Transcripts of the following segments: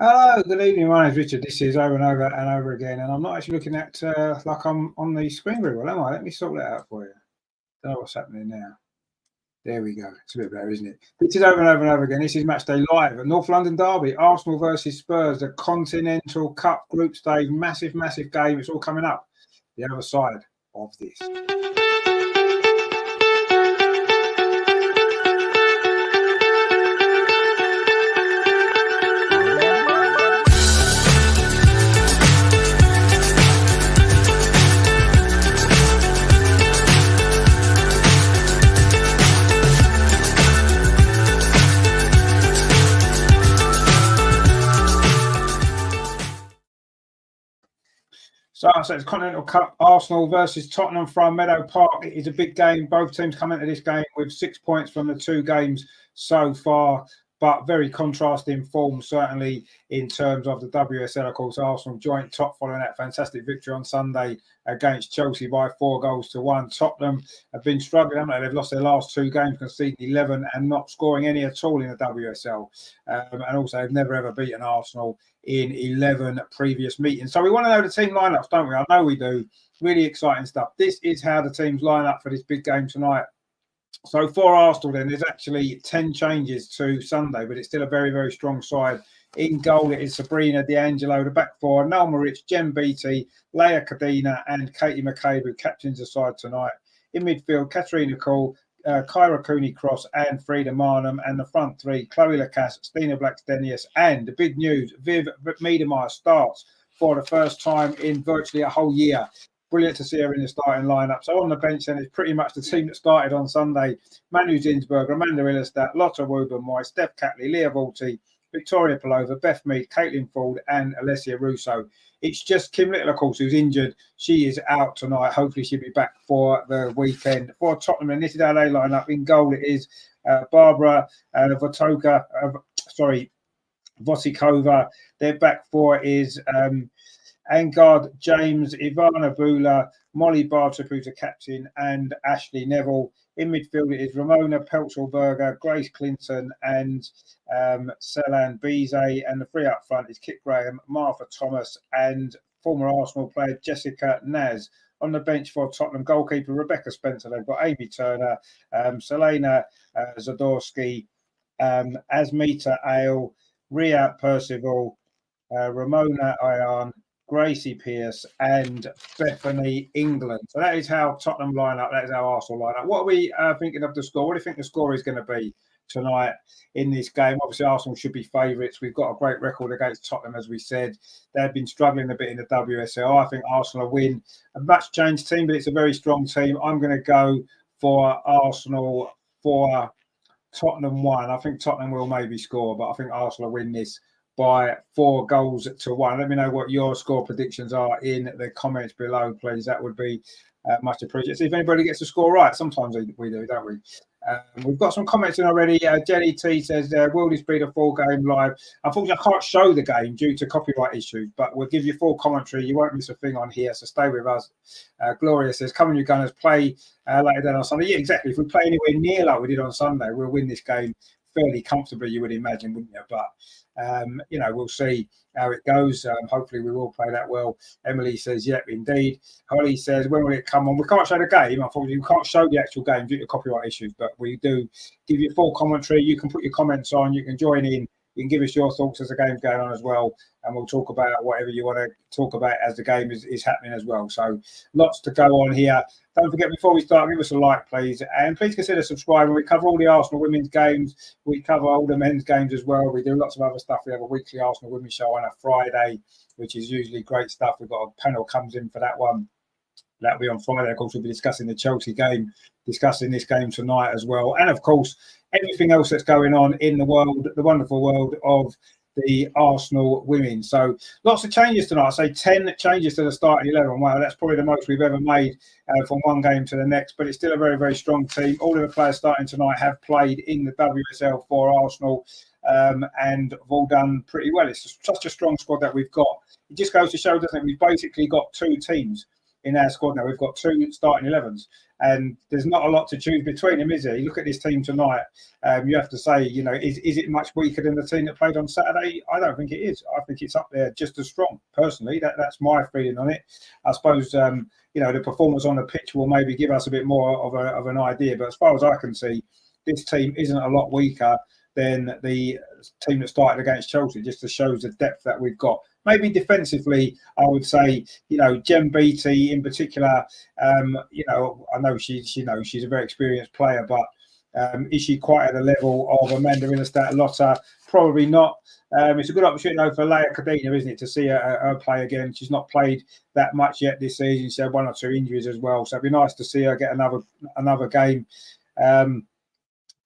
Hello, good evening. My name's Richard. This is over and over and over again, and I'm not actually looking at like I'm on the screen very well, am I? Let me sort that out for you. Don't know what's happening now. There we go. It's a bit better, isn't it? This is over and over and over again. This is Matchday live at North London Derby, Arsenal versus Spurs, the Continental Cup group stage, massive, massive game. It's all coming up the other side of this. So it's Continental Cup, Arsenal versus Tottenham from Meadow Park. It is a big game. Both teams come into this game with 6 points from the 2 games so far, but very contrasting form, certainly in terms of the WSL. Of course, Arsenal joint top following that fantastic victory on Sunday against Chelsea by 4-1. Tottenham have been struggling, haven't they? They've lost their last 2 games, conceding 11 and not scoring any at all in the WSL. And also, they've never ever beaten Arsenal in 11 previous meetings. So we want to know the team lineups, don't we? I know we do. Really exciting stuff. This is how the teams line up for this big game tonight. So for Arsenal, then, there's actually 10 changes to Sunday, but it's still a very, very strong side. In goal, it is Sabrina D'Angelo. The back four, Noel Rich, Jen Beattie, Leah Cadena, and Katie McCabe, who captains the side tonight. In midfield, Katarina Cole, Kyra Cooney-Cross and Frida Marnham, and the front three, Chloe Lacasse, Stina Blackstenius, and the big news, Viv Miedemar starts for the first time in virtually a whole year. Brilliant to see her in the starting lineup. So on the bench, then, it's pretty much the team that started on Sunday. Manu Zinsberg, Amanda Illerstadt, Lotta Woobenmoy, Steph Catley, Leah Volti, Victoria Pelova, Beth Mead, Caitlin Ford, and Alessia Russo. It's just Kim Little, of course, who's injured. She is out tonight. Hopefully she'll be back for the weekend. For Tottenham, and this is how they line up. In goal, it is Barbara Vosikova. Their back four is Angard James, Ivana Bula, Molly Bartrip, who's a captain, and Ashley Neville. In midfield, it is Ramona Peltzl-Berger, Grace Clinton, and Selan Bize. And the three up front is Kit Graham, Martha Thomas, and former Arsenal player Jessica Naz. On the bench for Tottenham, goalkeeper Rebecca Spencer. They've got Amy Turner, Selena Zadorsky, Asmita Ale, Ria Percival, Ramona Ayan, Gracie Pierce, and Bethany England. So that is how Tottenham line up. That is how Arsenal line up. What are we thinking of the score? What do you think the score is going to be tonight in this game? Obviously, Arsenal should be favourites. We've got a great record against Tottenham, as we said. They've been struggling a bit in the WSL. I think Arsenal win. A much changed team, but it's a very strong team. I'm going to go for Arsenal for Tottenham 1. I think Tottenham will maybe score, but I think Arsenal win this by 4-1. Let me know what your score predictions are in the comments below, please. That would be much appreciated. See if anybody gets the score right. Sometimes we do, don't we? We've got some comments in already. Jenny T says, will this be the full game live? Unfortunately, I can't show the game due to copyright issues, but we'll give you full commentary. You won't miss a thing on here, so stay with us. Gloria says, come on, you Gunners, play later than on Sunday. Yeah, exactly. If we play anywhere near like we did on Sunday, we'll win this game fairly comfortably, you would imagine, wouldn't you? But we'll see how it goes. Hopefully we will play that well. Emily says, yep, indeed. Holly says, when will it come on? We can't show the game. Unfortunately, we can't show the actual game due to copyright issues, but we do give you full commentary. You can put your comments on. You can join in. You can give us your thoughts as the game's going on as well, and we'll talk about whatever you want to talk about as the game is happening as well. So lots to go on here. Don't forget, before we start, give us a like, please, and please consider subscribing. We cover all the Arsenal women's games. We cover all the men's games as well. We do lots of other stuff. We have a weekly Arsenal women's show on a Friday, which is usually great stuff. We've got a panel comes in for that one. that'll be on Friday. Of course, we'll be discussing the Chelsea game, discussing this game tonight as well. And of course, everything else that's going on in the world, the wonderful world of the Arsenal women. So lots of changes tonight. I say 10 changes to the starting 11. Wow, that's probably the most we've ever made from one game to the next, but it's still a very, very strong team. All of the players starting tonight have played in the WSL for Arsenal and have all done pretty well. It's such a strong squad that we've got. It just goes to show, doesn't it? We've basically got two teams in our squad now. We've got two starting 11s, and there's not a lot to choose between them, is there? You look at this team tonight, you have to say, you know, is it much weaker than the team that played on Saturday? I don't think it is. I think it's up there just as strong. Personally, that's my feeling on it. I suppose, you know, the performance on the pitch will maybe give us a bit more of an idea, but as far as I can see, this team isn't a lot weaker than the team that started against Chelsea, just to show the depth that we've got. Maybe defensively, I would say, you know, Jem Beattie in particular, you know, I know she's a very experienced player, but is she quite at the level of Amanda Innerstadt-Lotta? Probably not. It's a good opportunity though for Leia Cadena, isn't it, to see her play again. She's not played that much yet this season. She had 1 or 2 injuries as well, so it'd be nice to see her get another game.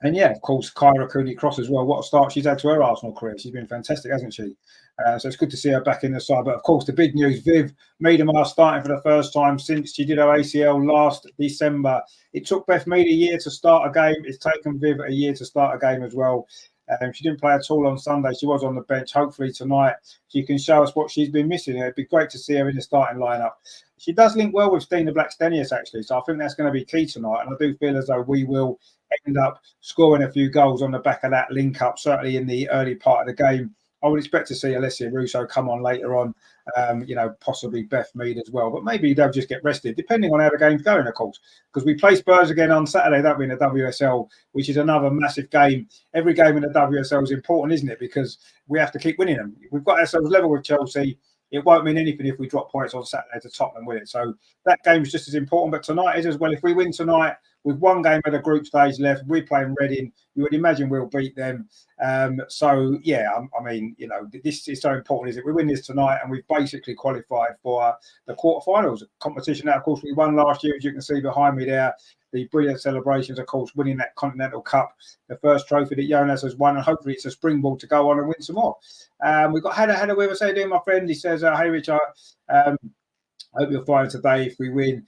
And yeah, of course, Kyra Cooney-Cross as well. What a start she's had to her Arsenal career. She's been fantastic, hasn't she? So it's good to see her back in the side. But of course, the big news, Viv Meadow starting for the first time since she did her ACL last December. It took Beth Mead a year to start a game. It's taken Viv a year to start a game as well. She didn't play at all on Sunday. She was on the bench. Hopefully tonight she can show us what she's been missing. It'd be great to see her in the starting lineup. She does link well with Stina Blackstenius, actually. So I think that's going to be key tonight. And I do feel as though we will end up scoring a few goals on the back of that link up, certainly in the early part of the game. I would expect to see Alessia Russo come on later on, you know, possibly Beth Mead as well. But maybe they'll just get rested, depending on how the game's going, of course. Because we play Spurs again on Saturday, don't we, in the WSL, which is another massive game. Every game in the WSL is important, isn't it? Because we have to keep winning them. We've got ourselves level with Chelsea. It won't mean anything if we drop points on Saturday to Tottenham, will it? So that game is just as important. But tonight is as well. If we win tonight, with one game of the group stage left, we're playing Reading. You would imagine we'll beat them. So, yeah, I mean, you know, this is so important, is it? We win this tonight and we've basically qualified for the quarterfinals competition. Now, of course, we won last year, as you can see behind me there. The brilliant celebrations, of course, winning that Continental Cup, the first trophy that Jonas has won, and hopefully it's a springboard to go on and win some more. We've got Hada with us. How you doing, my friend? He says, hey, Richard, I hope you're fine today if we win.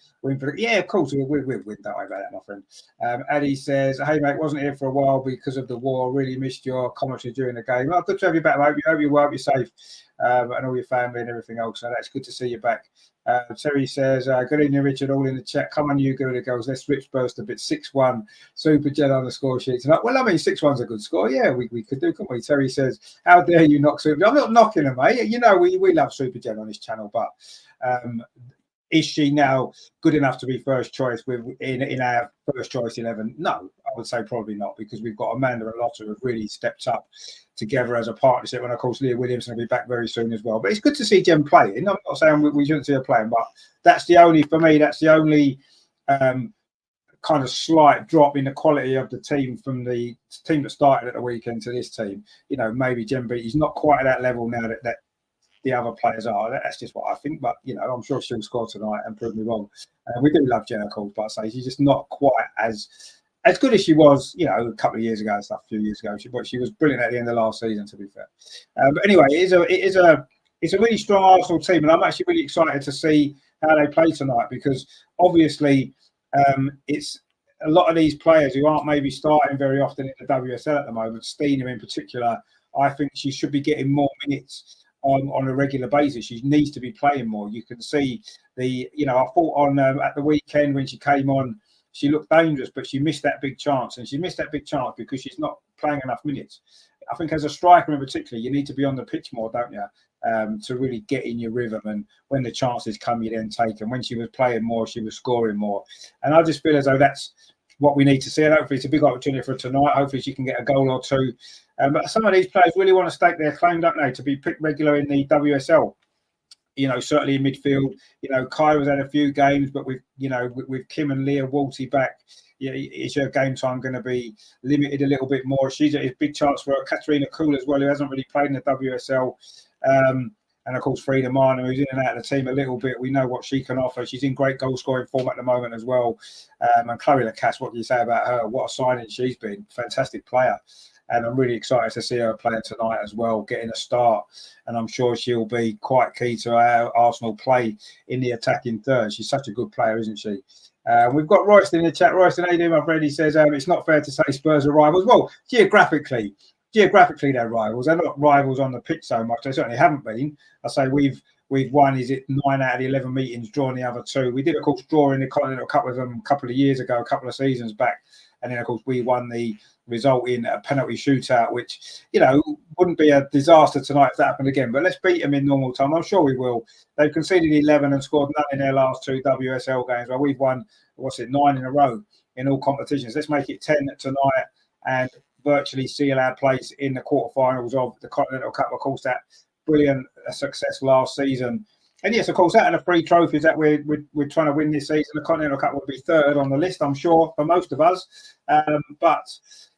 Yeah, of course, we'll win. Don't worry about that, my friend. Eddie says, hey, mate, wasn't here for a while because of the war. Really missed your commentary during the game. Oh, good to have you back, mate. I hope you're well, you're safe, and all your family and everything else. So that's good to see you back. Terry says, good evening, Richard, all in the chat. Come on, you girly girls. Let's rip burst a bit. 6-1, Super Jet on the score sheet tonight. Well, I mean, 6-1's a good score. Yeah, we could do, couldn't we? Terry says, how dare you knock Super Jet? I'm not knocking them, mate. You know, we love Super Jet on this channel, but is she now good enough to be first choice in our first choice 11? No, I would say probably not, because we've got Amanda and Lotta who have really stepped up together as a partnership, and of course Leah Williamson will be back very soon as well. But it's good to see Jem playing. I'm not saying we shouldn't see her playing, but that's the only kind of slight drop in the quality of the team from the team that started at the weekend to this team. You know, maybe Jem Beattie's not quite at that level now that the other players are. That's just what I think. But, you know, I'm sure she'll score tonight and prove me wrong. We do love Jenna Coles, but I say she's just not quite as good as she was, you know, a couple of years ago and stuff, a few years ago. She was brilliant at the end of last season, to be fair. But anyway, it's a really strong Arsenal team, and I'm actually really excited to see how they play tonight, because obviously it's a lot of these players who aren't maybe starting very often in the WSL at the moment. Stina in particular, I think she should be getting more minutes on a regular basis. She needs to be playing more. You can see I thought on at the weekend when she came on, she looked dangerous, but she missed that big chance. And she missed that big chance because she's not playing enough minutes. I think as a striker in particular, you need to be on the pitch more, don't you? To really get in your rhythm. And when the chances come, you then take them. When she was playing more, she was scoring more. And I just feel as though that's what we need to see. And hopefully it's a big opportunity for tonight. Hopefully she can get a goal or two. But some of these players really want to stake their claim, don't they, to be picked regular in the WSL. You know, certainly in midfield. You know, Kyra's had a few games, but with Kim and Leah Walty back, is her game time going to be limited a little bit more? She's a big chance for Katarina Kuhl as well, who hasn't really played in the WSL. And of course, Frida Marner, who's in and out of the team a little bit, we know what she can offer. She's in great goal scoring form at the moment as well. And Chloe Lacasse, what do you say about her? What a signing she's been. Fantastic player. And I'm really excited to see her playing tonight as well, getting a start. And I'm sure she'll be quite key to our Arsenal play in the attacking third. She's such a good player, isn't she? We've got Royston in the chat. Royston, how you doing, my friend? He says, it's not fair to say Spurs are rivals. Well, geographically, they're rivals. They're not rivals on the pitch so much. They certainly haven't been. I say we've won, is it 9 out of the 11 meetings, drawn the other 2. We did, of course, draw in the Continental Cup with them a couple of years ago, a couple of seasons back. And then, of course, we won the result in a penalty shootout, which, wouldn't be a disaster tonight if that happened again. But let's beat them in normal time. I'm sure we will. They've conceded 11 and scored none in their last 2 WSL games. Well, we've won, 9 in a row in all competitions. Let's make it 10 tonight and virtually seal our place in the quarterfinals of the Continental Cup. Of course, that brilliant success last season. And yes, of course, out of the 3 trophies that we're trying to win this season, the Continental Cup will be 3rd on the list, I'm sure, for most of us. But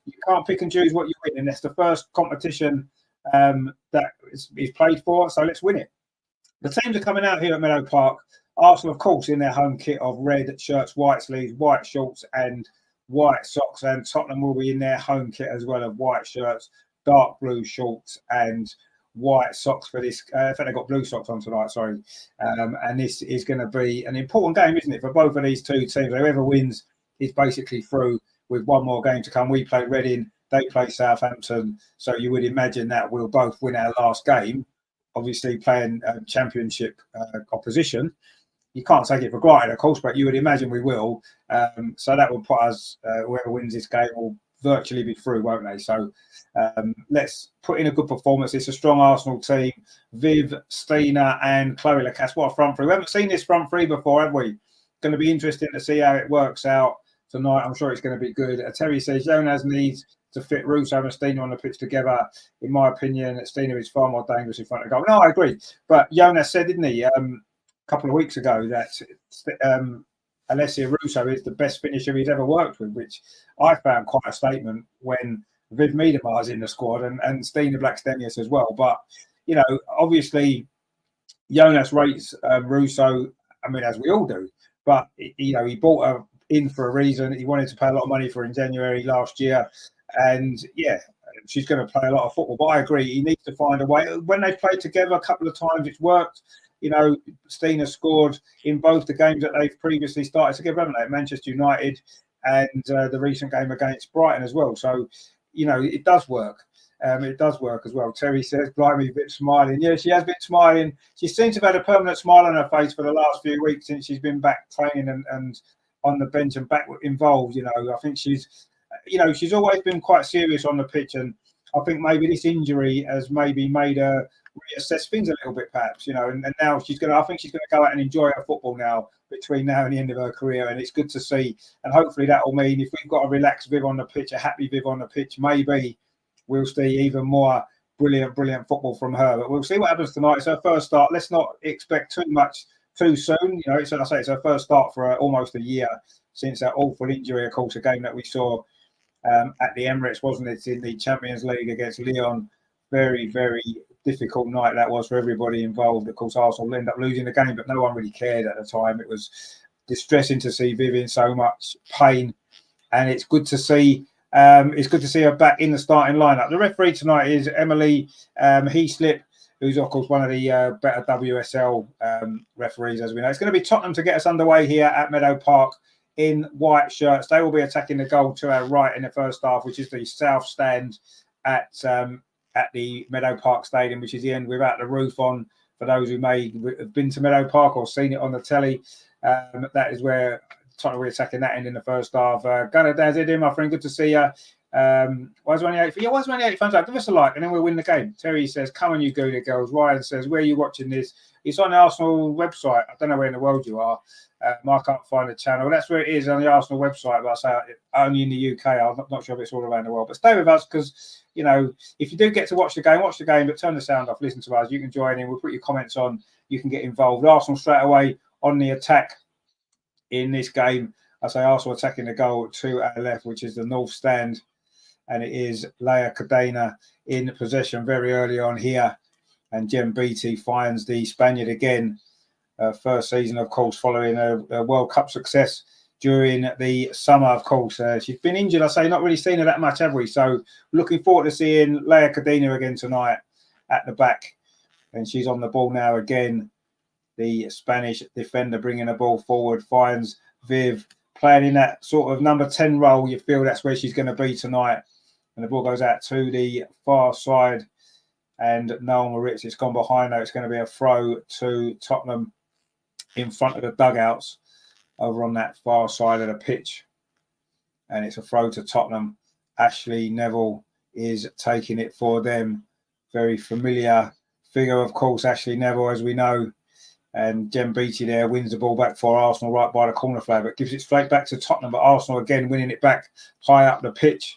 you can't pick and choose what you win, and that's the first competition that is played for. So let's win it. The teams are coming out here at Meadow Park. Arsenal, of course, in their home kit of red shirts, white sleeves, white shorts, and white socks. And Tottenham will be in their home kit as well, of white shirts, dark blue shorts, and white socks for this. In fact, they've got blue socks on tonight, sorry. And this is going to be an important game, isn't it, for both of these 2 teams? Whoever wins is basically through with 1 more game to come. We play Reading, they play Southampton. So you would imagine that we'll both win our last game, obviously playing championship opposition. You can't take it for granted, of course, but you would imagine we will. So that will put us, whoever wins this game will virtually be through, won't they? So let's put in a good performance. It's a strong Arsenal team. Viv, Stina, and Chloe Lacasse. What a front three. We haven't seen this front three before, have we? Going to be interesting to see how it works out tonight. I'm sure it's going to be good. Terry says Jonas needs to fit Russo and Stina on the pitch together. In my opinion, Stina is far more dangerous in front of goal. No, I agree. But Jonas said, didn't he, a couple of weeks ago, that Alessia Russo is the best finisher he's ever worked with, which I found quite a statement when Viv Miedemar is in the squad and Stina Blackstenius as well. But, obviously, Jonas rates Russo, as we all do. But, he bought her in for a reason. He wanted to pay a lot of money for her in January last year. And, yeah, she's going to play a lot of football. But I agree, he needs to find a way. When they've played together a couple of times, it's worked. Stina scored in both the games that they've previously started together, haven't they? Manchester United and the recent game against Brighton as well. So, it does work. It does work as well. Terry says, blimey, a bit smiling. Yeah, she has been smiling. She seems to have had a permanent smile on her face for the last few weeks since she's been back training and on the bench and back involved. I think she's always been quite serious on the pitch. And I think maybe this injury has maybe made her reassess things a little bit, perhaps, and now I think she's going to go out and enjoy her football now between now and the end of her career, and it's good to see. And hopefully that will mean if we've got a relaxed Viv on the pitch, a happy Viv on the pitch, maybe we'll see even more brilliant football from her. But we'll see what happens tonight. It's her first start. Let's not expect too much too soon. It's her first start for almost a year since that awful injury, of course, a game that we saw at the Emirates, wasn't it, in the Champions League against Lyon. Very, very difficult night that was for everybody involved. Of course, Arsenal ended up losing the game, but no one really cared at the time. It was distressing to see Viv in so much pain, and it's good to see. It's good to see her back in the starting lineup. The referee tonight is Emily Heaslip, who's of course one of the better WSL referees, as we know. It's going to be Tottenham to get us underway here at Meadow Park in white shirts. They will be attacking the goal to our right in the first half, which is the south stand at the Meadow Park Stadium, which is the end without the roof on. For those who may have been to Meadow Park or seen it on the telly, that is where Tottenham will be attacking that end in the first half. Gunnar Dazidin, my friend, good to see you. Why's 28? Yeah, why's 28 fans? Give us a like and then we'll win the game. Terry says, come on, you Gooner girls. Ryan says, where are you watching this? It's on the Arsenal website. I don't know where in the world you are. I can't find the channel. That's where it is, on the Arsenal website, but I say only in the UK. I'm not sure if it's all around the world. But stay with us because, if you do get to watch the game, but turn the sound off, listen to us. You can join in. We'll put your comments on. You can get involved. Arsenal straight away on the attack in this game. I say Arsenal attacking the goal to our left, which is the north stand. And it is Leia Cadena in possession very early on here. And Jem Beattie finds the Spaniard again. First season, of course, following a World Cup success during the summer, of course. She's been injured, I say, not really seen her that much, have we? So looking forward to seeing Leia Cadena again tonight at the back. And she's on the ball now again. The Spanish defender bringing the ball forward, finds Viv playing in that sort of number 10 role. You feel that's where she's going to be tonight. And the ball goes out to the far side. And Noel Moritz, it's gone behind her. It's going to be a throw to Tottenham in front of the dugouts over on that far side of the pitch. And it's a throw to Tottenham. Ashley Neville is taking it for them. Very familiar figure, of course, Ashley Neville, as we know. And Jem Beattie there wins the ball back for Arsenal right by the corner flag, but gives it straight back to Tottenham. But Arsenal again winning it back high up the pitch.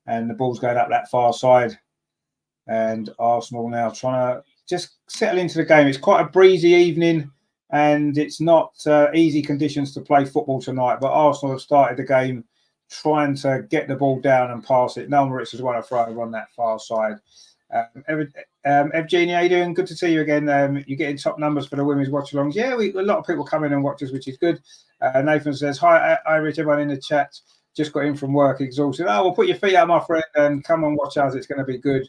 And the ball's going up that far side. And Arsenal now trying to just settle into the game. It's quite a breezy evening and it's not easy conditions to play football tonight. But Arsenal have started the game trying to get the ball down and pass it. Noel Moritz has won a throw on that far side. Evgenia, how you doing? Good to see you again. You're getting top numbers for the women's watch-alongs. Yeah, a lot of people come in and watch us, which is good. Nathan says, hi, Rich, everyone in the chat. Just got in from work, exhausted. Oh, well, put your feet up, my friend, and come and watch us. It's going to be good.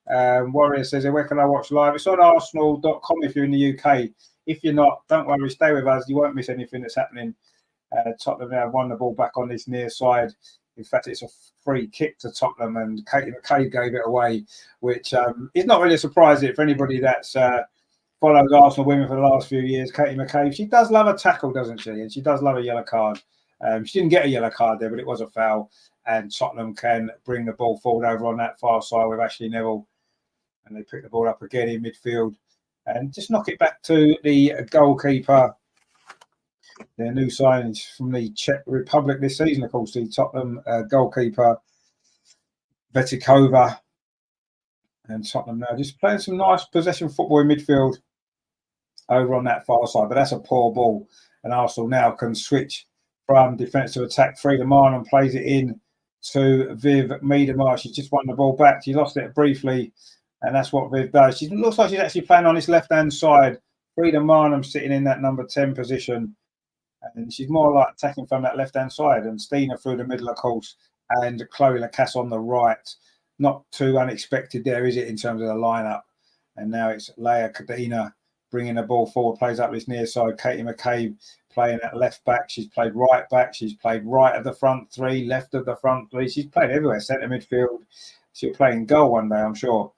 Warrior says, where can I watch live? It's on arsenal.com if you're in the UK. If you're not, don't worry, stay with us. You won't miss anything that's happening. Tottenham now won the ball back on this near side. In fact, it's a free kick to Tottenham, and Katie McCabe gave it away, which is not really a surprise for anybody that's followed Arsenal women for the last few years. Katie McCabe, she does love a tackle, doesn't she? And she does love a yellow card. She didn't get a yellow card there, but it was a foul. And Tottenham can bring the ball forward over on that far side with Ashley Neville. And they pick the ball up again in midfield and just knock it back to the goalkeeper. Their new signings from the Czech Republic this season, of course, the Tottenham goalkeeper, Vetikova. And Tottenham now just playing some nice possession football in midfield over on that far side. But that's a poor ball. And Arsenal now can switch from defence to attack. Frida Marnham plays it in to Viv Miedemar. She's just won the ball back. She lost it briefly. And that's what Viv does. She looks like she's actually playing on this left-hand side. Frida Marnham sitting in that number 10 position. And she's more like attacking from that left-hand side. And Stina through the middle, of course. And Chloe Lacasse on the right. Not too unexpected there, is it, in terms of the lineup? And now it's Leia Cadena bringing the ball forward. Plays up this near side. Katie McCabe playing at left back. She's played right back. She's played right of the front three, left of the front three. She's played everywhere. Centre midfield. She'll play in goal one day, I'm sure.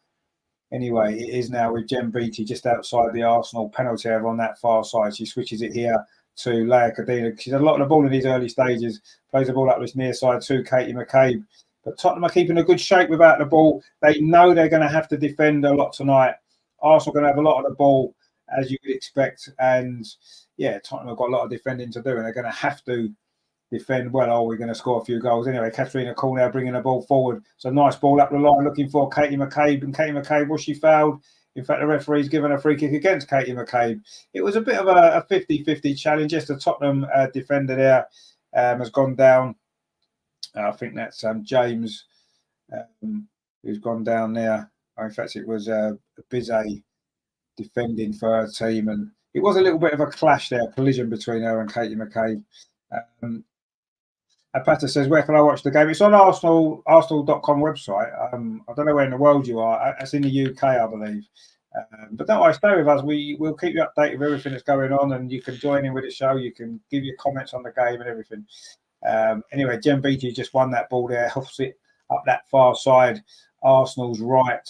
Anyway, it is now with Jem Beattie just outside the Arsenal penalty area on that far side. She switches it here to Leia Cadena. She's had a lot of the ball in these early stages. Plays the ball up this near side to Katie McCabe. But Tottenham are keeping a good shape without the ball. They know they're going to have to defend a lot tonight. Arsenal are going to have a lot of the ball, as you would expect. And, yeah, Tottenham have got a lot of defending to do, and they're going to have to defend well, or we're going to score a few goals. Anyway, Katarina Cornell bringing the ball forward. So nice ball up the line, looking for Katie McCabe. And Katie McCabe, was she fouled? In fact, the referee's given a free kick against Katie McCabe. It was a bit of a 50-50 challenge. Just the Tottenham defender there has gone down. I think that's James who's gone down there. In fact, it was Bizet defending for her team. And it was a little bit of a clash there, collision between her and Katie McCabe. Apata says, where can I watch the game? It's on arsenal.com website. I don't know where in the world you are. It's in the UK, I believe. But don't worry, stay with us. We'll keep you updated with everything that's going on, and you can join in with the show. You can give your comments on the game and everything. Anyway, Jem Beattie just won that ball there, huffs it up that far side. Arsenal's right,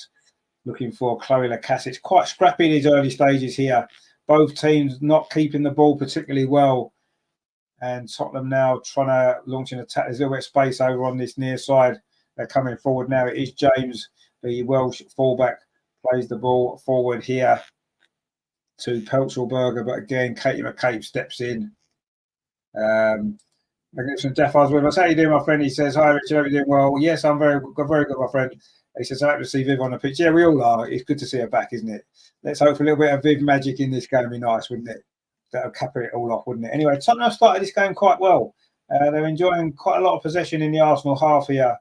looking for Chloe Lacasse. It's quite scrappy in these early stages here. Both teams not keeping the ball particularly well. And Tottenham now trying to launch an attack. There's a little bit of space over on this near side. They're coming forward now. It is James, the Welsh fullback, plays the ball forward here to Pelzelberger. But again, Katie McCabe steps in. Magnificent Jaffars with us. How you doing, my friend? He says, hi, Richard. Hope you're doing well. Yes, I'm very good, my friend. He says, I hope to see Viv on the pitch. Yeah, we all are. It's good to see her back, isn't it? Let's hope for a little bit of Viv magic in this game. Would be nice, wouldn't it? That'll cap it all off, wouldn't it? Anyway, Tottenham started this game quite well. They're enjoying quite a lot of possession in the Arsenal half here,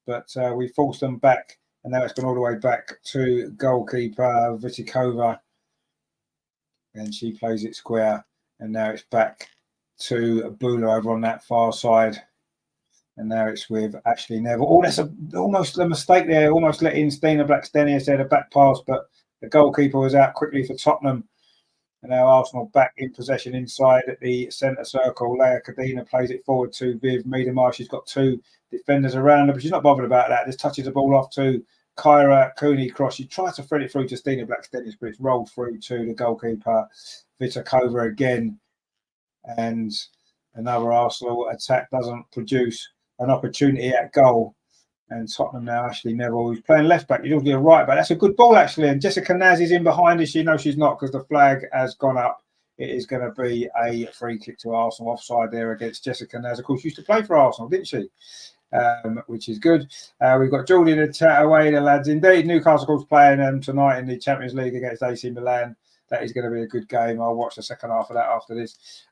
but we forced them back. and now it's gone all the way back to goalkeeper Vitikova, and she plays it square, and now it's back to Bula over on that far side, and now it's with Ashley Neville. Oh, that's almost a mistake there, almost let in Stina Blackstenius there, the back pass, but the goalkeeper was out quickly for Tottenham. And now Arsenal back in possession inside at the centre circle. Leia Cadena plays it forward to Viv Meadow. She's got two defenders around her, but she's not bothered about that. Just touches the ball off to Kyra Cooney Cross. She tries to thread it through to Stina Blackstenius, but it's rolled through to the goalkeeper Vitakova again. And another Arsenal attack doesn't produce an opportunity at goal. And Tottenham now, Ashley Neville, who's playing left back. He's usually a right back. That's a good ball, actually. And Jessica Naz is in behind her. She knows she's not because the flag has gone up. It is going to be a free kick to Arsenal, offside there against Jessica Naz. Of course, she used to play for Arsenal, didn't she? Which is good. We've got Jordan away, the lads. Indeed, Newcastle's playing tonight in the Champions League against AC Milan. That is going to be a good game. I'll watch the second half of that after this.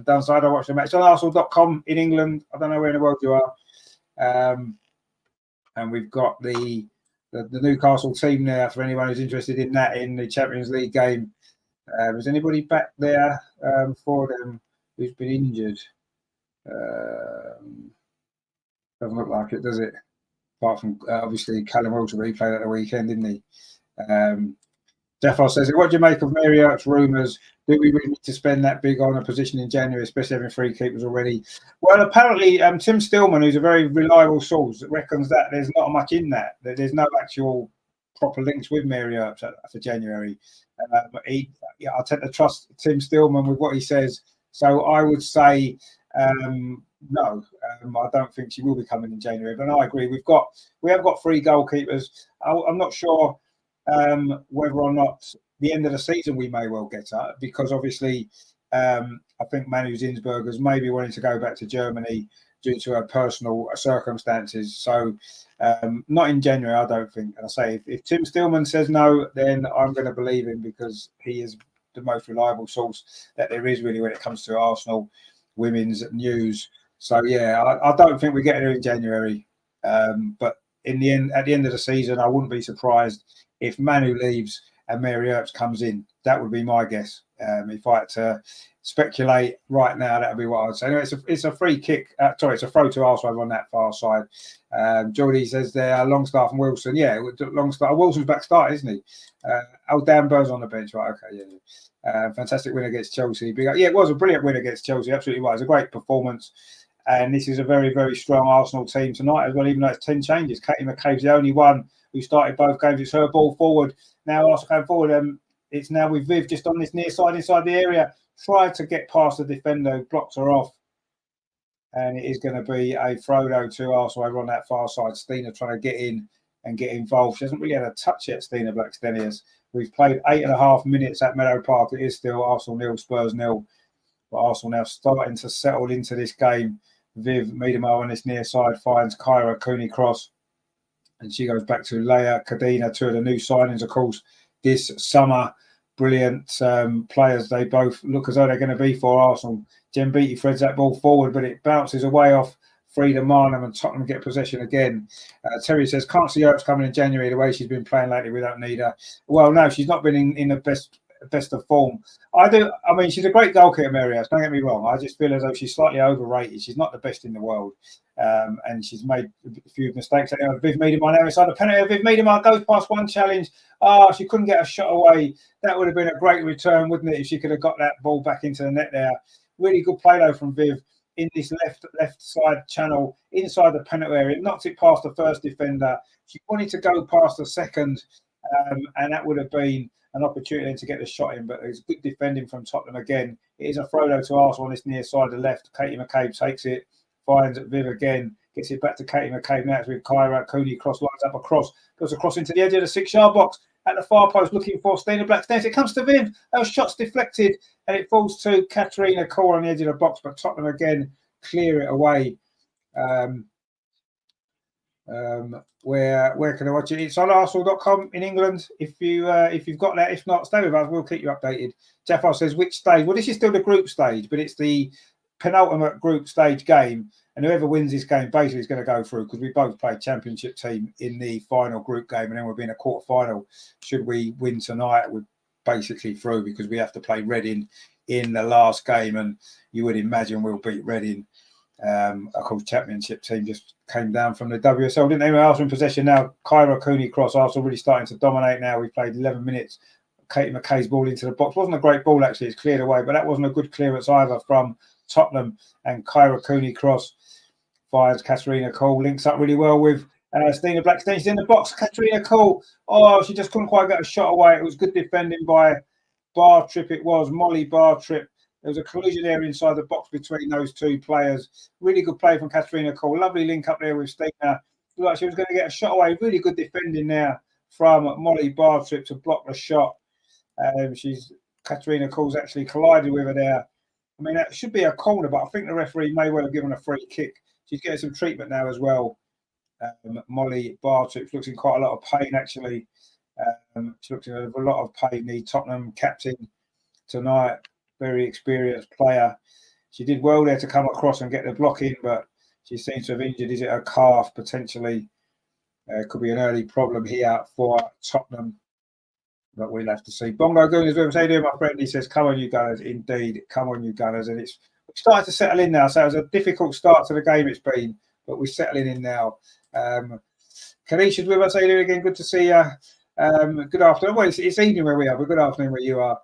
Downside, I watch the match on Arsenal.com in England. I don't know where in the world you are. And we've got the Newcastle team there for anyone who's interested in that in the Champions League game. Is anybody back there for them who's been injured? Doesn't look like it, does it? Apart from obviously Callum Wilson, he played at the weekend, didn't he? Defo says, what do you make of Mary Earp's rumours? Do we really need to spend that big on a position in January, especially having three keepers already? Well, apparently, Tim Stillman, who's a very reliable source, reckons that there's not much in that there's no actual proper links with Mary Earp for January. But I tend to trust Tim Stillman with what he says. So I would say no. I don't think she will be coming in January. But I agree. We have got three goalkeepers. I'm not sure whether or not the end of the season we may well get her, because obviously I think Manu Zinsberger's maybe wanting to go back to Germany due to her personal circumstances. So not in January, I don't think. And I say if Tim Stillman says no, then I'm going to believe him, because he is the most reliable source that there is really when it comes to Arsenal women's news. So yeah, I don't think we're getting her in January. But in the end, at the end of the season, I wouldn't be surprised if Manu leaves and Mary Earps comes in. That would be my guess. If I had to speculate right now, that would be what I would say. Anyway, it's a free kick. It's a throw to Arsenal on that far side. Geordie says there, Longstaff and Wilson. Yeah, Longstaff. Wilson's back starting, isn't he? Dan Burr's on the bench. Right, okay, yeah. Fantastic win against Chelsea. Yeah, it was a brilliant win against Chelsea. Absolutely was. A great performance. And this is a very, very strong Arsenal team tonight as well, even though it's 10 changes. Katie McCabe's the only one who started both games. It's her ball forward. Now Arsenal going forward. It's now with Viv just on this near side inside the area. Tried to get past the defender who blocks her off. And it is going to be a Frodo to Arsenal over on that far side. Stina trying to get in and get involved. She hasn't really had a touch yet, Stina Blackstenius. We've played 8.5 minutes at Meadow Park. It is still Arsenal 0, Spurs 0. But Arsenal now starting to settle into this game. Viv Miedema on this near side finds Kyra Cooney Cross. And she goes back to Leia Cadena, two of the new signings, of course, this summer. Brilliant players. They both look as though they're going to be for Arsenal. Jen Beattie threads that ball forward, but it bounces away off Frida Marnham, and Tottenham get possession again. Terry says, can't see Earps coming in January the way she's been playing lately. We don't need her. Well, no, she's not been in the best of form. I mean, she's a great goalkeeper, Mary Earps, don't get me wrong. I just feel as though she's slightly overrated. She's not the best in the world. And she's made a few mistakes. Viv Miedema now inside the penalty. Viv Miedema goes past one challenge. She couldn't get a shot away. That would have been a great return, wouldn't it, if she could have got that ball back into the net there. Really good play, though, from Viv in this left side channel inside the penalty area. Knocked it past the first defender. She wanted to go past the second, and that would have been an opportunity to get the shot in, but it's good defending from Tottenham again. It is a Frodo to Arsenal on this near side, the left. Katie McCabe takes it, finds Viv again, gets it back to Katie McCabe. Now it's with Kyra Cooney Cross, lines up across, goes across into the edge of the 6-yard box at the far post, looking for Stina Blackstenius. It comes to Viv. Those shots deflected, and it falls to Katarina Kaur on the edge of the box, but Tottenham again clear it away. Where can I watch it? It's on Arsenal.com in England. If you've got that, if not, stay with us. We'll keep you updated. Jeffo says, which stage? Well, this is still the group stage, but it's the penultimate group stage game, And whoever wins this game basically is going to go through, because we both played championship team in the final group game, and then we'll be in a quarter final. Should we win tonight, we're basically through, because we have to play Reading in the last game, and you would imagine we'll beat Reading. Of course, championship team just came down from the WSL, didn't they? Arsenal in possession now. Kyra Cooney cross. Arsenal really starting to dominate now. We played 11 minutes. Katie McKay's ball into the box. Wasn't a great ball, actually. It's cleared away, but that wasn't a good clearance either from Tottenham. And Kyra Cooney cross fires Katarina Cole. Links up really well with Stina Blackstone. She's in the box. Katarina Cole. Oh, she just couldn't quite get a shot away. It was good defending by Bartrip. It was Molly Bartrip. There was a collision there inside the box between those two players. Really good play from Katarina Cole. Lovely link up there with Stina. Looked like she was going to get a shot away. Really good defending there from Molly Bartrip to block the shot. Katarina Cole's actually collided with her there. I mean, that should be a corner, but I think the referee may well have given a free kick. She's getting some treatment now as well. Molly Bartrip looks in quite a lot of pain, actually. She looks in a lot of pain. The Tottenham captain tonight, very experienced player. She did well there to come across and get the block in, but she seems to have injured. Is it her calf, potentially? Could be an early problem here for Tottenham, but we'll have to see. Bongo Goon is with us. How you doing, my friend? He says, come on, you Gunners. Indeed, come on, you Gunners. And it's starting to settle in now. So it was a difficult start to the game it's been, but we're settling in now. Kanisha's with us. How you doing again? Good to see you. Good afternoon. Well, it's evening where we are, but good afternoon where you are.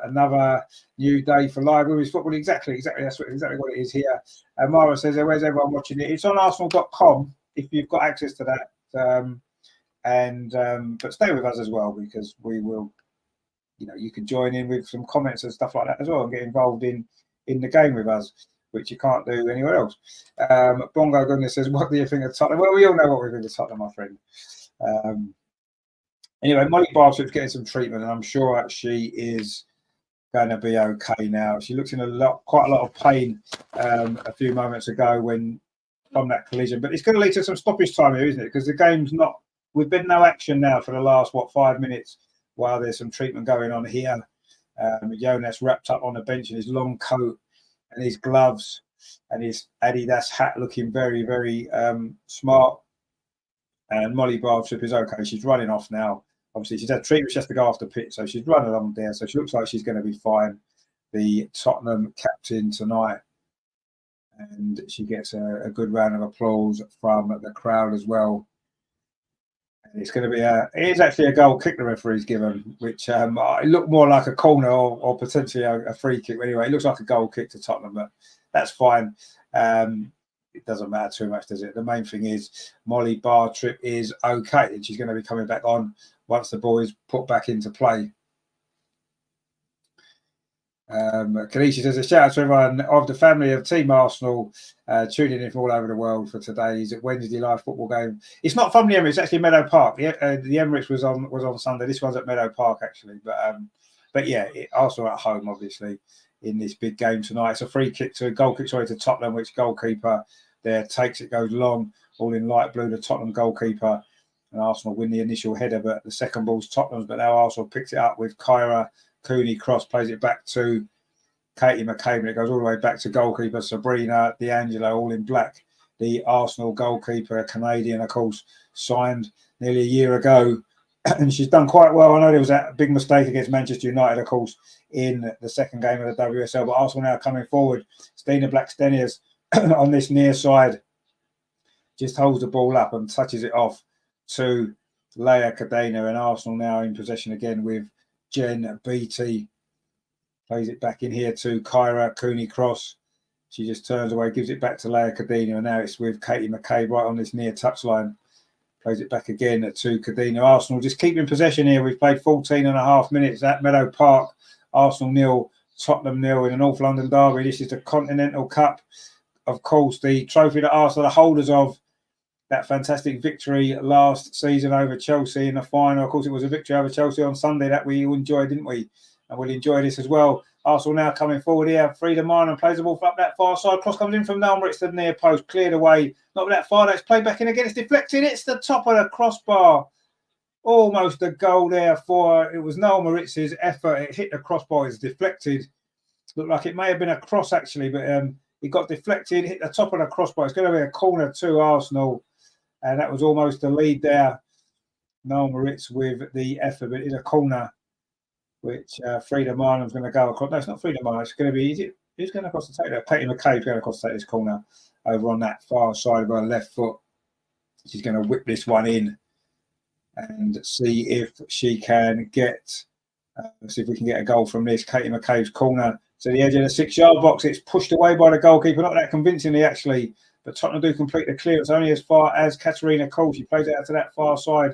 Another new day for live women's football. Exactly. That's exactly what it is here. Mara says, where's everyone watching it? It's on arsenal.com if you've got access to that. But stay with us as well, because we will, you can join in with some comments and stuff like that as well, and get involved in the game with us, which you can't do anywhere else. Bongo Goodness says, what do you think of Tottenham? Well, we all know what we think of Tottenham, my friend. Anyway, Molly Bartrip's getting some treatment, and I'm sure she is going to be okay now. She looked in quite a lot of pain a few moments ago from that collision, but it's going to lead to some stoppage time here, isn't it? Because the game's not. We've been no action now for the last 5 minutes while there's some treatment going on here. Jonas wrapped up on the bench in his long coat and his gloves and his Adidas hat, looking very, very smart. And Molly Bartrip is okay. She's running off now. Obviously, she's had treatment. She has to go off the pitch, so she's running along there. So she looks like she's going to be fine. The Tottenham captain tonight, and she gets a good round of applause from the crowd as well. And it's going to be it is actually a goal kick the referee's given, which it looked more like a corner or potentially a free kick. Anyway, it looks like a goal kick to Tottenham, but that's fine. It doesn't matter too much, does it? The main thing is Molly Bartrip is okay, and she's going to be coming back on once the ball is put back into play. Kanisha says, a shout out to everyone of the family of Team Arsenal tuning in from all over the world for today's Wednesday live football game. It's not from the Emirates, it's actually Meadow Park. The Emirates was on Sunday. This one's at Meadow Park, actually. But yeah, Arsenal at home, obviously, in this big game tonight. It's a free kick to Tottenham, which goalkeeper there takes it, goes long, all in light blue, the Tottenham goalkeeper, and Arsenal win the initial header, but the second ball's Tottenham's, but now Arsenal picks it up with Kyra Cooney cross, plays it back to Katie McKay, and it goes all the way back to goalkeeper Sabrina D'Angelo, all in black. The Arsenal goalkeeper, a Canadian, of course, signed nearly a year ago, and she's done quite well. I know there was that big mistake against Manchester United, of course, in the second game of the WSL, but Arsenal now coming forward. Stina Blackstenius on this near side just holds the ball up and touches it off to Leia Cadena, and Arsenal now in possession again with Jen Beattie. Plays it back in here to Kyra Cooney cross. She just turns away, gives it back to Leia Cadena, and now it's with Katie McKay right on this near touchline. Plays it back again to Cadena. Arsenal just keeping possession here. We've played 14 and a half minutes at Meadow Park. Arsenal 0, Tottenham 0 in a North London derby. This is the Continental Cup. Of course, the trophy that Arsenal are the holders of. That fantastic victory last season over Chelsea in the final. Of course, it was a victory over Chelsea on Sunday that we all enjoyed, didn't we? And we'll enjoy this as well. Arsenal now coming forward here. Freedom Mine plays the ball up that far side. Cross comes in from Nalmer. It's the near post. Cleared away. Not that far. That's played back in again. It's deflected. It's the top of the crossbar. Almost a goal there for it was Noel Maritz's effort. It hit the crossbar. It's deflected. Looked like it may have been a cross, actually, but He got deflected, hit the top of the crossbar. It's going to be a corner to Arsenal. And that was almost the lead there. Noel Moritz with the effort, but it's a corner, which Frida Marnham's going to go across. No, it's not Frida Marnham. It's going to be, who's going across to take that? Katie McCabe's going across to take this corner over on that far side of her left foot. She's going to whip this one in and see if she can get, see if we can get a goal from this. Katie McCabe's corner to the edge of the 6-yard box. It's pushed away by the goalkeeper, not that convincingly actually, but Tottenham do complete the clearance only as far as Katarina Cole. She plays it out to that far side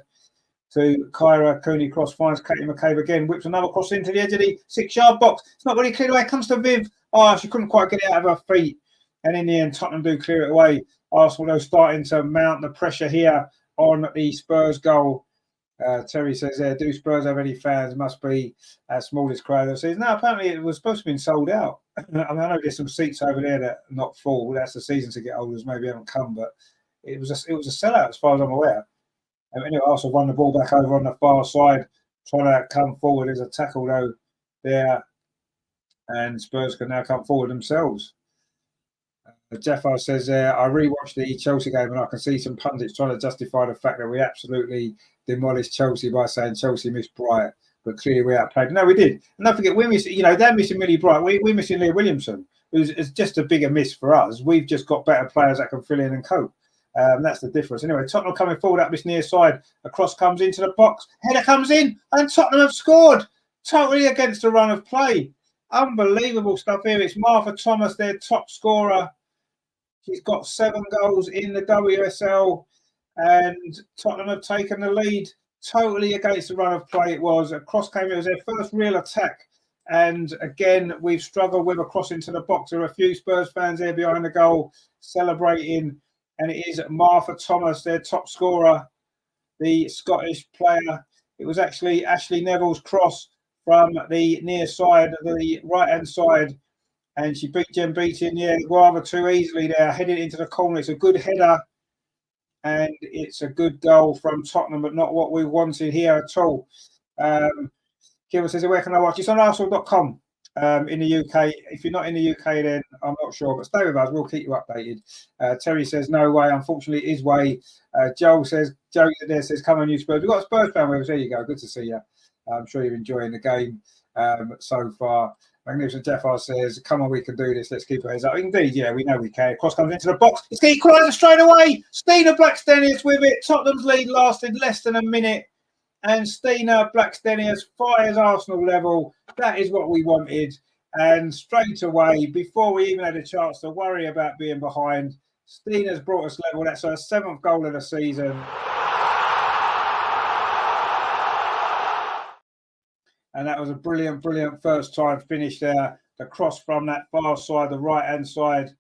to Kyra Cooney. Cross finds Katie McCabe again, whips another cross into the edge of the 6-yard box. It's not really cleared away. Comes to Viv. Oh, she couldn't quite get it out of her feet. And in the end, Tottenham do clear it away. Arsenal, though, starting to mount the pressure here on the Spurs goal. Terry says, do Spurs have any fans? Must be our smallest crowd of the season. No, apparently it was supposed to have been sold out. I mean, I know there's some seats over there that are not full. That's the season to get holders maybe haven't come, but it was a sellout as far as I'm aware. Anyway, Arsenal won the ball back over on the far side, trying to come forward. There's a tackle though there, and Spurs can now come forward themselves. Jeffar says, I rewatched the Chelsea game and I can see some pundits trying to justify the fact that we absolutely demolished Chelsea by saying Chelsea missed Bright, but clearly we outplayed. No, we did. And don't forget, we're missing, they're missing Millie Bright. We're missing Leah Williamson, it's just a bigger miss for us. We've just got better players that can fill in and cope. That's the difference. Anyway, Tottenham coming forward up this near side. A cross comes into the box. Header comes in and Tottenham have scored. Totally against the run of play. Unbelievable stuff here. It's Martha Thomas, their top scorer. She's got 7 goals in the WSL, and Tottenham have taken the lead totally against the run of play. It was a cross came in. It was their first real attack, and again we've struggled with a cross into the box. There are a few Spurs fans there behind the goal celebrating, and it is Martha Thomas, their top scorer, the Scottish player. It was actually Ashley Neville's cross from the near side, the right-hand side. And she beat Jen Beaton, rather too easily there, heading into the corner. It's a good header, and it's a good goal from Tottenham, but not what we wanted here at all. Kira says, where can I watch? It's on Arsenal.com in the UK. If you're not in the UK, then I'm not sure, but stay with us. We'll keep you updated. Terry says, no way. Unfortunately, it is way. Joe says, come on, you Spurs. We've got a Spurs fan with us. There you go. Good to see you. I'm sure you're enjoying the game so far. Magnificent Jeffar says, come on, we can do this. Let's keep our heads up. Indeed, yeah, we know we can. Cross comes into the box. It's the equalizer straight away. Stina Blackstenius with it. Tottenham's lead lasted less than a minute. And Stina Blackstenius fires Arsenal level. That is what we wanted. And straight away, before we even had a chance to worry about being behind, Stina's brought us level. That's her 7th goal of the season. And that was a brilliant, brilliant first time finish there. The cross from that far side, the right-hand side.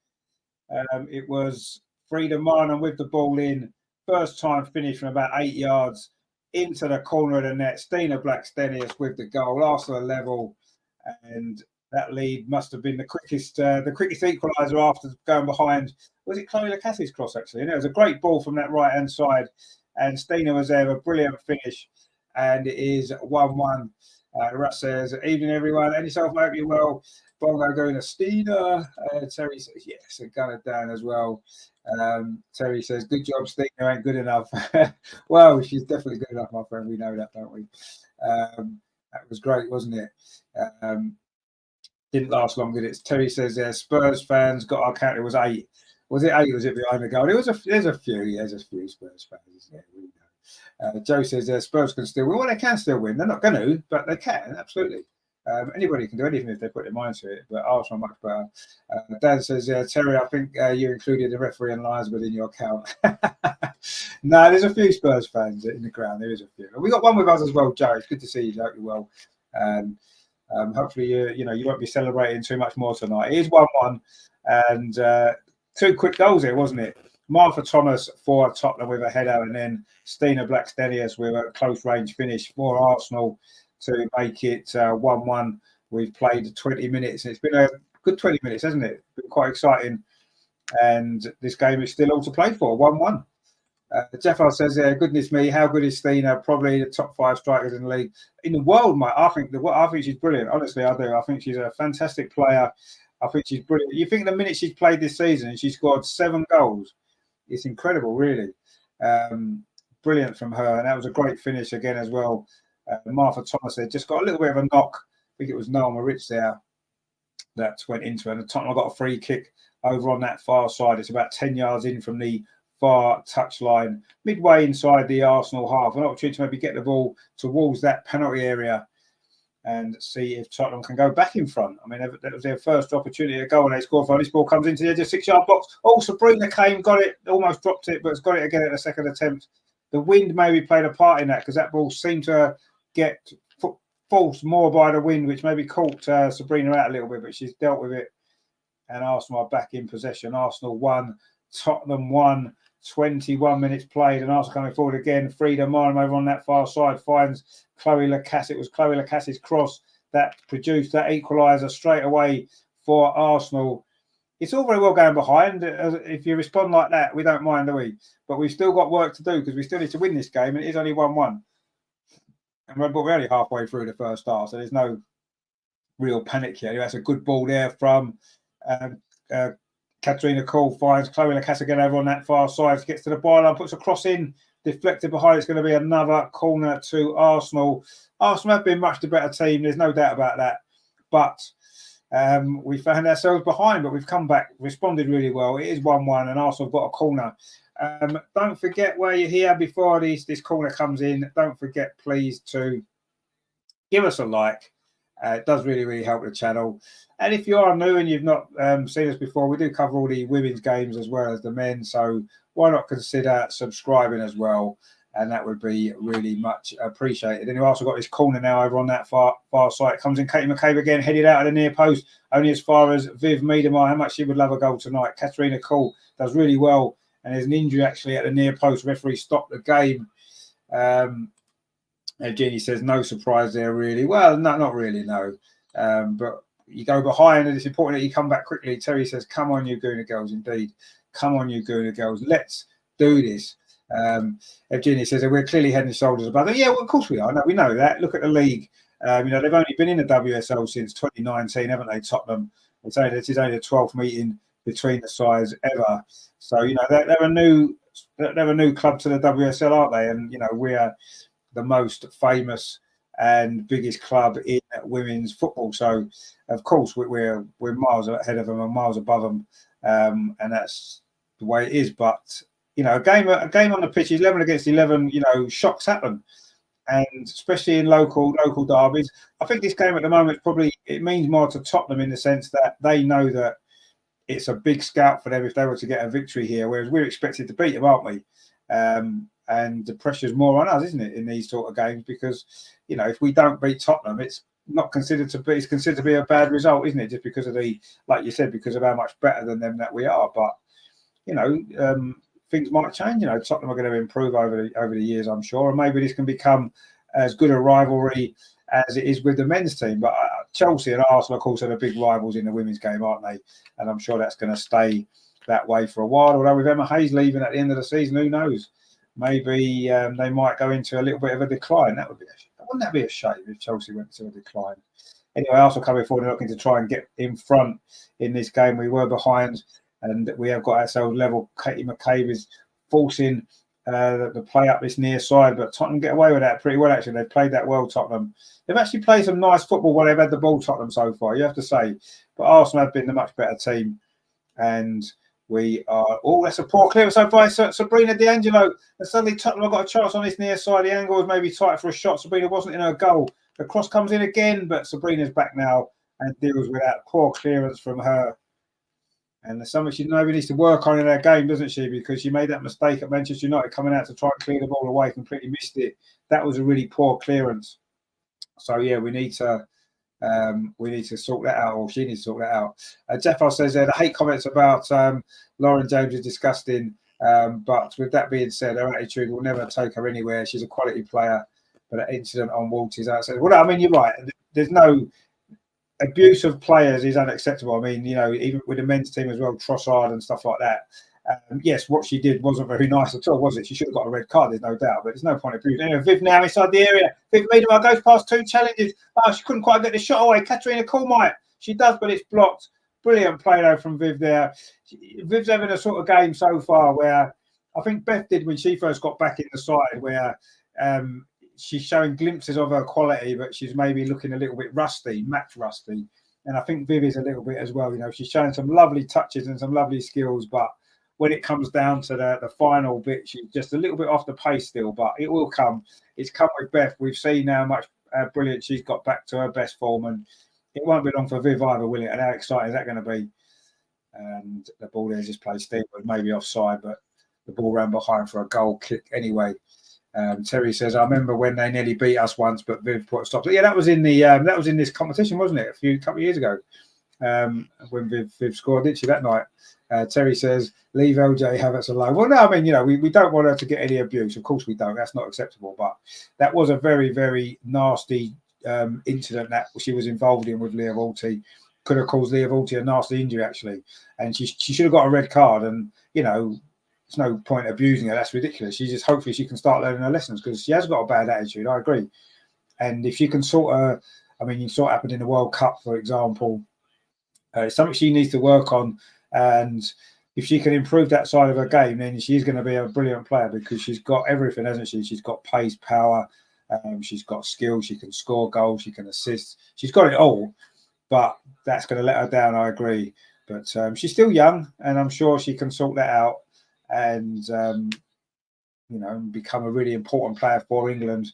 It was Frida Marnham with the ball in. First time finish from about 8 yards into the corner of the net. Stina Blackstenius with the goal. Arsenal level. And that lead must have been the quickest equaliser after going behind. Was it Chloe Lacassi's cross, actually? And it was a great ball from that right-hand side. And Stina was there, a brilliant finish. And it is 1-1. Russ says, evening everyone, and yourself, I hope you're well. Bongo going to Stina. Terry says, yes, and Gunner down as well. Terry says, good job, Stina ain't good enough. Well, she's definitely good enough, my friend. We know that, don't we? That was great, wasn't it? Didn't last long, did it? Terry says, Spurs fans got our count. It was 8. Was it 8? Was it behind the goal? There's a few Spurs fans. Yeah, we know. Joe says Spurs can still win. Well, they can still win. They're not going to, but they can, absolutely. Anybody can do anything if they put their mind to it, but Arsenal much better. Dan says, Terry, I think you included the referee and lions within your count. No, there's a few Spurs fans in the ground. There is a few. We got one with us as well, Joe. It's good to see you. I hope you're well. Hopefully, you won't be celebrating too much more tonight. It is 1-1, and 2 quick goals here, wasn't it? Martha Thomas for Tottenham with a header, and then Stina Blackstenius with a close range finish for Arsenal to make it 1-1. We've played 20 minutes. It's been a good 20 minutes, hasn't it? It's been quite exciting. And this game is still all to play for, 1-1. Jeffar says, goodness me, how good is Stina? Probably the top 5 strikers in the league. In the world, mate, I think she's brilliant. Honestly, I do. I think she's a fantastic player. I think she's brilliant. You think the minute she's played this season and she scored 7 goals, it's incredible, really. Brilliant from her, and that was a great finish again as well. Martha Thomas had just got a little bit of a knock. I think it was Noel Moritz there that went into it. And Tottenham got a free kick over on that far side. It's about 10 yards in from the far touchline, midway inside the Arsenal half. An opportunity to maybe get the ball towards that penalty area and see if Tottenham can go back in front. I mean, that was their first opportunity to go, and they score. This ball comes into the edge of 6-yard box. Oh, Sabrina came, got it, almost dropped it, but has got it again at the second attempt. The wind maybe played a part in that, because that ball seemed to get forced more by the wind, which maybe caught Sabrina out a little bit, but she's dealt with it. And Arsenal are back in possession. Arsenal 1, Tottenham 1. 21 minutes played, and Arsenal coming forward again. Frida Marham over on that far side finds Chloe Lacasse. It was Chloe Lacasse's cross that produced that equaliser straight away for Arsenal. It's all very well going behind. If you respond like that, we don't mind, do we? But we've still got work to do, because we still need to win this game, and it is only 1-1. And we're only halfway through the first half, so there's no real panic here. That's a good ball there from Katrina Cole, finds Chloe Lacasse again over on that far side, gets to the byline, puts a cross in, deflected behind. It's going to be another corner to Arsenal. Arsenal have been much the better team, there's no doubt about that. But we found ourselves behind, but we've come back, responded really well. It is 1-1, and Arsenal have got a corner. Don't forget, where you're here before this corner comes in, don't forget, please, to give us a like. It does really, really help the channel. And if you are new and you've not seen us before, we do cover all the women's games as well as the men. So why not consider subscribing as well? And that would be really much appreciated. And we've also got this corner now over on that far side. Comes in Katie McCabe again, headed out of the near post, only as far as Viv Miedemar. How much she would love a goal tonight. Katarina Cole does really well. And there's an injury actually at the near post. Referee stopped the game. Jeannie says no surprise there, really. Well, no, not really, no. But you go behind, and it's important that you come back quickly. Terry says, come on, you Gooner girls, indeed. Come on, you Gooner girls. Let's do this. Evgenia says that we're clearly head and shoulders above them. Yeah, well, of course we are. No, we know that. Look at the league. They've only been in the WSL since 2019, haven't they, Tottenham? This is only the 12th meeting between the sides ever. So, they're a new club to the WSL, aren't they? And, we are the most famous and biggest club in women's football. So, of course, we're miles ahead of them and miles above them, and that's the way it is. But a game on the pitch is 11 against 11. Shocks happen, and especially in local derbies. I think this game at the moment it means more to Tottenham in the sense that they know that it's a big scalp for them if they were to get a victory here, whereas we're expected to beat them, aren't we? And the pressure's more on us, isn't it, in these sort of games? Because if we don't beat Tottenham, it's not considered to be. It's considered to be a bad result, isn't it? Just because of like you said, because of how much better than them that we are. But things might change. Tottenham are going to improve over the years, I'm sure, and maybe this can become as good a rivalry as it is with the men's team. But Chelsea and Arsenal, of course, are the big rivals in the women's game, aren't they? And I'm sure that's going to stay that way for a while. Although with Emma Hayes leaving at the end of the season, who knows? Maybe they might go into a little bit of a decline. Wouldn't that be a shame if Chelsea went into a decline? Anyway, Arsenal coming forward and looking to try and get in front in this game. We were behind, and we have got ourselves level. Katie McCabe is forcing the play up this near side, but Tottenham get away with that pretty well, actually. They've played that well, Tottenham. They've actually played some nice football while they've had the ball, Tottenham, so far, you have to say. But Arsenal have been the much better team, and we are. Oh, that's a poor clearance by Sabrina D'Angelo. And suddenly Tottenham have got a chance on this near side. The angle was maybe tight for a shot. Sabrina wasn't in her goal. The cross comes in again, but Sabrina's back now and deals with that poor clearance from her. And there's something she maybe needs to work on in her game, doesn't she? Because she made that mistake at Manchester United coming out to try and clear the ball away, completely missed it. That was a really poor clearance. So yeah, we need to sort that out, or she needs to sort that out. Jeffo says the hate comments about Lauren James is disgusting. But with that being said, her attitude will never take her anywhere. She's a quality player. But that incident on Walters outside. Well, I mean, you're right. There's no abuse of players is unacceptable. I mean, even with the men's team as well, Trossard and stuff like that. Yes, what she did wasn't very nice at all, was it? She should have got a red card, there's no doubt, but there's no point of abuse. Anyway, Viv now inside the area. Viv Miedemar goes past 2 challenges. Oh, she couldn't quite get the shot away. Katarina Cole might. She does, but it's blocked Brilliant play though from Viv there. Viv's having a sort of game so far where I think Beth did when she first got back in the side, where she's showing glimpses of her quality, but she's maybe looking a little bit rusty, match rusty. And I think Viv is a little bit as well. You know, she's showing some lovely touches and some lovely skills, but when it comes down to the final bit, she's just a little bit off the pace still, but it will come. It's come with Beth. We've seen how much brilliant she's got back to her best form, and it won't be long for Viv either, will it? And how exciting is that going to be? And the ball there just played Steve, maybe offside, but the ball ran behind for a goal kick anyway. Terry says, I remember when they nearly beat us once, but Viv put a stop. So yeah, that was in this competition, wasn't it? A couple of years ago, when Viv scored, didn't she, that night? Terry says, leave LJ Havertz alone. Well, no, I mean, you know, we don't want her to get any abuse. Of course we don't. That's not acceptable. But that was a very, very nasty incident that she was involved in with Leah Vulti. Could have caused Leah Vulti a nasty injury, actually. And she should have got a red card. And, you know, there's no point abusing her. That's ridiculous. Hopefully she can start learning her lessons, because she has got a bad attitude. I agree. And if you can sort her, I mean, you saw it happen in the World Cup, for example. It's something she needs to work on. And if she can improve that side of her game, then she's going to be a brilliant player, because she's got everything, hasn't she? She's got pace, power, she's got skill, she can score goals, she can assist. She's got it all, but that's going to let her down, I agree. But she's still young, and I'm sure she can sort that out and, you know, become a really important player for England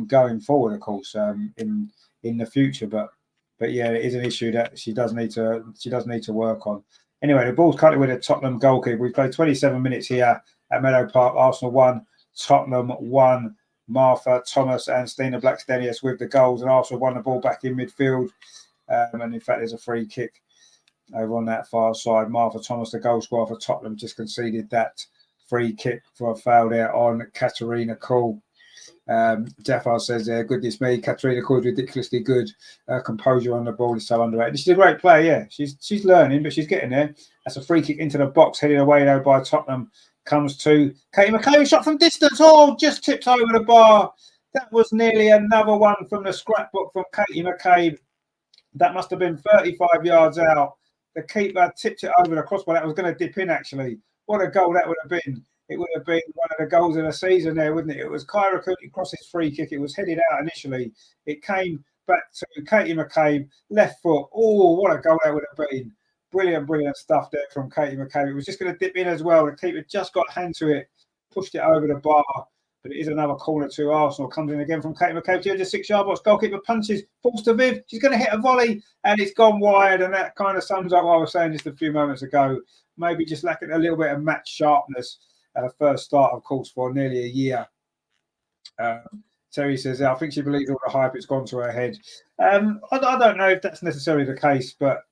going forward, of course, in the future. But yeah, it is an issue that she does need to work on. Anyway, the ball's currently with a Tottenham goalkeeper. We've played 27 minutes here at Meadow Park. Arsenal 1, Tottenham 1. Martha, Thomas and Stina Blackstenius with the goals, and Arsenal won the ball back in midfield. And in fact, there's a free kick over on that far side. Martha Thomas, the goal scorer for Tottenham, just conceded that free kick for a foul there on Katarina Kuhl. Jafar says there, goodness me, Katarina Kuhl is ridiculously good. Composure on the ball is so underrated. She's a great player, yeah. She's learning, but she's getting there. That's a free kick into the box, headed away though by Tottenham. Comes to Katie McCabe, shot from distance. Oh, just tipped over the bar. That was nearly another one from the scrapbook from Katie McCabe. That must have been 35 yards out. The keeper tipped it over the crossbar. That was going to dip in, actually. What a goal that would have been. It would have been one of the goals of the season there, wouldn't it? It was Kyra Cooney Cross's free kick. It was headed out initially. It came back to Katie McCabe, left foot. Oh, what a goal that would have been. Brilliant, brilliant stuff there from Katie McCabe. It was just going to dip in as well. The keeper just got a hand to it, pushed it over the bar. But it is another corner to Arsenal. Comes in again from Katie McCabe to the 6-yard box. Goalkeeper punches, falls to Viv. She's going to hit a volley, and it's gone wide. And that kind of sums up what I was saying just a few moments ago. Maybe just lacking a little bit of match sharpness. First start, of course, for nearly a year. Terry says, I think she believes all the hype. It's gone to her head. I don't know if that's necessarily the case, but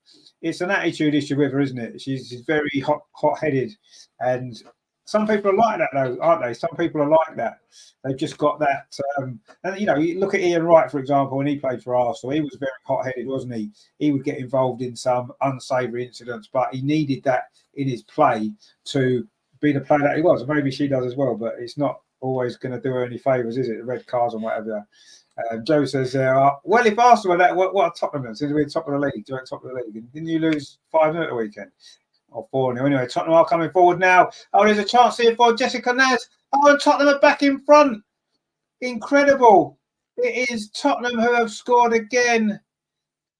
it's an attitude issue with her, isn't it? She's very hot-headed, and some people are like that, though, aren't they? Some people are like that. They've just got that. And you know, you look at Ian Wright, for example, when he played for Arsenal. He was very hot-headed, wasn't he? He would get involved in some unsavoury incidents, but he needed that in his play to be the player that he was. Maybe she does as well, but it's not always going to do her any favours, is it? The red cards and whatever. Joe says, well, if Arsenal were that, what are Tottenham? Since we're top of the league, joint top of the league. Didn't you lose 5-0 at the weekend? Or 4-0. Anyway, Tottenham are coming forward now. Oh, there's a chance here for Jessica Naz. Oh, and Tottenham are back in front. Incredible. It is Tottenham who have scored again.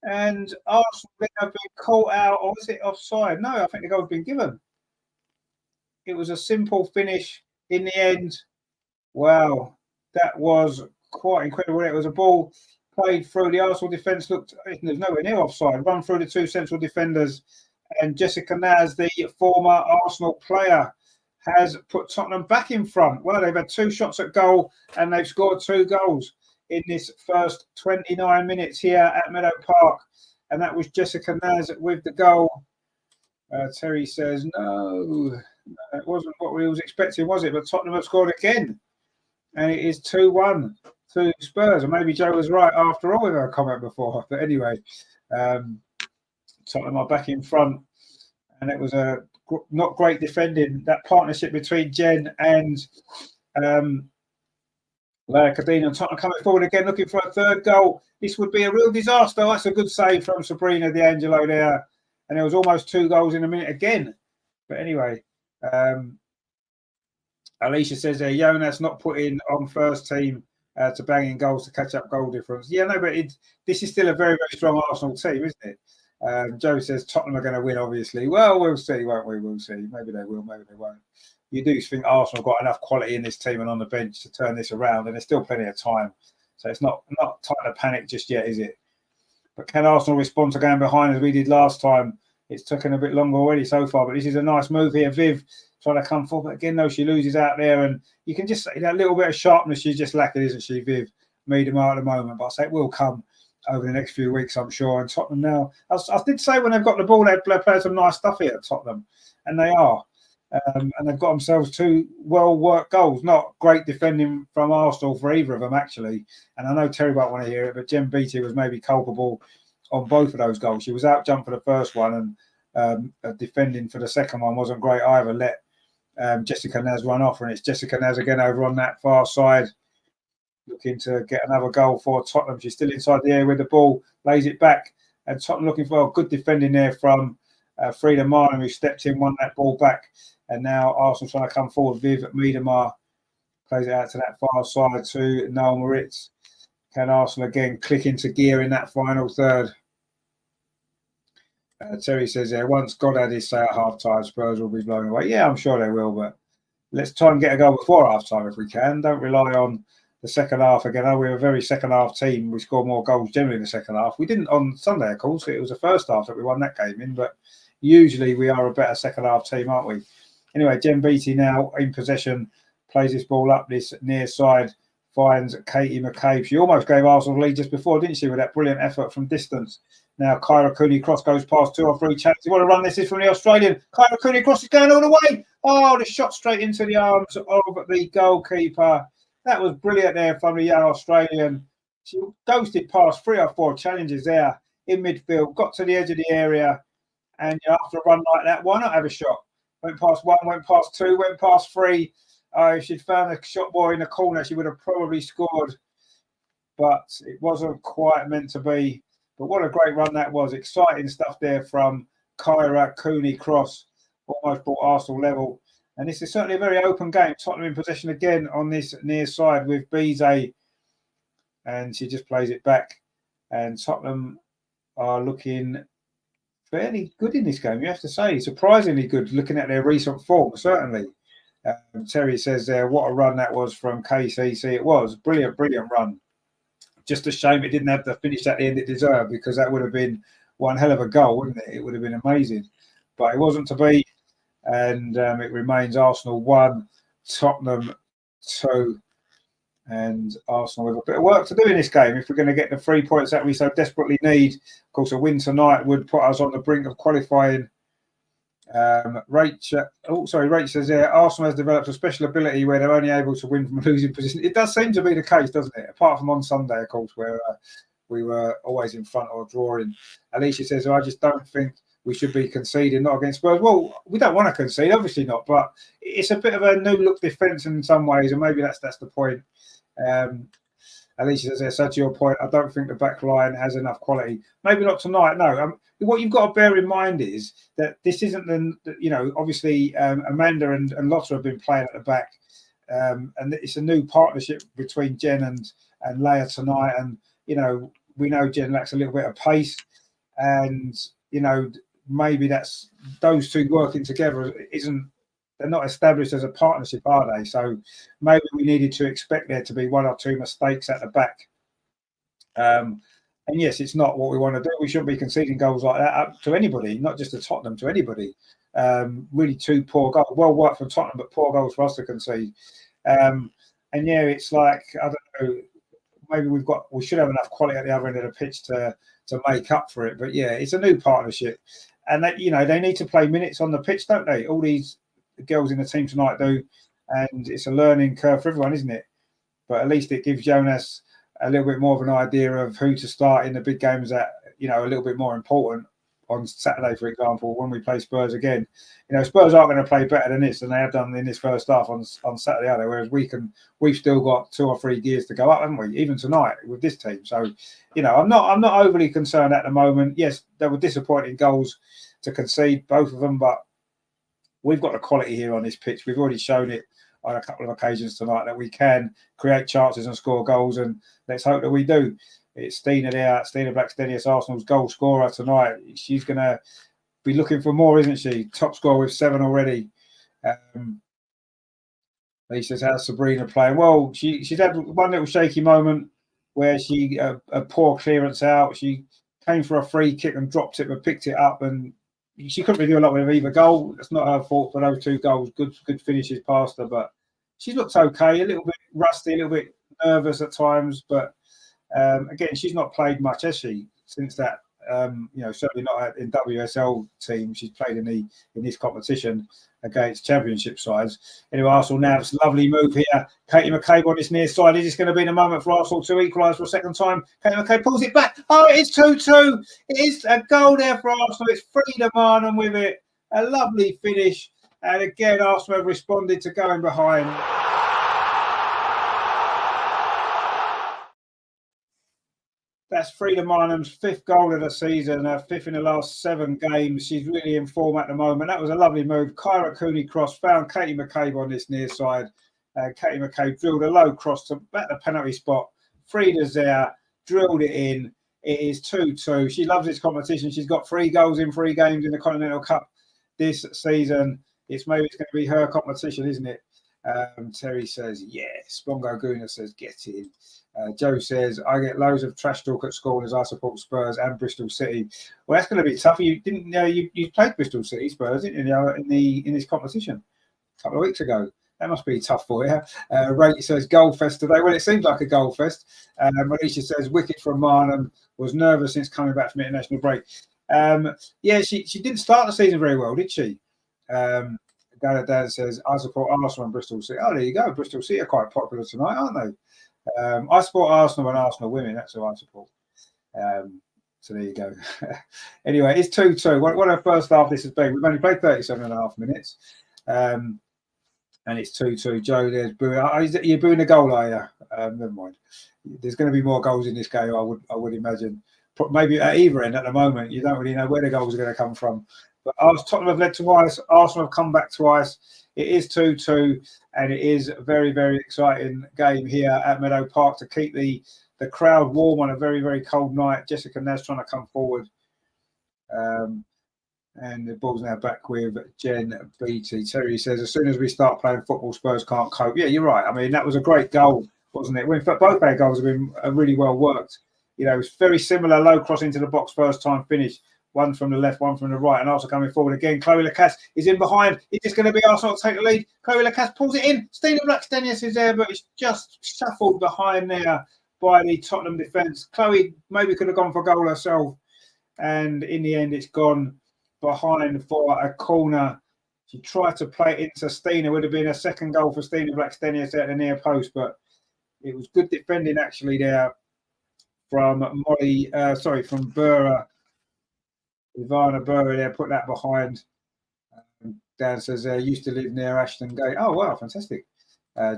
And Arsenal have been caught out. Or is it offside? No, I think the goal's been given. It was a simple finish in the end. Wow. That was quite incredible. It was a ball played through. The Arsenal defence looked, there's nowhere near offside. Run through the two central defenders. And Jessica Naz, the former Arsenal player, has put Tottenham back in front. Well, they've had 2 shots at goal and they've scored 2 goals in this first 29 minutes here at Meadow Park. And that was Jessica Naz with the goal. Terry says, no, it wasn't what we was expecting, was it? But Tottenham have scored again. And it is 2-1 to Spurs. And maybe Joe was right after all with her comment before. But anyway, Tottenham are back in front, and it was a not great defending. That partnership between Jen and Leah Cadena, and Tottenham coming forward again, looking for a third goal. This would be a real disaster. That's a good save from Sabrina D'Angelo there, and there was almost 2 goals in a minute again. But anyway, Alicia says there, Jonas not put in on first team to bang in goals to catch up goal difference. Yeah, no, but this is still a very, very strong Arsenal team, isn't it? Joe says Tottenham are going to win, obviously. Well, we'll see, won't we? We'll see. Maybe they will, maybe they won't. You do think Arsenal got enough quality in this team and on the bench to turn this around, and there's still plenty of time. So it's not time to panic just yet, is it? But can Arsenal respond to going behind as we did last time? It's taken a bit longer already so far, but this is a nice move here. Viv trying to come forward, but again, no, she loses out there, and you can just say that little bit of sharpness she's just lacking, isn't she, Viv? Meadow at the moment, but I say it will come over the next few weeks, I'm sure. And Tottenham now, I did say when they've got the ball, they play some nice stuff here at Tottenham, and they are. And they've got themselves 2 well-worked goals. Not great defending from Arsenal for either of them, actually. And I know Terry won't want to hear it, but Jem Beattie was maybe culpable on both of those goals. She was out jumped for the first one, and defending for the second one wasn't great either. Let Jessica Naz run off, and it's Jessica Naz again over on that far side, looking to get another goal for Tottenham. She's still inside the area with the ball, lays it back, and Tottenham looking for good defending there from Frida Martin, who stepped in, won that ball back. And now Arsenal trying to come forward. Viv Miedemar plays it out to that far side to Noel Moritz. Can Arsenal again click into gear in that final third? Terry says there, once God had his say at half-time, Spurs will be blown away. Yeah, I'm sure they will, but let's try and get a goal before half-time if we can. Don't rely on the second half again. We're a very second-half team. We score more goals generally in the second half. We didn't on Sunday, of course. It was the first half that we won that game in, but usually we are a better second-half team, aren't we? Anyway, Jem Beattie now in possession, plays this ball up this near side, finds Katie McCabe. She almost gave Arsenal the lead just before, didn't she, with that brilliant effort from distance. Now Kyra Cooney cross goes past 2 or 3 chances. You want to run this is from the Australian. Kyra Cooney cross is going all the way. Oh, the shot straight into the arms of the goalkeeper. That was brilliant there from the young Australian. She ghosted past 3 or 4 challenges there in midfield, got to the edge of the area, and after a run like that, why not have a shot? Went past 1, went past 2, went past 3. If she'd found the shot boy in the corner, she would have probably scored. But it wasn't quite meant to be. But what a great run that was. Exciting stuff there from Kyra Cooney cross. Almost brought Arsenal level. And this is certainly a very open game. Tottenham in possession again on this near side with Bizet. And she just plays it back. And Tottenham are looking fairly good in this game, you have to say. Surprisingly good, looking at their recent form, certainly. Terry says there, what a run that was from KCC. It was brilliant, brilliant run. Just a shame it didn't have the finish at the end it deserved, because that would have been one hell of a goal, wouldn't it? It would have been amazing. But it wasn't to be, and it remains Arsenal 1, Tottenham 2. And Arsenal with a bit of work to do in this game if we're going to get the 3 points that we so desperately need. Of course, a win tonight would put us on the brink of qualifying. Rach says there, Arsenal has developed a special ability where they're only able to win from a losing position. It does seem to be the case, doesn't it? Apart from on Sunday, of course, where we were always in front or drawing. Alicia says, I just don't think we should be conceding, not against Spurs. Well, we don't want to concede, obviously not, but it's a bit of a new look defence in some ways, and maybe that's the point. Alicia says there, so to your point, I don't think the back line has enough quality. Maybe not tonight, no. What you've got to bear in mind is that this isn't obviously Amanda and Lotta have been playing at the back, and it's a new partnership between Jen and Leia tonight, and we know Jen lacks a little bit of pace, and maybe that's those two working together they're not established as a partnership, are they? So maybe we needed to expect there to be 1 or 2 mistakes at the back. And yes, it's not what we want to do. We shouldn't be conceding goals like that up to anybody, not just to Tottenham, to anybody. Really 2 poor goals. Well worked from Tottenham, but poor goals for us to concede. And yeah, it's like, I don't know, maybe we should have enough quality at the other end of the pitch to make up for it. But yeah, it's a new partnership. And that, they need to play minutes on the pitch, don't they? All these girls in the team tonight do, and it's a learning curve for everyone, isn't it? But at least it gives Jonas a little bit more of an idea of who to start in the big games that a little bit more important on Saturday, for example, when we play Spurs again. You know, Spurs aren't going to play better than this than they have done in this first half on Saturday, are they? Whereas we've still got 2 or 3 gears to go up, haven't we? Even tonight with this team. So, you know, I'm not overly concerned at the moment. Yes, there were disappointing goals to concede, both of them, but we've got the quality here on this pitch. We've already shown it on a couple of occasions tonight that we can create chances and score goals, and let's hope that we do. It's Stina there, Stina Blackstenius, Arsenal's goal scorer tonight. She's going to be looking for more, isn't she? Top scorer with 7 already. He says, how's Sabrina playing? Well, she's had one little shaky moment where she a poor clearance out. She came for a free kick and dropped it, but picked it up, and she couldn't really do a lot with either goal. It's not her fault for those 2 goals. Good finishes past her, but she looks okay. A little bit rusty, a little bit nervous at times, but again, she's not played much, has she, since that? You know, certainly not in WSL team. She's played in this competition against championship sides. Anyway, Arsenal now, it's a lovely move here. Katie McCabe on this near side. Is this going to be the moment for Arsenal to equalise for a second time? Katie McCabe pulls it back. Oh, it is 2-2. It is a goal there for Arsenal. It's Frida Marnham with it. A lovely finish. And again, Arsenal have responded to going behind. That's Frida Marnham's 5th goal of the season, her 5th in the last 7 games. She's really in form at the moment. That was a lovely move. Kyra Cooney cross, found Katie McCabe on this near side. Katie McCabe drilled a low cross to back the penalty spot. Frida's there, drilled it in. It is 2-2. She loves this competition. She's got 3 goals in 3 games in the Continental Cup this season. It's going to be her competition, isn't it? Terry says, yes. Bongo Guna says, get in. Joe says, I get loads of trash talk at school as I support Spurs and Bristol City. Well, that's going to be tough. You didn't know you played Bristol City Spurs, didn't you, in this competition a couple of weeks ago. That must be tough for you. Ray says, goal fest today. Well, it seems like a goal fest. Alicia says, wicket from Marnham, was nervous since coming back from international break. Yeah, she didn't start the season very well, did she? Dan says, I support Arsenal and Bristol City. Oh, there you go. Bristol City are quite popular tonight, aren't they? I support Arsenal and Arsenal women. That's who I support. So there you go. Anyway, it's 2-2. What a first half this has been. We've only played 37.5 minutes. And it's 2-2. Joe, there's booing. You're booing the goal, are you? Never mind. There's going to be more goals in this game, I would imagine. Maybe at either end at the moment. You don't really know where the goals are going to come from. But Tottenham have led twice. Arsenal have come back twice. It is 2-2, and it is a very, very exciting game here at Meadow Park to keep the crowd warm on a very, very cold night. Jessica Naz trying to come forward. And the ball's now back with Jen Beattie. Terry says, as soon as we start playing football, Spurs can't cope. Yeah, you're right. I mean, that was a great goal, wasn't it? In fact, both our goals have been really well worked. You know, it's very similar, low cross into the box, first time finish. One from the left, one from the right, and Arsenal coming forward again. Chloe Lacasse is in behind. It's just going to be Arsenal to take the lead. Chloe Lacasse pulls it in. Stina Blackstenius is there, but it's just shuffled behind there by the Tottenham defence. Chloe maybe could have gone for a goal herself, and in the end, it's gone behind for a corner. She tried to play it into Stina. Would have been a second goal for Stina Blackstenius at the near post, but it was good defending actually there from from Burra. Ivana Burra there put that behind. Dan says, used to live near Ashton Gate. Oh, wow, fantastic.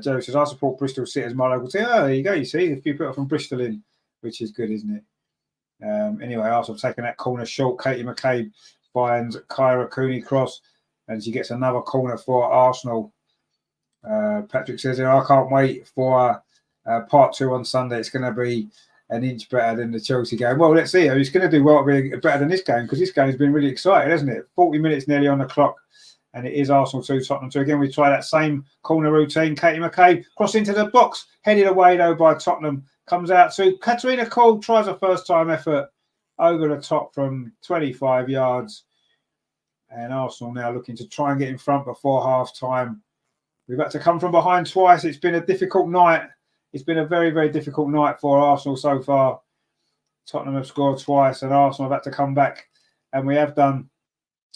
Joe says, I support Bristol City as my local team. Oh, there you go. You see, a few people from Bristol in, which is good, isn't it? Anyway, Arsenal taking that corner short. Katie McCabe finds Kyra Cooney cross, and she gets another corner for Arsenal. Patrick says, I can't wait for part 2 on Sunday. It's going to be an inch better than the Chelsea game. Well, let's see. He's going to do well, better than this game, because this game has been really exciting, hasn't it? 40 minutes nearly on the clock, and it is Arsenal 2, Tottenham 2. Again, we try that same corner routine. Katie McCabe cross into the box, headed away though by Tottenham. Comes out to Katarina Cole, tries a first-time effort over the top from 25 yards. And Arsenal now looking to try and get in front before half-time. We've had to come from behind twice. It's been a difficult night. It's been a very, very difficult night for Arsenal so far. Tottenham have scored twice and Arsenal have had to come back. And we have done.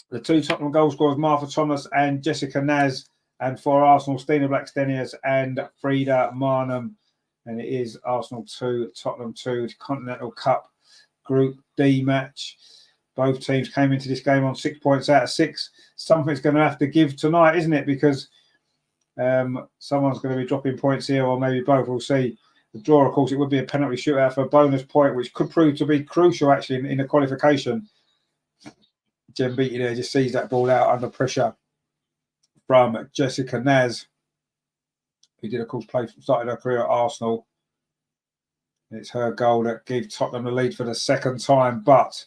The 2 Tottenham goal scorers, Martha Thomas and Jessica Naz. And for Arsenal, Stina Blackstenius and Frida Marnham. And it is Arsenal 2, Tottenham 2, Continental Cup Group D match. Both teams came into this game on 6 points out of 6. Something's going to have to give tonight, isn't it? Because someone's going to be dropping points here, or maybe both. We'll see. The draw, of course, it would be a penalty shootout for a bonus point, which could prove to be crucial, actually, in the qualification. Jen Beattie there just sees that ball out under pressure from Jessica Naz, who did, of course, started her career at Arsenal. It's her goal that gave Tottenham the lead for the second time, but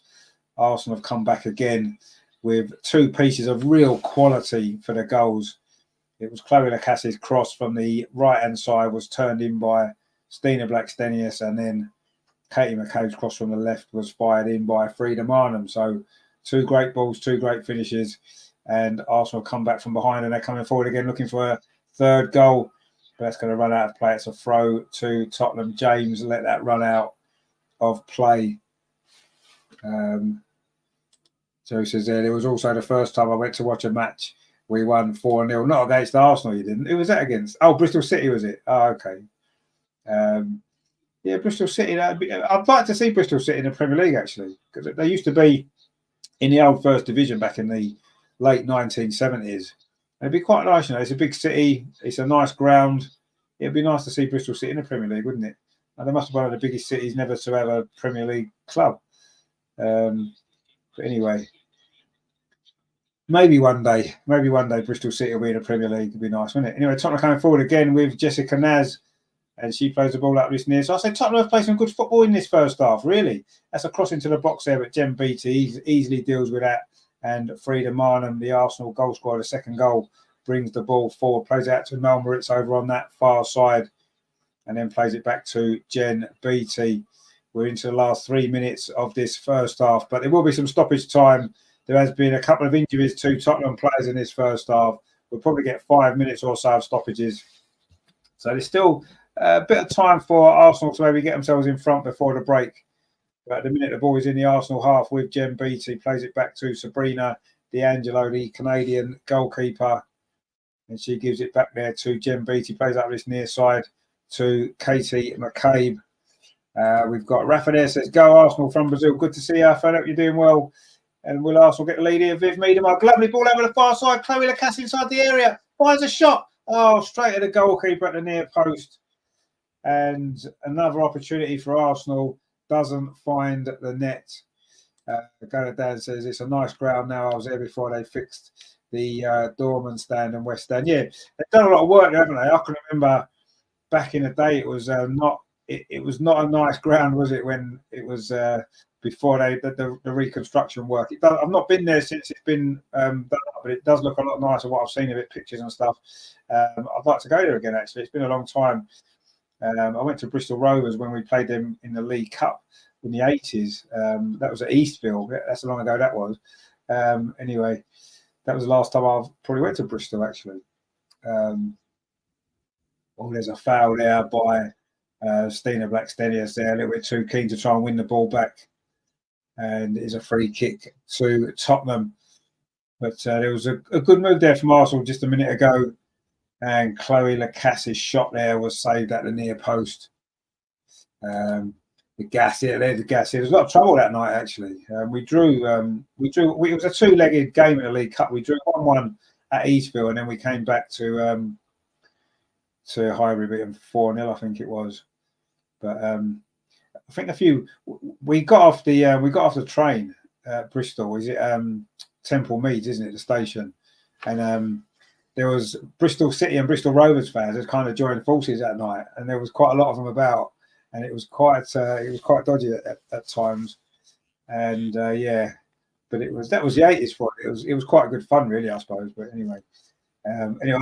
Arsenal have come back again with 2 pieces of real quality for the goals. It was Chloe Lacassi's cross from the right-hand side was turned in by Stina Blackstenius, and then Katie McCabe's cross from the left was fired in by Frida Marnham. So 2 great balls, 2 great finishes, and Arsenal come back from behind, and they're coming forward again looking for a third goal. But that's going to run out of play. It's a throw to Tottenham. James let that run out of play. Joe says there, it was also the first time I went to watch a match. We won 4-0. Not against Arsenal, you didn't. Who was that against? Oh, Bristol City, was it? Oh, okay. Yeah, Bristol City. I'd like to see Bristol City in the Premier League, actually, because they used to be in the old First Division back in the late 1970s. It'd be quite nice, you know. It's a big city. It's a nice ground. It'd be nice to see Bristol City in the Premier League, wouldn't it? And they must be one of the biggest cities never to have a Premier League club. But anyway, maybe one day Bristol City will be in the Premier League. It'd be nice, wouldn't it? Anyway, Tottenham coming forward again with Jessica Naz, and she plays the ball up this near. So I say Tottenham have played some good football in this first half, really. That's a cross into the box there, but Jen Beattie easily deals with that. And Frida Marnham, the Arsenal goal scorer, the second goal, brings the ball forward, plays it out to Mel Moritz over on that far side, and then plays it back to Jen Beattie. We're into the last 3 minutes of this first half, but there will be some stoppage time. There has been a couple of injuries to Tottenham players in this first half. We'll probably get 5 minutes or so of stoppages. So there's still a bit of time for Arsenal to maybe get themselves in front before the break. But at the minute, the ball is in the Arsenal half with Jen Beattie. Plays it back to Sabrina D'Angelo, the Canadian goalkeeper. And she gives it back there to Jen Beattie. Plays up this near side to Katie McCabe. We've got Rafa there, says, go Arsenal from Brazil. Good to see you. I hope you're doing well. And will Arsenal get the lead here? Viv Meadow Park. Lovely ball over the far side. Chloe Lacasse inside the area. Fires a shot. Oh, straight at the goalkeeper at the near post. And another opportunity for Arsenal. Doesn't find the net. Dan says it's a nice ground now. I was there before they fixed the Dorman stand and West Stand. Yeah, they've done a lot of work, haven't they? I can remember back in the day, it was not a nice ground, was it? When it was before the reconstruction work. I've not been there since it's been done up, but it does look a lot nicer. What I've seen of it, pictures and stuff. I'd like to go there again. Actually, it's been a long time. I went to Bristol Rovers when we played them in the League Cup in the 80s. That was at Eastville. That's how long ago that was. Anyway, that was the last time I probably went to Bristol, actually. There's a foul there by Stina Blackstenius there, a little bit too keen to try and win the ball back. And it's a free kick to Tottenham. But there was a good move there from Arsenal just a minute ago. And Chloe Lacasse's shot there was saved at the near post. The gas here. There's the gas here. There was a lot of trouble that night, actually. We drew. It was a 2-legged game in the League Cup. We drew 1-1 at Eastville, and then we came back to Highbury, beating 4-0, I think it was. But I think we got off the train at Bristol. Is it Temple Meads, isn't it, the station? And there was Bristol City and Bristol Rovers fans that kind of joined forces that night, and there was quite a lot of them about, and it was quite dodgy at times. And but that was the 80s for it. It was quite good fun, really, I suppose. But anyway,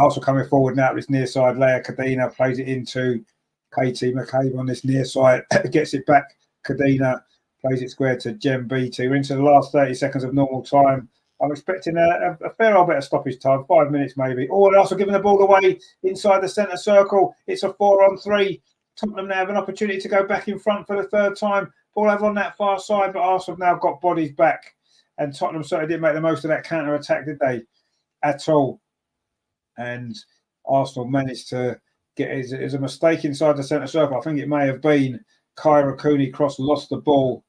also coming forward now, this near side, Leah Cadena plays it into Katie McCabe on this near side, gets it back. Cadena plays it square to Jen Beattie. We're into the last 30 seconds of normal time. I'm expecting a fair old bit of stoppage time, 5 minutes maybe. And also giving the ball away inside the centre circle. It's a 4-on-3. Tottenham now have an opportunity to go back in front for the third time. Ball over on that far side, but Arsenal have now got bodies back. And Tottenham certainly didn't make the most of that counter-attack, did they? At all. And Arsenal managed to get it was a mistake inside the centre circle. I think it may have been Kyra Cooney Cross lost the ball.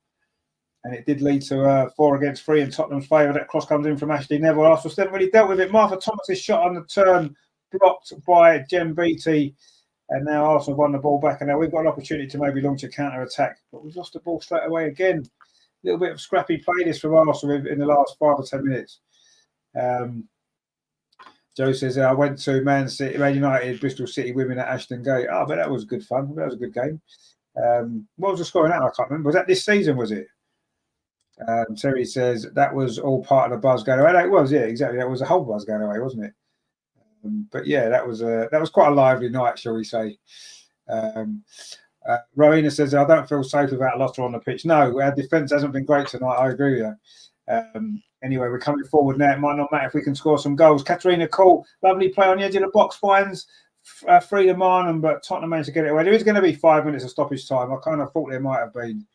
And it did lead to 4-3 in Tottenham's favour. That cross comes in from Ashley Neville. Arsenal still haven't really dealt with it. Martha Thomas's shot on the turn blocked by Jem Beattie. And now Arsenal won the ball back. And now we've got an opportunity to maybe launch a counter-attack. But we've lost the ball straight away again. A little bit of scrappy play this from Arsenal in the last 5 or 10 minutes. Joe says, I went to Man United, Bristol City women at Ashton Gate. Oh, but that was good fun. That was a good game. What was the score in that? I can't remember. Was that this season, was it? Terry says that was all part of the buzz going away. It was, yeah, exactly. That was a whole buzz going away, wasn't it? But yeah, that was quite a lively night, shall we say? Rowena says, I don't feel safe without Lotter on the pitch. No, our defence hasn't been great tonight. I agree with you. Anyway, we're coming forward now. It might not matter if we can score some goals. Katarina Cole, lovely play on the edge of the box, finds Freedom Arnhem, but Tottenham managed to get it away. There is going to be 5 minutes of stoppage time. I kind of thought there might have been.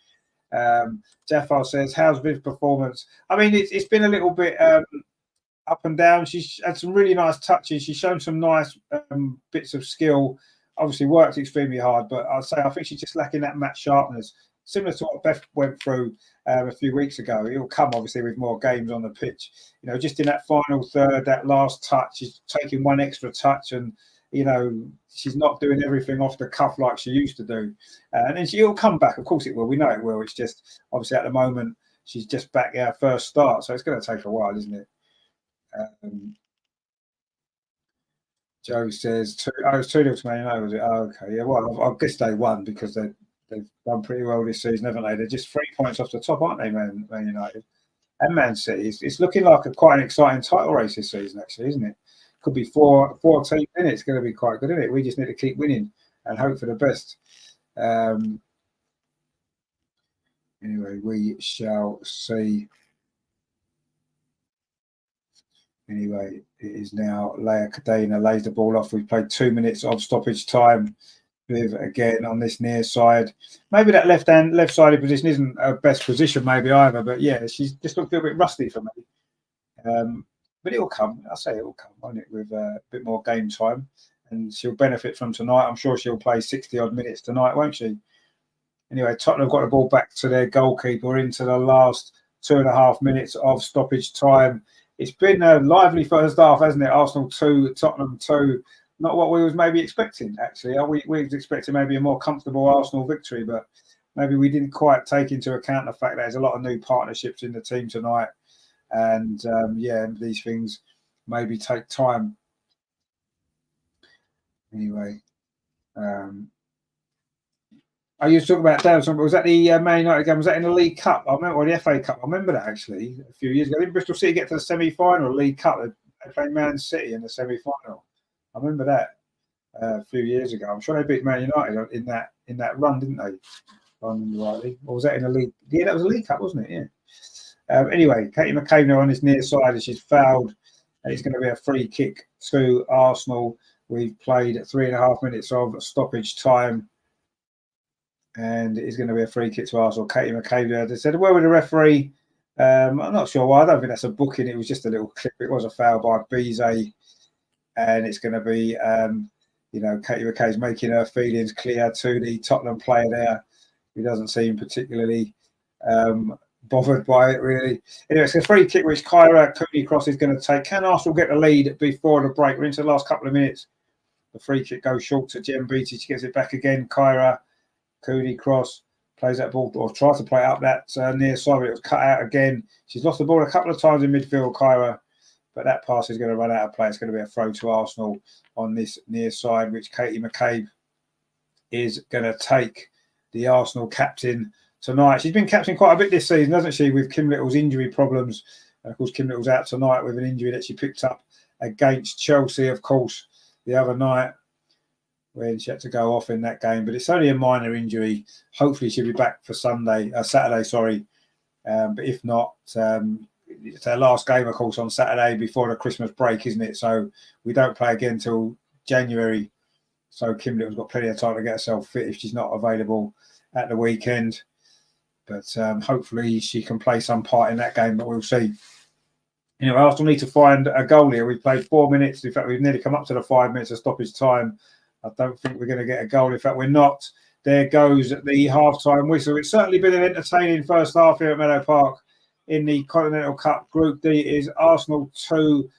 Jaffar says, how's Viv's performance? I mean, it's been a little bit up and down. She's had some really nice touches. She's shown some nice bits of skill. Obviously worked extremely hard, but I'd say I think she's just lacking that match sharpness. Similar to what Beth went through a few weeks ago. It'll come obviously with more games on the pitch. You know, just in that final third, that last touch, she's taking one extra touch, and you know, she's not doing everything off the cuff like she used to do. And then she'll come back. Of course it will. We know it will. It's just obviously at the moment she's just back at her first start, so it's going to take a while, isn't it? Joe says, it's 2-0 to Man United, was it? Oh, okay. Yeah, well, I guess they won because they've done pretty well this season, haven't they? They're just 3 points off the top, aren't they, Man United? And Man City. It's looking like quite an exciting title race this season, actually, isn't it? Could be 14 minutes. It's going to be quite good, isn't it? We just need to keep winning and hope for the best. Anyway, we shall see. Anyway, it is now Leia Cadena lays the ball off. We've played 2 minutes of stoppage time. Viv again on this near side. Maybe that left-sided position isn't her best position, maybe either. But yeah, she's just looked a little bit rusty for me. But it will come. I say it will come, won't it, with a bit more game time. And she'll benefit from tonight. I'm sure she'll play 60-odd minutes tonight, won't she? Anyway, Tottenham have got the ball back to their goalkeeper into the last 2.5 minutes of stoppage time. It's been a lively first half, hasn't it? Arsenal 2, Tottenham 2. Not what we was maybe expecting, actually. We was expecting maybe a more comfortable Arsenal victory, but maybe we didn't quite take into account the fact that there's a lot of new partnerships in the team tonight. And yeah, these things maybe take time. Anyway, I used to talk about that. Was that the Man United game? Was that in the League Cup? I remember, or the FA Cup. I remember that actually a few years ago. Didn't Bristol City get to the semi-final League Cup? They played Man City in the semi-final. I remember that a few years ago. I'm sure they beat Man United in that run, didn't they? If I remember rightly. Or was that in the League? Yeah, that was a League Cup, wasn't it? Yeah. Anyway, Katie McCabe on his near side and she's fouled. And it's going to be a free kick to Arsenal. We've played 3.5 minutes of stoppage time. And it is going to be a free kick to Arsenal. Katie McCabe, they said, where with the referee? I'm not sure why. I don't think that's a booking. It was just a little clip. It was a foul by Bizet. And it's going to be, you know, Katie McCabe's making her feelings clear to the Tottenham player there, who doesn't seem particularly bothered by it, really. Anyway, it's a free kick which Kyra Cooney-Cross is going to take. Can Arsenal get the lead before the break? We're into the last couple of minutes. The free kick goes short to Jem Beattie. She gets it back again. Kyra Cooney-Cross plays that ball, or tries to play up that near side, but it was cut out again. She's lost the ball a couple of times in midfield, Kyra, but that pass is going to run out of play. It's going to be a throw to Arsenal on this near side, which Katie McCabe is going to take, the Arsenal captain tonight. She's been captain quite a bit this season, hasn't she, with Kim Little's injury problems. And of course, Kim Little's out tonight with an injury that she picked up against Chelsea, of course, the other night when she had to go off in that game. But it's only a minor injury. Hopefully she'll be back for Saturday. But if not, it's our last game, of course, on Saturday before the Christmas break, isn't it? So we don't play again till January. So Kim Little's got plenty of time to get herself fit if she's not available at the weekend. But hopefully she can play some part in that game, but we'll see. Anyway, Arsenal need to find a goal here. We've played 4 minutes. In fact, we've nearly come up to the 5 minutes of stoppage time. I don't think we're going to get a goal. In fact, we're not. there goes the half-time whistle. It's certainly been an entertaining first half here at Meadow Park in the Continental Cup. Group D is Arsenal 2,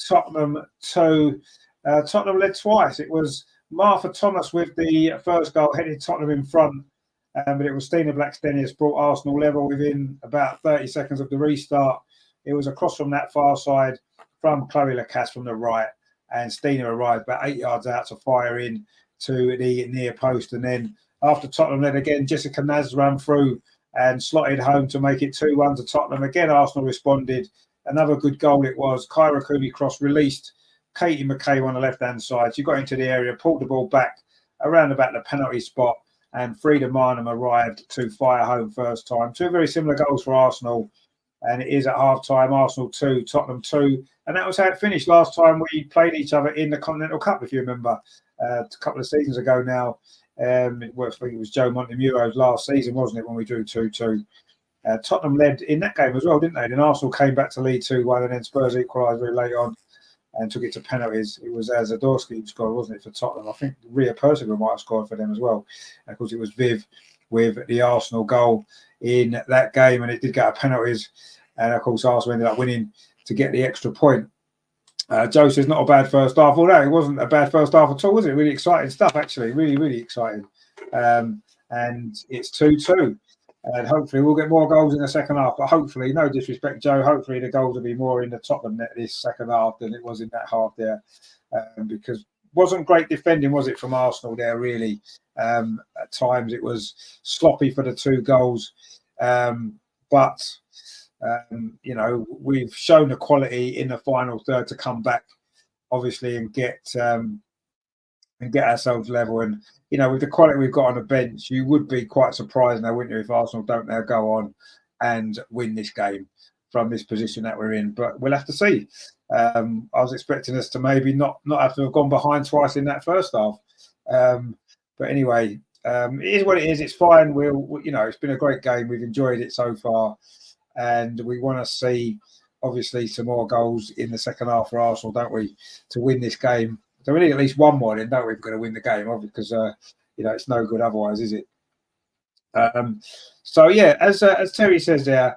Tottenham 2. Tottenham led twice. It was Martha Thomas with the first goal, headed Tottenham in front. But it was Stina Blackstenius brought Arsenal level within about 30 seconds of the restart. It was across from that far side from Chloe Lacasse from the right. And Stina arrived about 8 yards out to fire in to the near post. And then after Tottenham led again, Jessica Naz ran through and slotted home to make it 2-1 to Tottenham. Again, Arsenal responded. Another good goal it was. Kyra Cooney cross released Katie McCabe on the left-hand side. She got into the area, pulled the ball back around about the penalty spot, and Frida Marnham arrived to fire home first time. Two very similar goals for Arsenal. And it is at half-time, Arsenal 2, Tottenham 2. And that was how it finished last time we played each other in the Continental Cup, if you remember, a couple of seasons ago now. I think it was Joe Montemuro's last season, wasn't it, when we drew 2-2. Tottenham led in that game as well, didn't they? Then Arsenal came back to lead 2-1, and then Spurs equalised very late on and took it to penalties. It was Zadorsky who scored, wasn't it, for Tottenham? I think Ria Percival might have scored for them as well. Of course, it was Viv with the Arsenal goal in that game, and it did go to penalties. And of course, Arsenal ended up winning to get the extra point. Joe says not a bad first half. Although it wasn't a bad first half at all, was it? Really exciting stuff, actually. Really, really exciting. And it's 2-2. And hopefully we'll get more goals in the second half. But hopefully, no disrespect, Joe, hopefully the goals will be more in the Tottenham net this second half than it was in that half there. Because wasn't great defending, was it, from Arsenal there, really? At times it was sloppy for the 2 goals. But you know, we've shown the quality in the final third to come back, obviously, and get ourselves level. And you know, with the quality we've got on the bench, you would be quite surprised now, wouldn't you, if Arsenal don't now go on and win this game from this position that we're in. But we'll have to see. I was expecting us to maybe not have to have gone behind twice in that first half. But anyway, it is what it is. It's fine. You know, it's been a great game. We've enjoyed it so far. And we want to see, obviously, some more goals in the second half for Arsenal, don't we, to win this game. So we need at least one more, then, don't we? We're going to win the game, obviously, because you know, it's no good otherwise, is it? So yeah, as Terry says there,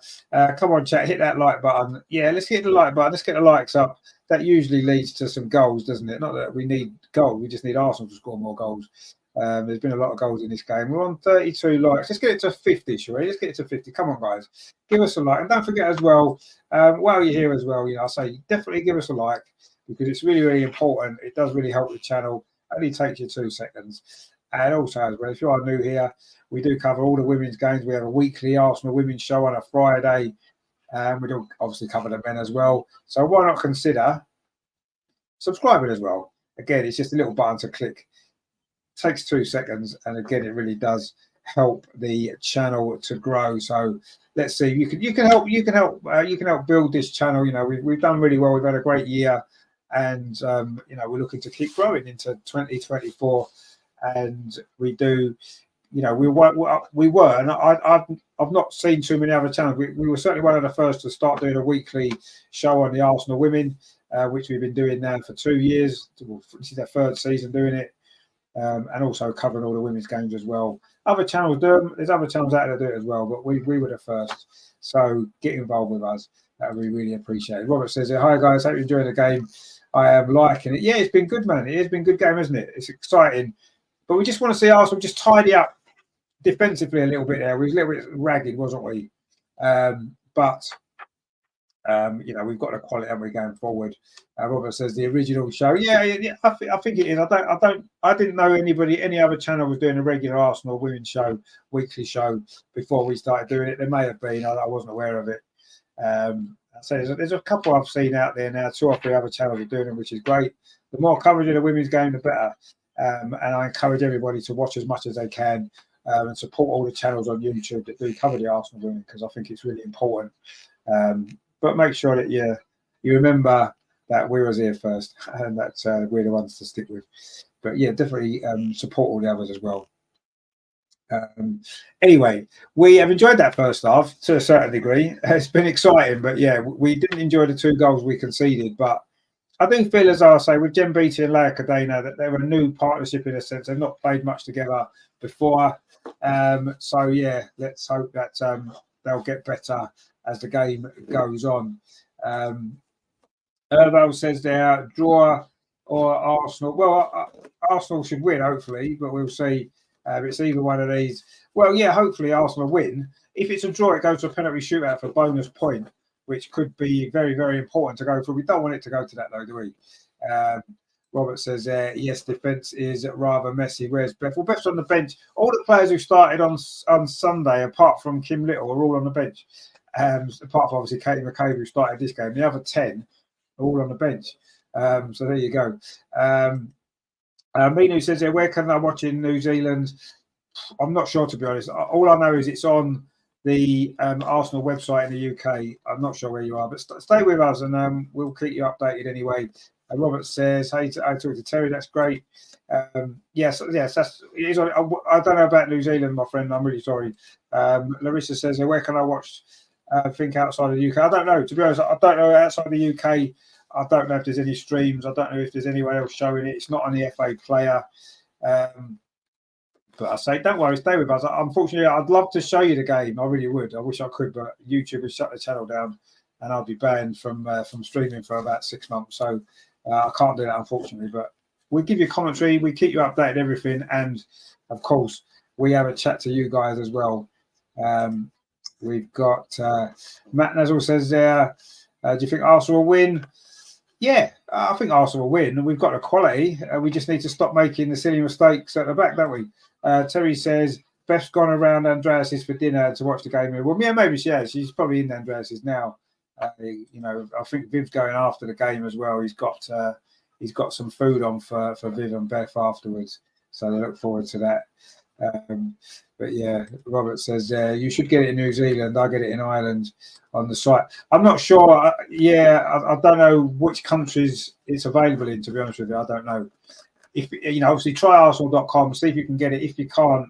come on, chat, hit that like button. Yeah, let's hit the like button. Let's get the likes up. That usually leads to some goals, doesn't it? Not that we need goals, we just need Arsenal to score more goals. There's been a lot of goals in this game. We're on 32 likes. Let's get it to 50, shall we? Let's get it to 50. Come on, guys. Give us a like. And don't forget as well, while you're here as well, you know, I say definitely give us a like, because it's really, really important. It does really help the channel. It only takes you 2 seconds. And also as well, if you are new here, we do cover all the women's games. We have a weekly Arsenal women's show on a Friday. We do obviously cover the men as well. So why not consider subscribing as well? Again, it's just a little button to click. Takes 2 seconds, and again, it really does help the channel to grow. So let's see. You can help build this channel. You know, we've done really well. We've had a great year, and you know, we're looking to keep growing into 2024. And we do, you know, we were, and I've not seen too many other channels. We were certainly one of the first to start doing a weekly show on the Arsenal women, which we've been doing now for 2 years. This is our 3rd season doing it. And also covering all the women's games as well. Other channels do them. There's other channels out there do it as well, but we were the first. So get involved with us. That would be really appreciated. Robert says, hi guys, hope you're enjoying the game. I am liking it. Yeah, it's been good, man. It has been a good game, hasn't it? It's exciting. But we just want to see Arsenal just tidy up defensively a little bit there. We were a little bit ragged, wasn't we? But you know, we've got the quality, and we're going forward. Robert says the original show. Yeah. I think it is. I didn't know any other channel was doing a regular Arsenal women's show, weekly show before we started doing it. There may have been. I wasn't aware of it. So there's a couple I've seen out there now. 2 or 3 other channels are doing it, which is great. The more coverage of the women's game, the better. And I encourage everybody to watch as much as they can and support all the channels on YouTube that do cover the Arsenal women, because I think it's really important. But make sure that you remember that we was here first, and that we're the ones to stick with. But yeah, definitely support all the others as well. Anyway, we have enjoyed that first half to a certain degree. It's been exciting, but yeah, we didn't enjoy the 2 goals we conceded. But I do feel, as I say, with Jen Beattie and Leia Cadena, that they're a new partnership in a sense. They've not played much together before. So, yeah, let's hope that they'll get better as the game goes on. Ervo says they're draw or Arsenal. Well, Arsenal should win, hopefully, but we'll see. It's either one of these. Well, yeah, hopefully Arsenal win. If it's a draw, it goes to a penalty shootout for bonus point, which could be very, very important to go for. We don't want it to go to that, though, do we? Robert says, yes, defence is rather messy. Where's Beth? Well, Beth's on the bench. All the players who started on Sunday, apart from Kim Little, are all on the bench. Apart from, obviously, Katie McCabe, who started this game. The other 10 are all on the bench. So there you go. Minu says, where can I watch in New Zealand? I'm not sure, to be honest. All I know is it's on the Arsenal website in the UK. I'm not sure where you are, but stay with us and we'll keep you updated anyway. Robert says, hey, I talked to Terry. That's great. Yes, that's it is. I don't know about New Zealand, my friend. I'm really sorry. Larissa says, where can I watch? Think outside of the UK. I don't know. To be honest, I don't know outside the UK. I don't know if there's any streams. I don't know if there's anyone else showing it. It's not on the FA Player. But I say, don't worry, stay with us. Unfortunately, I'd love to show you the game. I really would. I wish I could, but YouTube has shut the channel down, and I'll be banned from streaming for about 6 months. So I can't do that, unfortunately. But we give you commentary, we keep you updated, everything, and of course, we have a chat to you guys as well. We've got Matt Nazzle says there, do you think Arsenal will win? Yeah, I think Arsenal will win. We've got the quality. We just need to stop making the silly mistakes at the back, don't we? Terry says, Beth's gone around Andreas's for dinner to watch the game. Well, yeah, maybe she has. She's probably in Andreas's now. You know, I think Viv's going after the game as well. He's got some food on for Viv and Beth afterwards. So they look forward to that. But yeah, Robert says, you should get it in New Zealand. I get it in Ireland on the site. I'm not sure. I don't know which countries it's available in, to be honest with you. I don't know. If you know, obviously try Arsenal.com, see if you can get it. If you can't,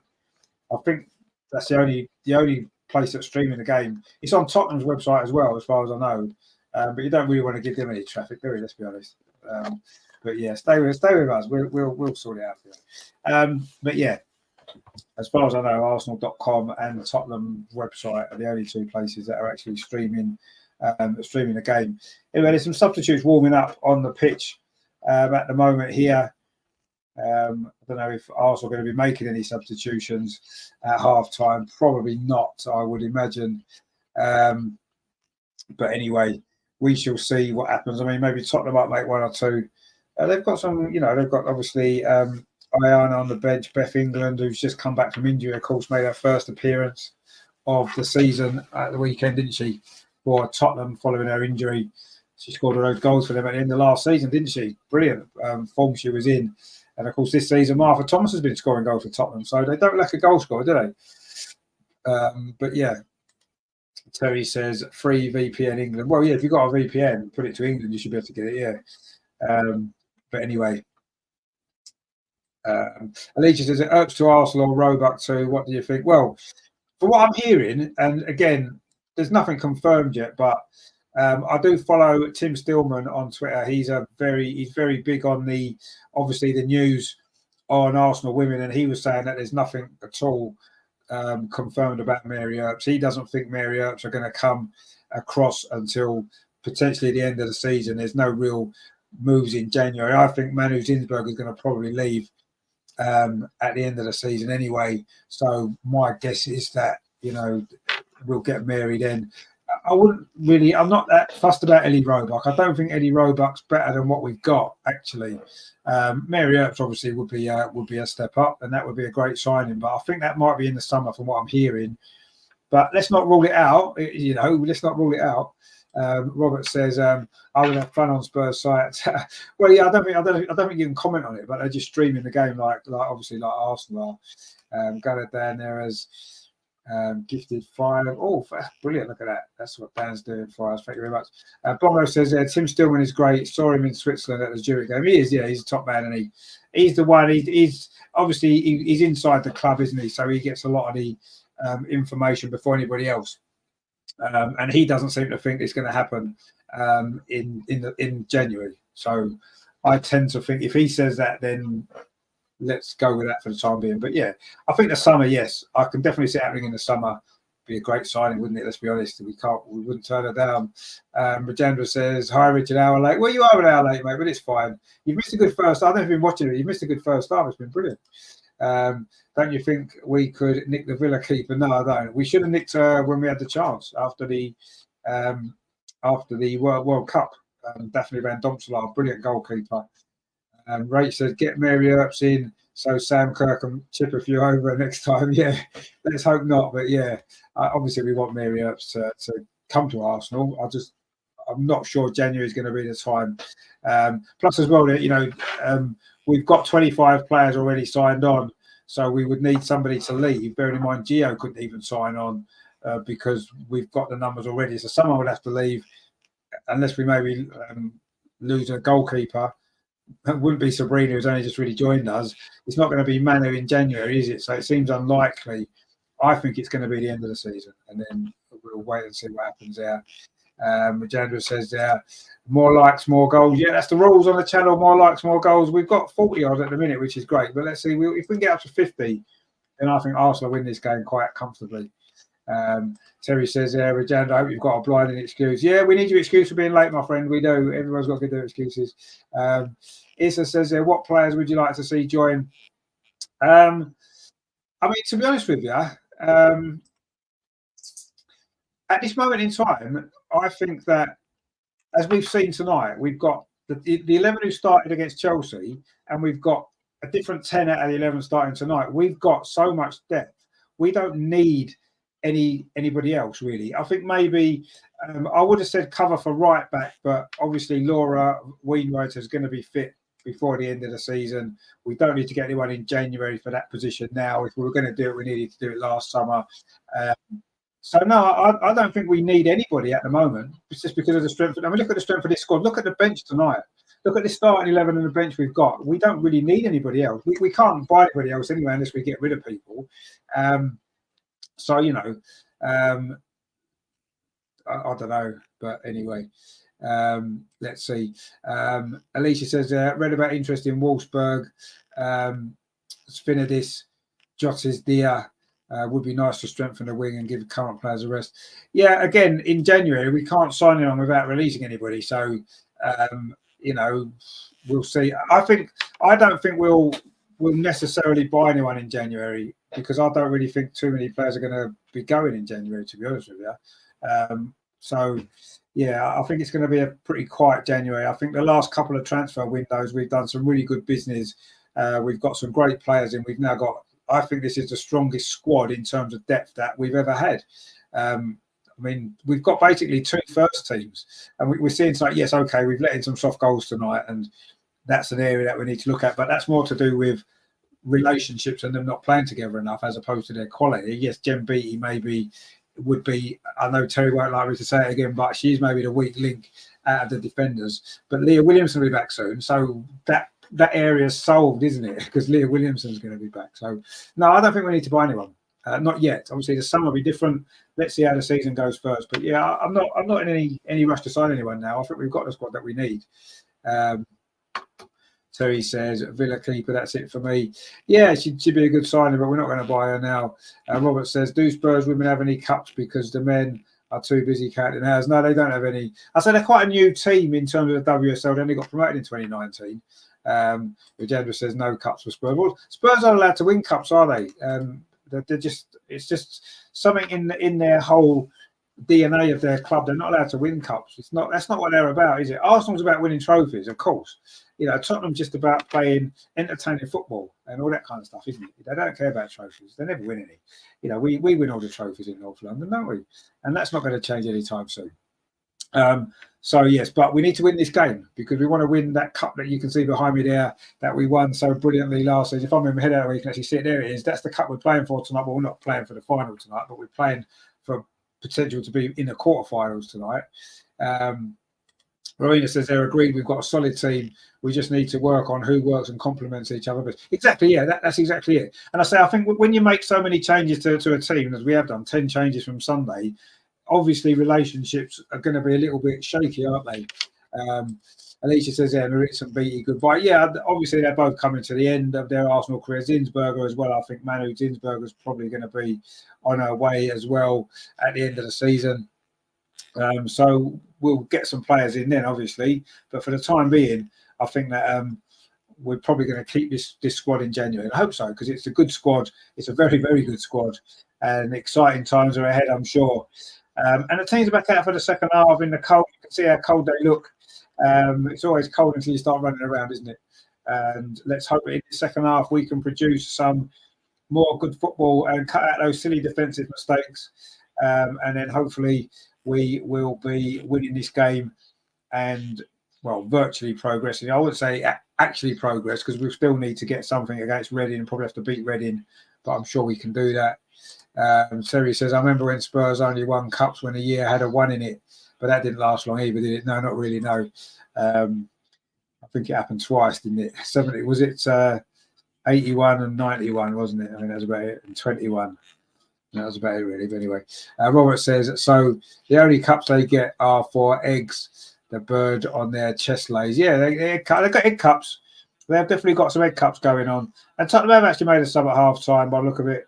I think that's the only place that's streaming the game. It's on Tottenham's website as well, as far as I know. But you don't really want to give them any traffic, do you? Let's be honest. But yeah, stay with us. We'll sort it out for you. But yeah, as far as I know, Arsenal.com and the Tottenham website are the only two places that are actually streaming the game. Anyway, there's some substitutes warming up on the pitch at the moment here. I don't know if Arsenal are going to be making any substitutions at half time. Probably not, I would imagine. But anyway, we shall see what happens. I mean, maybe Tottenham might make one or two. They've got some, they've got obviously Ayana on the bench, Beth England, who's just come back from injury, of course, made her first appearance of the season at the weekend, didn't she? For Tottenham following her injury. She scored all those goals for them at the end of last season, didn't she? Brilliant form she was in. And of course, this season, Martha Thomas has been scoring goals for Tottenham, so they don't lack a goal scorer, do they? But yeah, Terry says free VPN England. Well, yeah, if you've got a VPN, put it to England, you should be able to get it. Yeah. But anyway, Alicia says it irks to Arsenal or Roebuck too. What do you think? Well, for what I'm hearing, and again, there's nothing confirmed yet, but I do follow Tim Stillman on Twitter. He's very big on obviously the news on Arsenal women, and he was saying that there's nothing at all confirmed about Mary Earps. He doesn't think Mary Earps are going to come across until potentially the end of the season. There's no real moves in January. I think Manu Zinsberg is going to probably leave at the end of the season anyway. So my guess is that we'll get Mary then. I'm not that fussed about Ellie Roebuck. I don't think Eddie Roebuck's better than what we've got, actually. Mary Earps obviously would be a step up, and that would be a great signing. But I think that might be in the summer from what I'm hearing. But let's not rule it out. Let's not rule it out. Robert says, I would have fun on Spurs site. Well, yeah, I don't think you can comment on it, but they're just streaming the game like obviously like Arsenal are. Got down there as gifted 5. Oh, brilliant! Look at that. That's what Dan's doing for us. Thank you very much. Bongo says Tim Stillman is great. Saw him in Switzerland at the Zurich game. He is, yeah. He's a top man, and he's the one. He's obviously he's inside the club, isn't he? So he gets a lot of the information before anybody else. And he doesn't seem to think it's going to happen in January. So I tend to think if he says that, then let's go with that for the time being. But yeah, I think the summer, yes, I can definitely see it happening in the summer. Be a great signing, wouldn't it? Let's be honest. We wouldn't turn it down. Rajendra says, "Hi, Richard, hour late." Well, you are an hour late, mate, but it's fine. You've missed a good first. I don't know if you've been watching it. You've missed a good first half. It's been brilliant. Don't you think we could nick the Villa keeper? No, I don't. We should have nicked her when we had the chance after the World Cup. Daphne Van Domselaar, brilliant goalkeeper. Rach says, "Get Mary Earps in so Sam Kerr can chip a few over next time." Yeah, let's hope not. But yeah, obviously we want Mary Earps to come to Arsenal. I'm not sure January is going to be the time. Plus, as well, we've got 25 players already signed on, so we would need somebody to leave. Bearing in mind, Gio couldn't even sign on because we've got the numbers already. So someone would have to leave, unless we maybe lose a goalkeeper. It wouldn't be Sabrina, who's only just really joined us. It's not going to be Manu in January, is it? So it seems unlikely. I think it's going to be the end of the season, and then we'll wait and see what happens there. Majandra says there, more likes, more goals. Yeah, that's the rules on the channel. More likes, more goals. We've got 40 odds at the minute, which is great. But let's see, if we can get up to 50, then I think Arsenal win this game quite comfortably. Terry says, Rajandra, I hope you've got a blinding excuse. Yeah, we need your excuse for being late, my friend. We do. Everyone's got to give their excuses. Issa says, what players would you like to see join? I mean, to be honest with you, at this moment in time, I think that, as we've seen tonight, we've got the 11 who started against Chelsea, and we've got a different 10 out of the 11 starting tonight. We've got so much depth. We don't need anybody else, really. I think maybe I would have said cover for right back, but obviously Laura Wainwright is going to be fit before the end of the season. We don't need to get anyone in January for that position now. If we were going to do it, we needed to do it last summer. So no, I don't think we need anybody at the moment. It's just because of the strength. I mean, look at the strength of this squad. Look at the bench tonight. Look at the starting 11 and the bench we've got. We don't really need anybody else. We can't buy anybody else anyway unless we get rid of people. So, I don't know. But anyway, let's see. Alicia says, read about interest in Wolfsburg. Spinadis, Jotis Dia. Would be nice to strengthen the wing and give current players a rest. Yeah, again, in January, we can't sign anyone without releasing anybody. So, we'll see. I don't think we'll necessarily buy anyone in January, because I don't really think too many players are going to be going in January, to be honest with you. So, yeah, I think it's going to be a pretty quiet January. I think the last couple of transfer windows, we've done some really good business. We've got some great players in. We've now got, I think this is the strongest squad in terms of depth that we've ever had. I mean, we've got basically 2 first teams, and we're seeing like, yes, okay, we've let in some soft goals tonight, and that's an area that we need to look at. But that's more to do with relationships and them not playing together enough, as opposed to their quality. Yes, Jem Beattie would be. I know Terry won't like me to say it again, but she's maybe the weak link out of the defenders. But Leah Williamson will be back soon, so that area is solved, isn't it? Because Leah Williamson's going to be back. So no, I don't think we need to buy anyone. Not yet. Obviously, the summer will be different. Let's see how the season goes first. But yeah, I'm not in any rush to sign anyone now. I think we've got the squad that we need. Terry says, Villa keeper, that's it for me. Yeah, she'd be a good signing, but we're not going to buy her now. Robert says, do Spurs women have any cups because the men are too busy counting hours? No, they don't have any. I say they're quite a new team in terms of the WSL. They only got promoted in 2019. Rajendra says no cups for Spurs. Well, Spurs aren't allowed to win cups, are they? They're just, it's just something in their whole DNA of their club. They're not allowed to win cups. That's not what they're about, is it? Arsenal's about winning trophies, of course. Tottenham's just about playing entertaining football and all that kind of stuff, isn't it? They don't care about trophies. They never win any. We win all the trophies in North London, don't we? And that's not going to change anytime soon. So yes, but we need to win this game because we want to win that cup that you can see behind me there that we won so brilliantly last season. If I'm in my head out, you can actually see it. There it is. That's the cup we're playing for tonight. Well, we're not playing for the final tonight, but we're playing for potential to be in the quarterfinals tonight. Rowena says they're agreed. We've got a solid team. We just need to work on who works and complements each other. But exactly, yeah, that's exactly it. And I think when you make so many changes to a team, as we have done, 10 changes from Sunday, obviously relationships are going to be a little bit shaky, aren't they? Alicia says, yeah, Maritz and Beatty, goodbye. Yeah, obviously they're both coming to the end of their Arsenal career. Zinsberger as well. I think Manu Zinsberger is probably going to be on her way as well at the end of the season. So we'll get some players in then, obviously. But for the time being, I think that we're probably going to keep this squad in January. I hope so, because it's a good squad. It's a very, very good squad. And exciting times are ahead, I'm sure. And the teams are back out for the second half in the cold. You can see how cold they look. It's always cold until you start running around, isn't it? And let's hope in the second half we can produce some more good football and cut out those silly defensive mistakes. And then hopefully we will be winning this game and, well, virtually progressing. I would say actually progress, because we still need to get something against Reading and probably have to beat Reading, but I'm sure we can do that. Terry says, I remember when Spurs only won cups when a year had a one in it, but that didn't last long either, did it? No, not really, no. I think it happened twice, didn't it? 70, was it 81 and 91, wasn't it? I mean, that was about it, and 21. That was about it, really. But anyway, Robert says, so the only cups they get are for eggs, the bird on their chest lays. Yeah, they've got egg cups. They've definitely got some egg cups going on. And Tottenham have actually made a sub at half time by the look of it.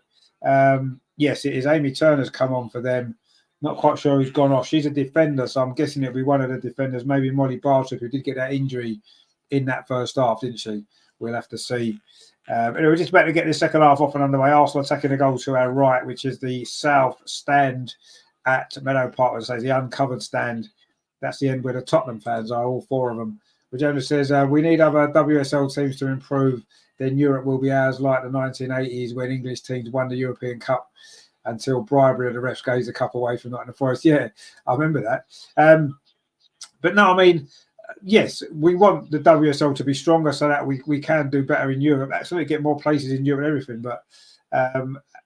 Yes, it is. Amy Turner's come on for them. Not quite sure who's gone off. She's a defender, so I'm guessing it'll be one of the defenders, maybe Molly Bartlett, who did get that injury in that first half, didn't she? We'll have to see. Anyway, we're just about to get the second half off and underway. Arsenal attacking the goal to our right, which is the south stand at Meadow Park, as I say, the uncovered stand. That's the end where the Tottenham fans are, all four of them. Regina says, we need other WSL teams to improve. Then Europe will be ours, like the 1980s when English teams won the European Cup until bribery of the refs gave the cup away from Nottingham Forest. Yeah, I remember that. But no, I mean, yes, we want the WSL to be stronger so that we can do better in Europe. Actually, get more places in Europe and everything. But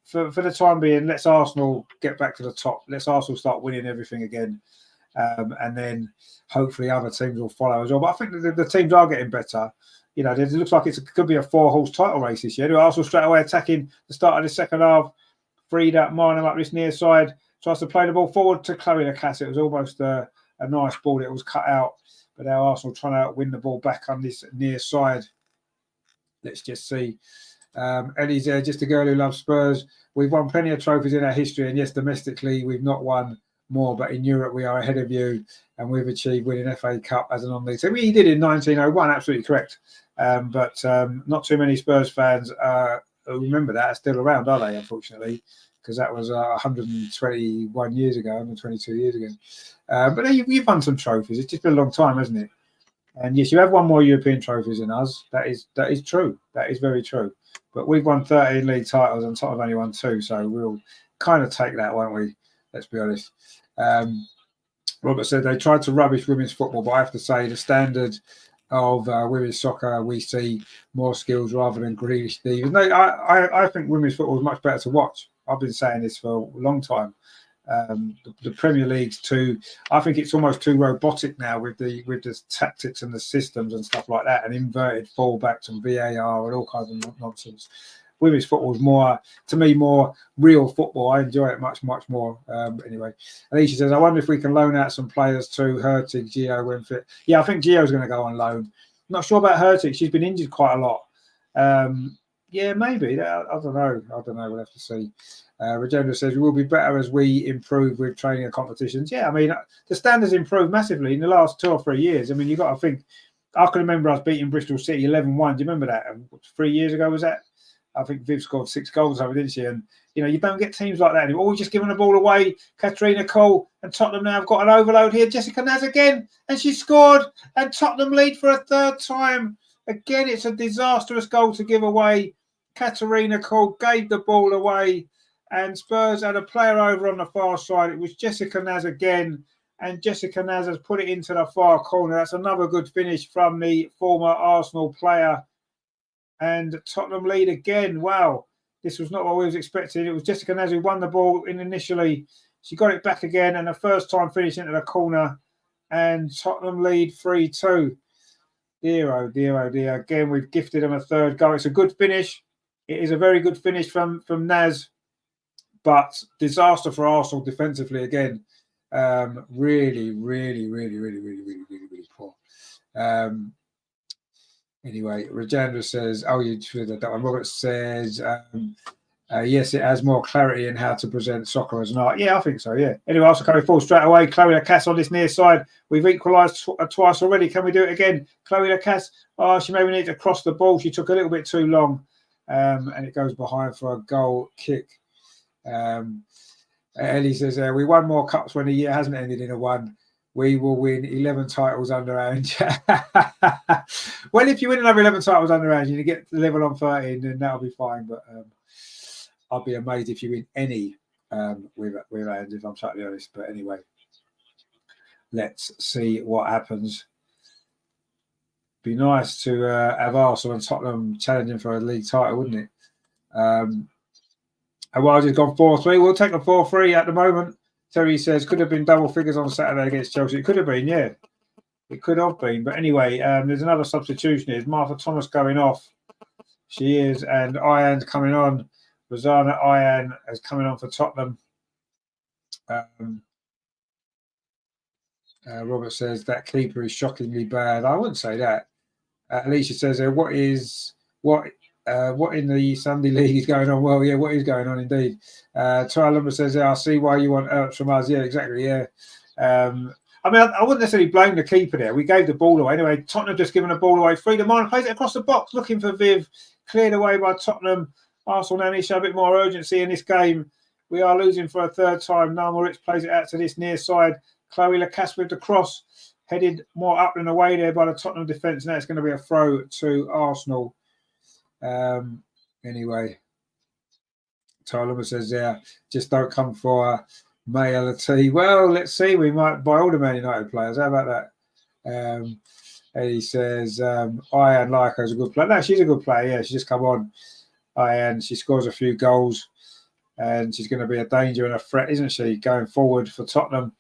for the time being, let's Arsenal get back to the top. Let's Arsenal start winning everything again. And then hopefully other teams will follow as well. But I think the teams are getting better. You know, it looks like it could be a 4-horse title race this year. Arsenal straight away attacking the start of the second half. Freed up, Marnham up this near side. Tries to play the ball forward to Chloe Lacasse. It was almost a nice ball. It was cut out. But now Arsenal trying to win the ball back on this near side. Let's just see. Ellie's there, just a girl who loves Spurs. We've won plenty of trophies in our history. And yes, domestically, we've not won more. But in Europe, we are ahead of you. And we've achieved winning FA Cup as an on-league. So we did in 1901, absolutely correct. But not too many Spurs fans who remember that are still around, are they, unfortunately? Because that was 121 years ago, 122 yees ago. But you've won some trophies. It's just been a long time, hasn't it? And yes, you have won more European trophies than us. That is true. That is very true. But we've won 13 league titles and Tottenham only won 2. So we'll kind of take that, won't we? Let's be honest. Robert said they tried to rubbish women's football, but I have to say the standard of women's soccer, we see more skills rather than Grealish. No, I think women's football is much better to watch. I've been saying this for a long time. The Premier League's I think it's almost too robotic now with the tactics and the systems and stuff like that, and inverted fullbacks and VAR and all kinds of nonsense. Women's football is more real football. I enjoy it much more. Anyway, Alicia says, I wonder if we can loan out some players to Hurtig, Gio, when fit. Yeah, I think Gio's going to go on loan. Not sure about Hurtig. She's been injured quite a lot. Yeah, maybe. I don't know. We'll have to see. Regenda says, we will be better as we improve with training and competitions. Yeah, I mean, the standards improved massively in the last 2 or 3 years. I mean, you've got to think, I can remember us beating Bristol City 11-1. Do you remember that? 3 years ago, was that? I think Viv scored 6 goals over, didn't she? And, you know, you don't get teams like that anymore. Always just giving the ball away. Katarina Cole and Tottenham now have got an overload here. Jessica Naz again. And she scored. And Tottenham lead for a 3rd time. Again, it's a disastrous goal to give away. Katarina Cole gave the ball away. And Spurs had a player over on the far side. It was Jessica Naz again. And Jessica Naz has put it into the far corner. That's another good finish from the former Arsenal player. And Tottenham lead again. Wow. This was not what we was expecting. It was Jessica Naz who won the ball initially. She got it back again. And the first time finish into the corner. And Tottenham lead 3-2. Dear, oh dear. Again, we've gifted them a 3rd goal. It's a good finish. It is a very good finish from Naz. But disaster for Arsenal defensively again. Really poor. well. Anyway, Rajendra says, oh, you tweeted that one. Robert says, yes, it has more clarity in how to present soccer as an art. Yeah, I think so, yeah. Anyway, also coming forward straight away. Chloe Lacasse on this near side. We've equalised twice already. Can we do it again? Chloe Lacasse, oh, she maybe needs to cross the ball. She took a little bit too long. And it goes behind for a goal kick. Ellie says, we won more cups when the year hasn't ended in a one. We will win 11 titles underage. Well, if you win another 11 titles underage and you get the level on 13, then that'll be fine. But I'll be amazed if you win any with hands, if I'm totally honest. But anyway, let's see what happens. Be nice to have Arsenal and Tottenham challenging for a league title, wouldn't it? And while has gone 4-3, we'll take a 4-3 at the moment. Terry says, could have been double figures on Saturday against Chelsea. It could have been, yeah. It could have been. But anyway, there's another substitution. Is Martha Thomas going off? She is. And Ian's coming on. Rosanna Ian is coming on for Tottenham. Robert says, that keeper is shockingly bad. I wouldn't say that. Alicia says, what in the Sunday League is going on? Well, yeah, what is going on indeed? Tyler Lumber says, I see why you want Ertz from us. Yeah, exactly, yeah. I mean, I wouldn't necessarily blame the keeper there. We gave the ball away. Anyway, Tottenham just given the ball away. Freedom Mine plays it across the box, looking for Viv. Cleared away by Tottenham. Arsenal now need to show a bit more urgency in this game. We are losing for a third time. Nama Rich plays it out to this near side. Chloe Lacasse with the cross. Headed more up than away there by the Tottenham defence. Now it's going to be a throw to Arsenal. Anyway, Tyler says, yeah, just don't come for Mayo T. Well, let's see. We might buy all the Man United players. How about that? Eddie says, Ian Lyko is a good player. No, she's a good player. Yeah, she just come on. Ian, she scores a few goals and she's going to be a danger and a threat, isn't she, going forward for Tottenham?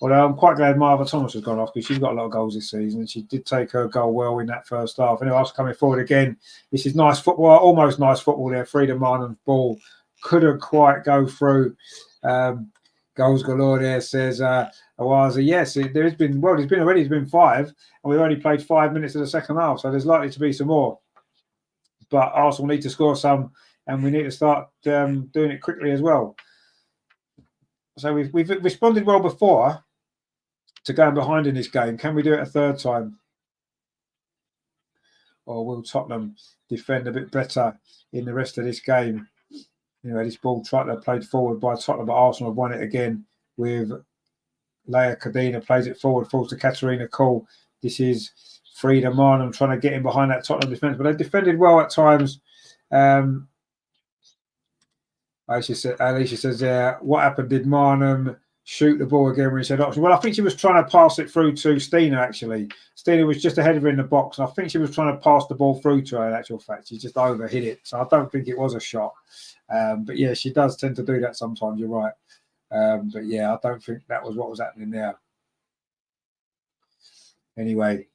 Although I'm quite glad Martha Thomas has gone off because she's got a lot of goals this season. She did take her goal well in that first half. Anyway, after coming forward again, this is nice football, almost nice football there. Freedom Marnon's ball couldn't quite go through. Goals galore there, says Awaza. Yes, there's been 5, and we've only played 5 minutes of the second half, so there's likely to be some more. But Arsenal need to score some, and we need to start doing it quickly as well. So we've responded well before to going behind in this game. Can we do it a third time? Or will Tottenham defend a bit better in the rest of this game? Anyway, this ball played forward by Tottenham, but Arsenal have won it again with Leia Cadena plays it forward, falls to Katerina Kuhl. This is Frida Marnham trying to get in behind that Tottenham defence, but they defended well at times. Alicia says, what happened? Did Marnham shoot the ball again when he said option? Well, I think she was trying to pass it through to Stina, actually. Stina was just ahead of her in the box, and I think she was trying to pass the ball through to her, in actual fact. She just overhit it, so I don't think it was a shot. But, yeah, she does tend to do that sometimes, you're right. But, yeah, I don't think that was what was happening there. Anyway,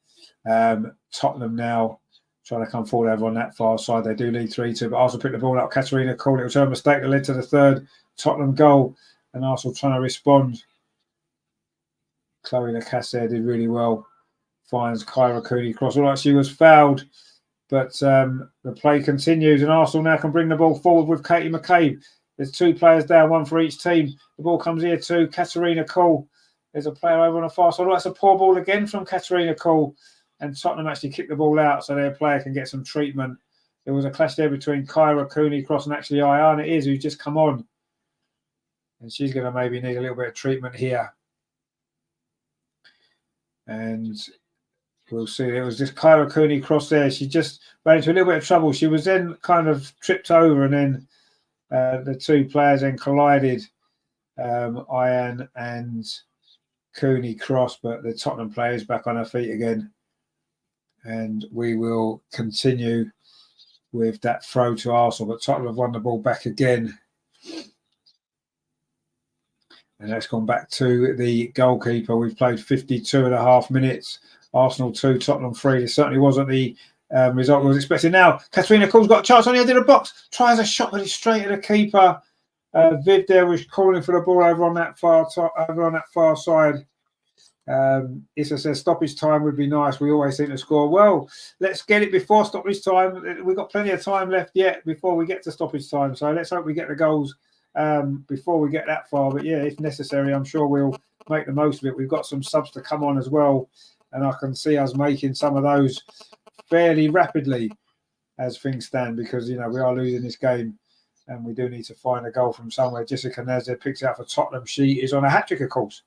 Tottenham now trying to come forward over on that far side. They do lead 3-2, but Arsenal picked the ball up. Katerina Kuhl, it was her mistake that led to the third Tottenham goal, and Arsenal trying to respond. Chloe Lacasse did really well. Finds Kyra Cooney cross. All right, she was fouled, but the play continues, and Arsenal now can bring the ball forward with Katie McCabe. There's 2 players down, 1 for each team. The ball comes here to Katerina Kuhl. There's a player over on the far side. Oh, that's a poor ball again from Katerina Kuhl. And Tottenham actually kicked the ball out so their player can get some treatment. There was a clash there between Kyra Cooney cross and actually Ayana Is, who's just come on. And she's going to maybe need a little bit of treatment here. And we'll see. There was this Kyra Cooney cross there. She just ran into a little bit of trouble. She was then kind of tripped over, and then the 2 players then collided. Ian and Cooney cross, but the Tottenham player is back on her feet again. And we will continue with that throw to Arsenal. But Tottenham have won the ball back again. And that's gone back to the goalkeeper. We've played 52.5 minutes. Arsenal 2, Tottenham 3. This certainly wasn't the result we was expecting. Now, Katerina Kuhl's got a chance on the end of the box. Tries a shot, but it's straight at the keeper. Viv there was calling for the ball over on that far side. Issa says stoppage time would be nice. We always seem to score. Well, let's get it before stoppage time. We've got plenty of time left yet before we get to stoppage time. So let's hope we get the goals before we get that far. But yeah, if necessary, I'm sure we'll make the most of it. We've got some subs to come on as well, and I can see us making some of those fairly rapidly as things stand, because we are losing this game and we do need to find a goal from somewhere. Jessica Nazir picks it up for Tottenham. She is on a hat-trick, of course.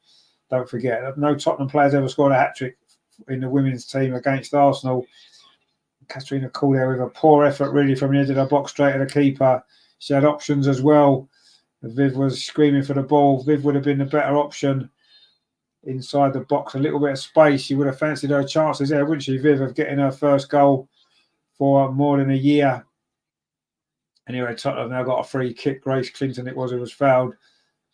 Don't forget, no Tottenham players ever scored a hat-trick in the women's team against Arsenal. Katrina Cordier with a poor effort really from the edge of the box straight to the keeper. She had options as well. Viv was screaming for the ball. Viv would have been the better option inside the box. A little bit of space. She would have fancied her chances there, wouldn't she, Viv, of getting her first goal for more than a year. Anyway, Tottenham now got a free kick. Grace Clinton it was fouled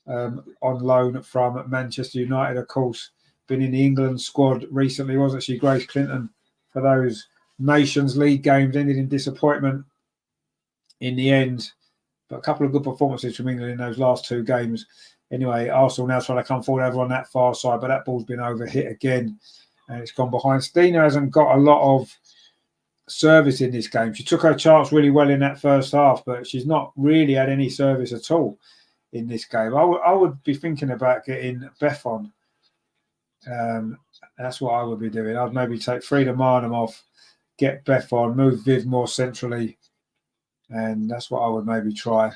on loan from Manchester United, of course. Been in the England squad recently, wasn't she, Grace Clinton, for those Nations League games. Ended in disappointment in the end. But a couple of good performances from England in those last two games. Anyway, Arsenal now trying to come forward over on that far side, but that ball's been overhit again and it's gone behind. Stina hasn't got a lot of service in this game. She took her chance really well in that first half, but she's not really had any service at all in this game. I would be thinking about getting Beth on. That's what I would be doing. I'd maybe take Frida Marnham off, get Beth on, move Viv more centrally, and that's what I would maybe try.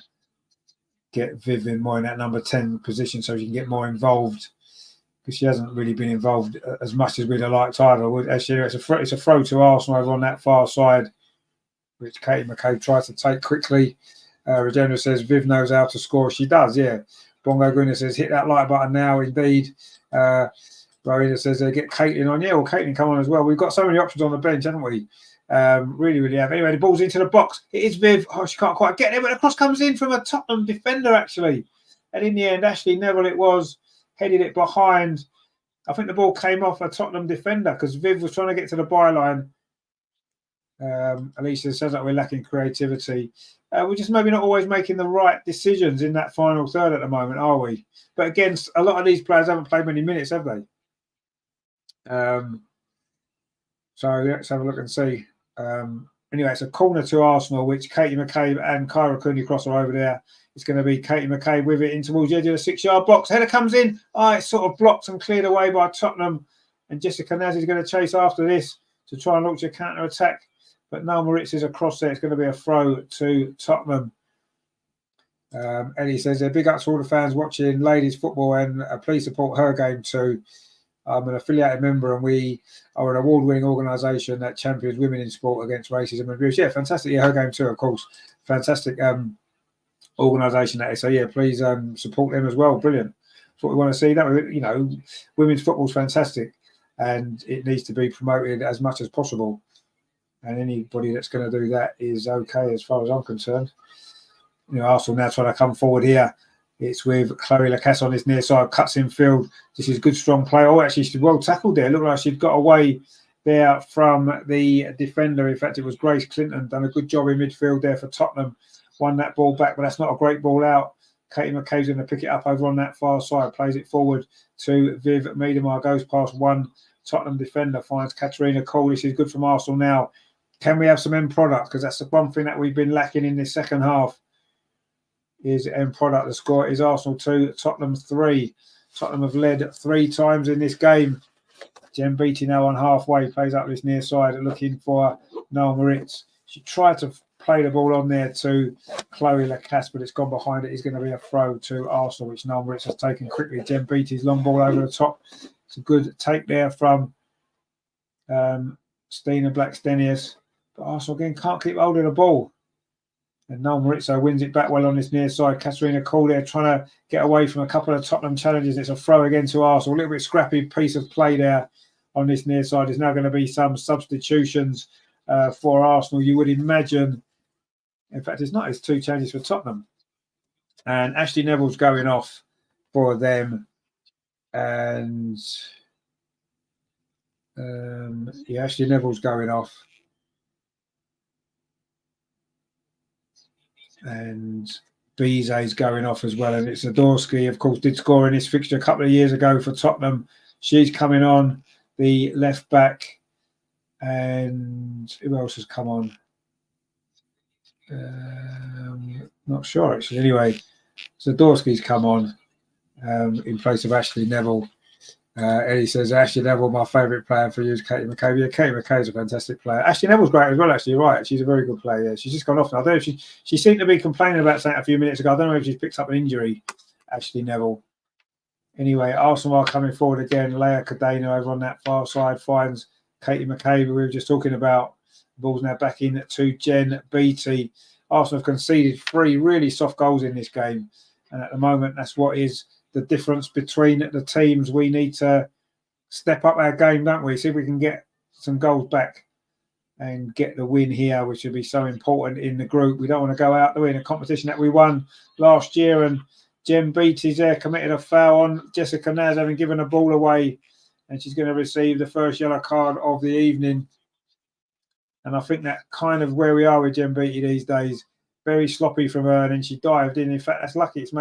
Get Viv in more in that number 10 position so she can get more involved, because she hasn't really been involved as much as we'd have liked either. Actually, it's a throw to Arsenal over on that far side, which Katie McCabe tries to take quickly. Regina says Viv knows how to score. She does, yeah. Bongo Greener says hit that like button now, indeed. Rowena says get Caitlin on. Yeah, well, Caitlin come on as well. We've got so many options on the bench, haven't we? Really, really have. Anyway, the ball's into the box. It is Viv. Oh, she can't quite get it, but the cross comes in from a Tottenham defender, actually. And in the end, Ashley Neville it was, headed it behind. I think the ball came off a Tottenham defender because Viv was trying to get to the byline. Alicia says that we're lacking creativity. We're just maybe not always making the right decisions in that final third at the moment, are we? But again, a lot of these players haven't played many minutes, have they? So let's have a look and see. Anyway, it's a corner to Arsenal, which Katie McCabe and Kyra Cooney-Cross are over there. It's going to be Katie McCabe with it in towards the edge of the 6-yard box. Header comes in. It's sort of blocked and cleared away by Tottenham. And Jessica Naz is going to chase after this to try and launch a counter-attack. But Noel Moritz is across there. It's going to be a throw to Tottenham. Ellie says, big up to all the fans watching ladies football and please support her game too. I'm an affiliated member and we are an award-winning organisation that champions women in sport against racism and abuse. Yeah, fantastic. Yeah, her game too, of course. Fantastic organisation that is. So, yeah, please support them as well. Brilliant. That's what we want to see. That, women's football is fantastic and it needs to be promoted as much as possible. And anybody that's going to do that is okay as far as I'm concerned. Arsenal now trying to come forward here. It's with Chloe Lacasse on this near side, cuts in field. This is good, strong play. Oh, actually, she's well tackled there. Looked like she'd got away there from the defender. In fact, it was Grace Clinton. Done a good job in midfield there for Tottenham. Won that ball back, but that's not a great ball out. Katie McCabe's going to pick it up over on that far side. Plays it forward to Viv Miedemar. Goes past one Tottenham defender. Finds Katarina Cole. This is good from Arsenal now. Can we have some end product? Because that's the one thing that we've been lacking in this second half. Is end product. The score is Arsenal 2, Tottenham 3. Tottenham have led 3 times in this game. Jen Beattie now on halfway, plays up this near side looking for Noel Moritz. She tried to play the ball on there to Chloe Lacasse, but it's gone behind it. It's going to be a throw to Arsenal, which Noel Moritz has taken quickly. Jen Beattie's long ball over the top. It's a good take there from Stina Blackstenius. But Arsenal again can't keep holding the ball. And Noel Moritzo wins it back well on this near side. Katarina Cole there trying to get away from a couple of Tottenham challenges. It's a throw again to Arsenal. A little bit scrappy piece of play there on this near side. There's now going to be some substitutions for Arsenal. You would imagine. In fact, it's not. It's 2 changes for Tottenham. And Ashley Neville's going off for them. And Ashley Neville's going off. And Bizet's going off as well. And it's Zadorsky, of course, did score in this fixture a couple of years ago for Tottenham. She's coming on, the left back. And who else has come on? Not sure, actually. Anyway, Zadorsky's come on in place of Ashley Neville. Eddie says, Ashley Neville, my favourite player for you is Katie McCabe. Yeah, Katie McCabe's a fantastic player. Ashley Neville's great as well, actually. You're right. She's a very good player. Yeah, she's just gone off now. I don't know if she seemed to be complaining about something a few minutes ago. I don't know if she's picked up an injury, Ashley Neville. Anyway, Arsenal are coming forward again. Leah Cadena over on that far side finds Katie McCabe, we were just talking about. The ball's now back in to Jen Beattie. Arsenal have conceded 3 really soft goals in this game. And at the moment, that's what is the difference between the teams. We need to step up our game, don't we? See if we can get some goals back and get the win here, which would be so important in the group. We don't want to go out there in a competition that we won last year. And Jen Beattie's there, committed a foul on Jessica Naz, having given a ball away. And she's going to receive the first yellow card of the evening. And I think that kind of where we are with Jen Beattie these days. Very sloppy from her, and then she dived in. In fact, that's lucky. It's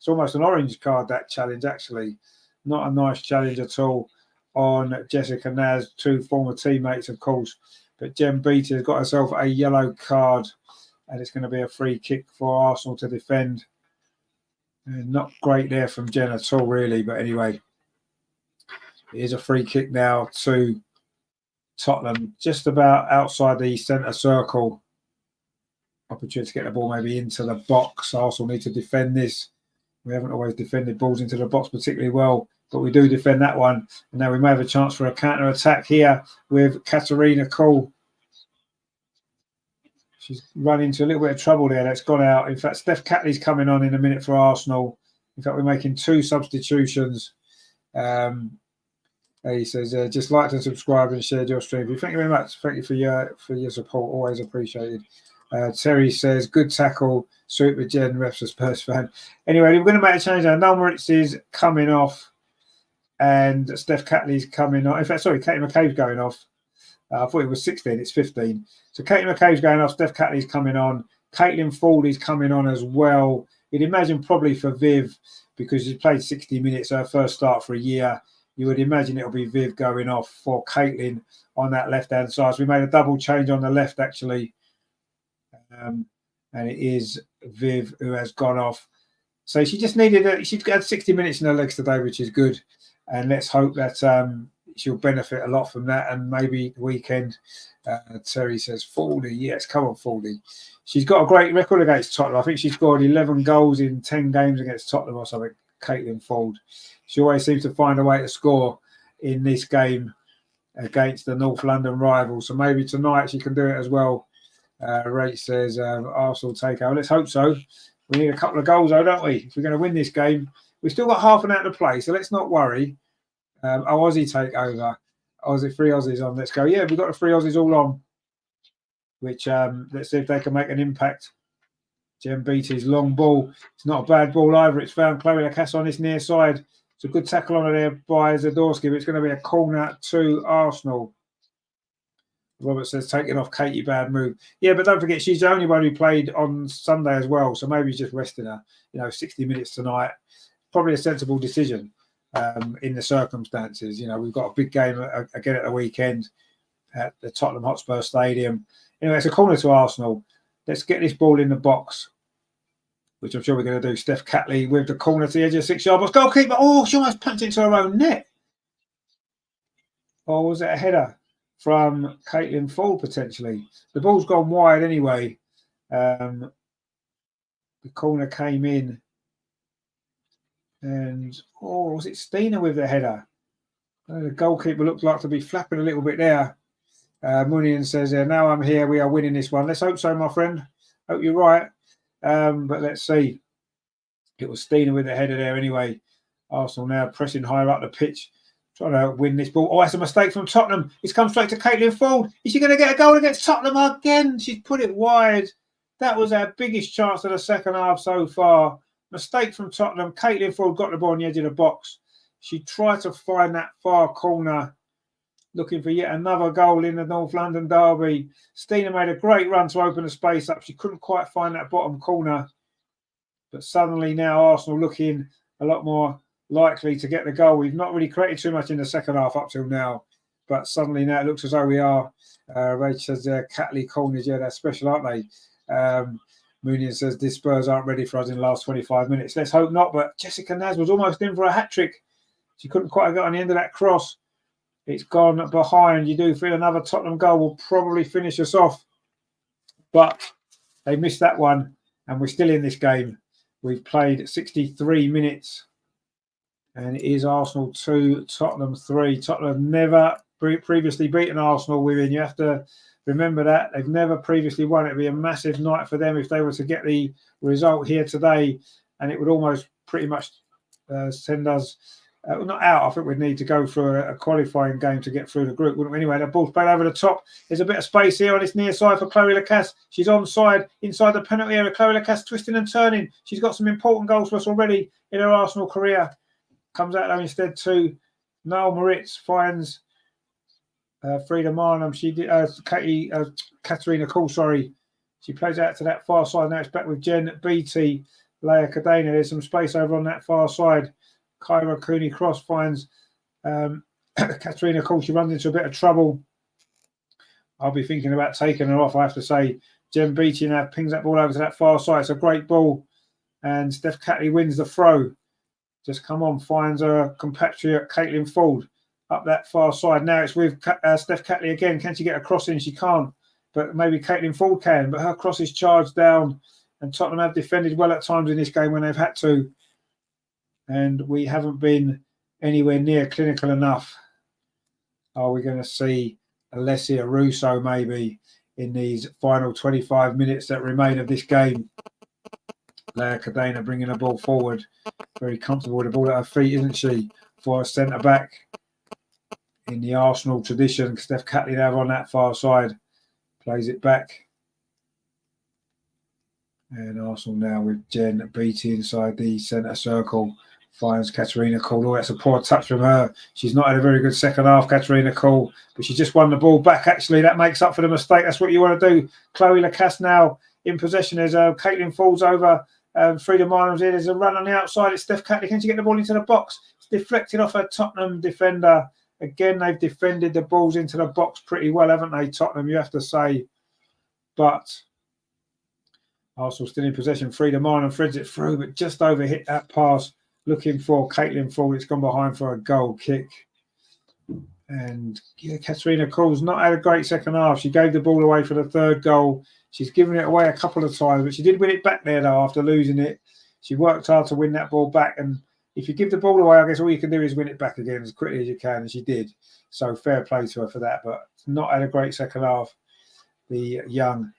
almost an orange card, that challenge, actually. Not a nice challenge at all on Jessica Naz, 2 former teammates, of course. But Jen Beattie has got herself a yellow card, and it's going to be a free kick for Arsenal to defend. And not great there from Jen at all, really. But anyway, it is a free kick now to Tottenham, just about outside the centre circle. Opportunity to get the ball maybe into the box. Arsenal need to defend this. We haven't always defended balls into the box particularly well, but we do defend that one. And now we may have a chance for a counter-attack here with Katarina Kuhl. She's run into a little bit of trouble there. That's gone out. In fact, Steph Catley's coming on in a minute for Arsenal. In fact, we're making 2 substitutions. He says, just like and subscribe and share your stream. Thank you very much. Thank you for your support. Always appreciated. Terry says, good tackle. Super Jen, ref's a Spurs fan. Anyway, we're going to make a change now. Nulmeritz is coming off and Steph Catley's coming on. In fact, sorry, Katie McCabe's going off. I thought it was 16. It's 15. So Katie McCabe's going off. Steph Catley's coming on. Caitlin Ford is coming on as well. You'd imagine probably for Viv, because she's played 60 minutes, her first start for a year. You would imagine it'll be Viv going off for Caitlin on that left-hand side. So we made a double change on the left, actually. And it is Viv who has gone off. So she just needed she's had 60 minutes in her legs today, which is good. And let's hope that she'll benefit a lot from that. And maybe the weekend, Terry says, Fordy. Yes, come on, Fordy. She's got a great record against Tottenham. I think she scored 11 goals in 10 games against Tottenham or something, Caitlin Ford. She always seems to find a way to score in this game against the North London rival. So maybe tonight she can do it as well. Rach says, Arsenal takeover. Let's hope so. We need a couple of goals, though, don't we? If we're going to win this game. We've still got half an hour to play, so let's not worry. Aussie takeover. 3 Aussies on. Let's go. Yeah, we've got the 3 Aussies all on, which let's see if they can make an impact. Jen Beattie's long ball. It's not a bad ball either. It's found Chloe Lacasse on this near side. It's a good tackle on her there by Zadorsky, but it's going to be a corner to Arsenal. Robert says, taking off Katie, bad move. Yeah, but don't forget, she's the only one who played on Sunday as well. So maybe just resting her, 60 minutes tonight. Probably a sensible decision in the circumstances. We've got a big game again at the weekend at the Tottenham Hotspur Stadium. Anyway, it's a corner to Arsenal. Let's get this ball in the box, which I'm sure we're going to do. Steph Catley with the corner to the edge of 6-yard box. Goalkeeper. Oh, she almost punched into her own net. Or was it a header from Caitlin Ford, potentially? The ball's gone wide anyway. The corner came in. And, was it Stina with the header? The goalkeeper looked like to be flapping a little bit there. Munian says, now I'm here. We are winning this one. Let's hope so, my friend. Hope you're right. But let's see. It was Stina with the header there anyway. Arsenal now pressing higher up the pitch, trying to win this ball. Oh, that's a mistake from Tottenham. It's come straight to Caitlin Ford. Is she going to get a goal against Tottenham again? She's put it wide. That was our biggest chance of the second half so far. Mistake from Tottenham. Caitlin Ford got the ball on the edge of the box. She tried to find that far corner, looking for yet another goal in the North London derby. Stina made a great run to open the space up. She couldn't quite find that bottom corner. But suddenly now Arsenal looking a lot more likely to get the goal. We've not really created too much in the second half up till now, but suddenly now it looks as though we are. Rach says Catley corners, yeah, they're special, aren't they? Moonian says this Spurs aren't ready for us in the last 25 minutes. Let's hope not, but Jessica Naz was almost in for a hat-trick. She couldn't quite get on the end of that cross. It's gone behind. You do feel another Tottenham goal will probably finish us off, but they missed that one, and we're still in this game. We've played 63 minutes, and it is Arsenal 2, Tottenham 3. Tottenham have never previously beaten Arsenal within. You have to remember that. They've never previously won. It would be a massive night for them if they were to get the result here today, and it would almost pretty much send us not out. I think we'd need to go through a qualifying game to get through the group, wouldn't we? Anyway, the ball's played over the top. There's a bit of space here on this near side for Chloe Lacasse. She's onside inside the penalty area. Chloe Lacasse twisting and turning. She's got some important goals for us already in her Arsenal career. Comes out though instead to Noel Moritz, finds Frida Marnham. She did Katerina Kuhl, sorry. She plays out to that far side. Now it's back with Jen Beattie, Leia Cadena. There's some space over on that far side. Kyra Cooney Cross finds Katerina Kuhl. She runs into a bit of trouble. I'll be thinking about taking her off, I have to say. Jen Beattie now pings that ball over to that far side. It's a great ball. And Steph Catley wins the throw. Just come on, finds her compatriot Caitlin Ford up that far side. Now it's with Steph Catley again. Can she get a cross in? She can't. But maybe Caitlin Ford can. But her cross is charged down. And Tottenham have defended well at times in this game when they've had to. And we haven't been anywhere near clinical enough. Are we going to see Alessia Russo maybe in these final 25 minutes that remain of this game? Leia Cadena bringing the ball forward. Very comfortable with the ball at her feet, isn't she? For a centre-back in the Arsenal tradition. Steph Catley now on that far side. Plays it back. And Arsenal now with Jen Beattie inside the centre circle. Finds Katerina Kuhl. Oh, that's a poor touch from her. She's not had a very good second half, Katerina Kuhl, but she just won the ball back, actually. That makes up for the mistake. That's what you want to do. Chloe Lacasse now in possession as Caitlin falls over. Frida Marnham's here. There's a run on the outside. It's Steph Catley. Can she get the ball into the box? It's deflected off a Tottenham defender. Again, they've defended the balls into the box pretty well, haven't they, Tottenham, you have to say. But Arsenal still in possession. Frida Marnham threads it through, but just overhit that pass. Looking for Caitlin Ford. It's gone behind for a goal kick. And yeah, Katerina Kuhl's not had a great second half. She gave the ball away for the third goal. She's given it away a couple of times, but she did win it back there, though, after losing it. She worked hard to win that ball back. And if you give the ball away, I guess all you can do is win it back again as quickly as you can. And she did. So fair play to her for that. But not had a great second half. The young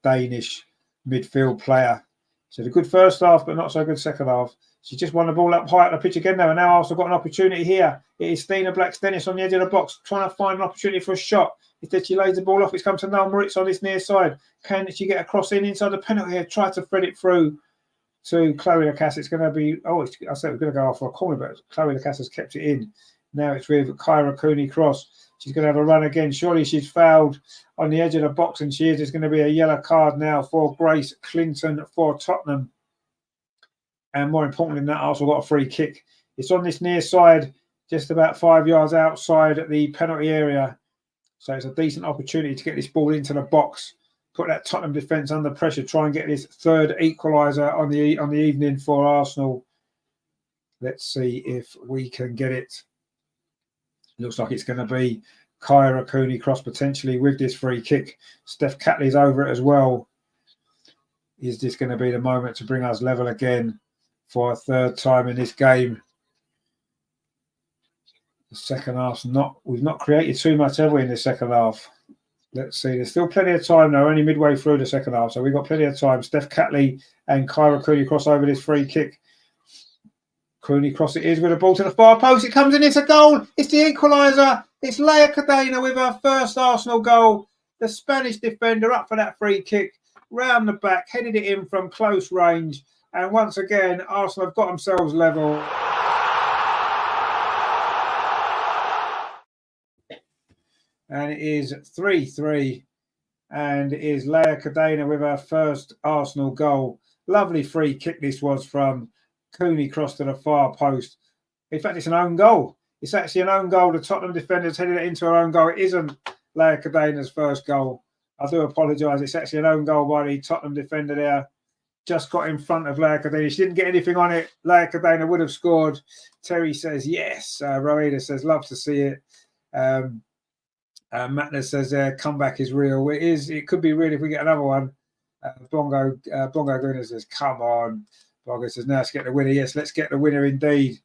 Danish midfield player. She had a good first half, but not so good second half. She just won the ball up high at the pitch again now, and now Arsenal got an opportunity here. It is Stina Black-Stennis on the edge of the box, trying to find an opportunity for a shot. Instead, she lays the ball off. It's come to Noel Moritz on this near side. Can she get a cross in inside the penalty here? Try to thread it through to Chloe Lacasse. It's going to be, I said we're going to go off for a corner, but Chloe Lacasse has kept it in. Now it's with Kyra Cooney Cross. She's going to have a run again. Surely she's fouled on the edge of the box, and she is. There's going to be a yellow card now for Grace Clinton for Tottenham. And more importantly than that, Arsenal got a free kick. It's on this near side, just about 5 yards outside the penalty area. So it's a decent opportunity to get this ball into the box, put that Tottenham defence under pressure, try and get this third equaliser on the evening for Arsenal. Let's see if we can get it. Looks like it's going to be Kyra Cooney Cross potentially with this free kick. Steph Catley's over it as well. Is this going to be the moment to bring us level again for a third time in this game? The second half's we've not created too much, have we, in the second half? Let's see. There's still plenty of time now, only midway through the second half, so we've got plenty of time. Steph Catley and Kyra Cooney Cross over this free kick. Cooney Cross it is with a ball to the far post. It comes in. It's a goal. It's the equaliser. It's Leia Cadena with her first Arsenal goal. The Spanish defender up for that free kick. Round the back, headed it in from close range. And once again, Arsenal have got themselves level. And it is 3-3. And it is Leia Cadena with her first Arsenal goal. Lovely free kick this was from Cooney Cross to the far post. In fact, it's an own goal. It's actually an own goal. The Tottenham defender's headed it into her own goal. It isn't Leah Cadena's first goal. I do apologise. It's actually an own goal by the Tottenham defender there. Just got in front of Leah Cadena. She didn't get anything on it. Leah Cadena would have scored. Terry says yes. Rowena says love to see it. Matner says comeback is real. It is. It could be real if we get another one. Bongo Guna says come on. Bongo says now let's get the winner. Yes, let's get the winner indeed.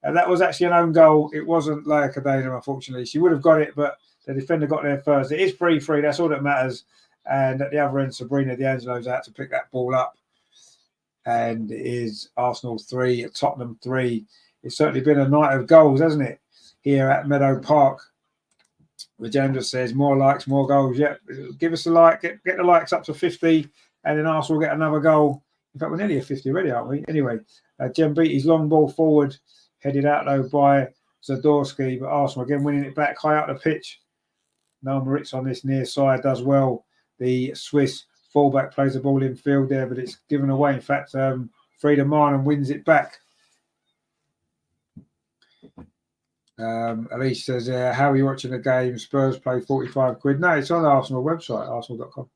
That was actually an own goal. It wasn't Leah Cadena, unfortunately. She would have got it, but the defender got there first. It is 3-3. That's all that matters. And at the other end, Sabrina D'Angelo's out to pick that ball up. And it is Arsenal 3, Tottenham 3. It's certainly been a night of goals, hasn't it, here at Meadow Park. Rajendra says more likes, more goals. Yeah, give us a like. Get the likes up to 50, and then Arsenal will get another goal. In fact, we're nearly at 50 already, aren't we? Anyway, Jem Beattie's long ball forward, headed out though by Zadorsky, but Arsenal again winning it back high up the pitch. Noam Ritz on this near side does well. The Swiss fullback plays the ball in field there, but it's given away. In fact, Frida Marnham wins it back. Alice says, how are you watching the game? Spurs play 45 quid. No, it's on the Arsenal website, arsenal.com.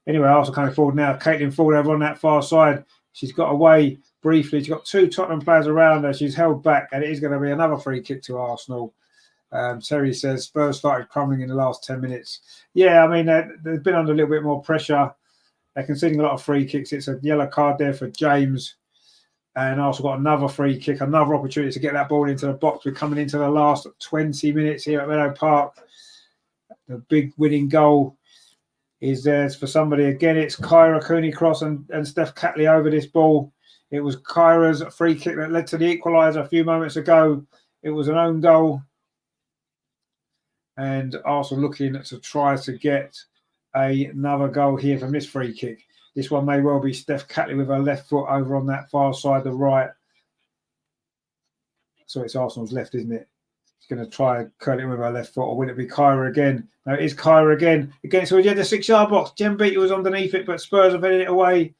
Anyway, Arsenal coming forward now. Caitlin Ford over on that far side. She's got away briefly. She's got two Tottenham players around her. She's held back, and it is going to be another free kick to Arsenal. Terry says, Spurs started crumbling in the last 10 minutes. Yeah, I mean, they've been under a little bit more pressure. They're conceding a lot of free kicks. It's a yellow card there for James. And Arsenal got another free kick, another opportunity to get that ball into the box. We're coming into the last 20 minutes here at Meadow Park. The big winning goal is there for somebody. Again, it's Kyra Cooney Cross and Steph Catley over this ball. It was Kyra's free kick that led to the equaliser a few moments ago. It was an own goal. And Arsenal looking to try to get another goal here from this free kick. This one may well be Steph Catley with her left foot over on that far side, the right. So it's Arsenal's left, isn't it? She's going to try curl it with her left foot, or will it be Kyra again? No, it is Kyra again. Again, so we had the 6-yard box. Jem Beattie was underneath it, but Spurs have headed it away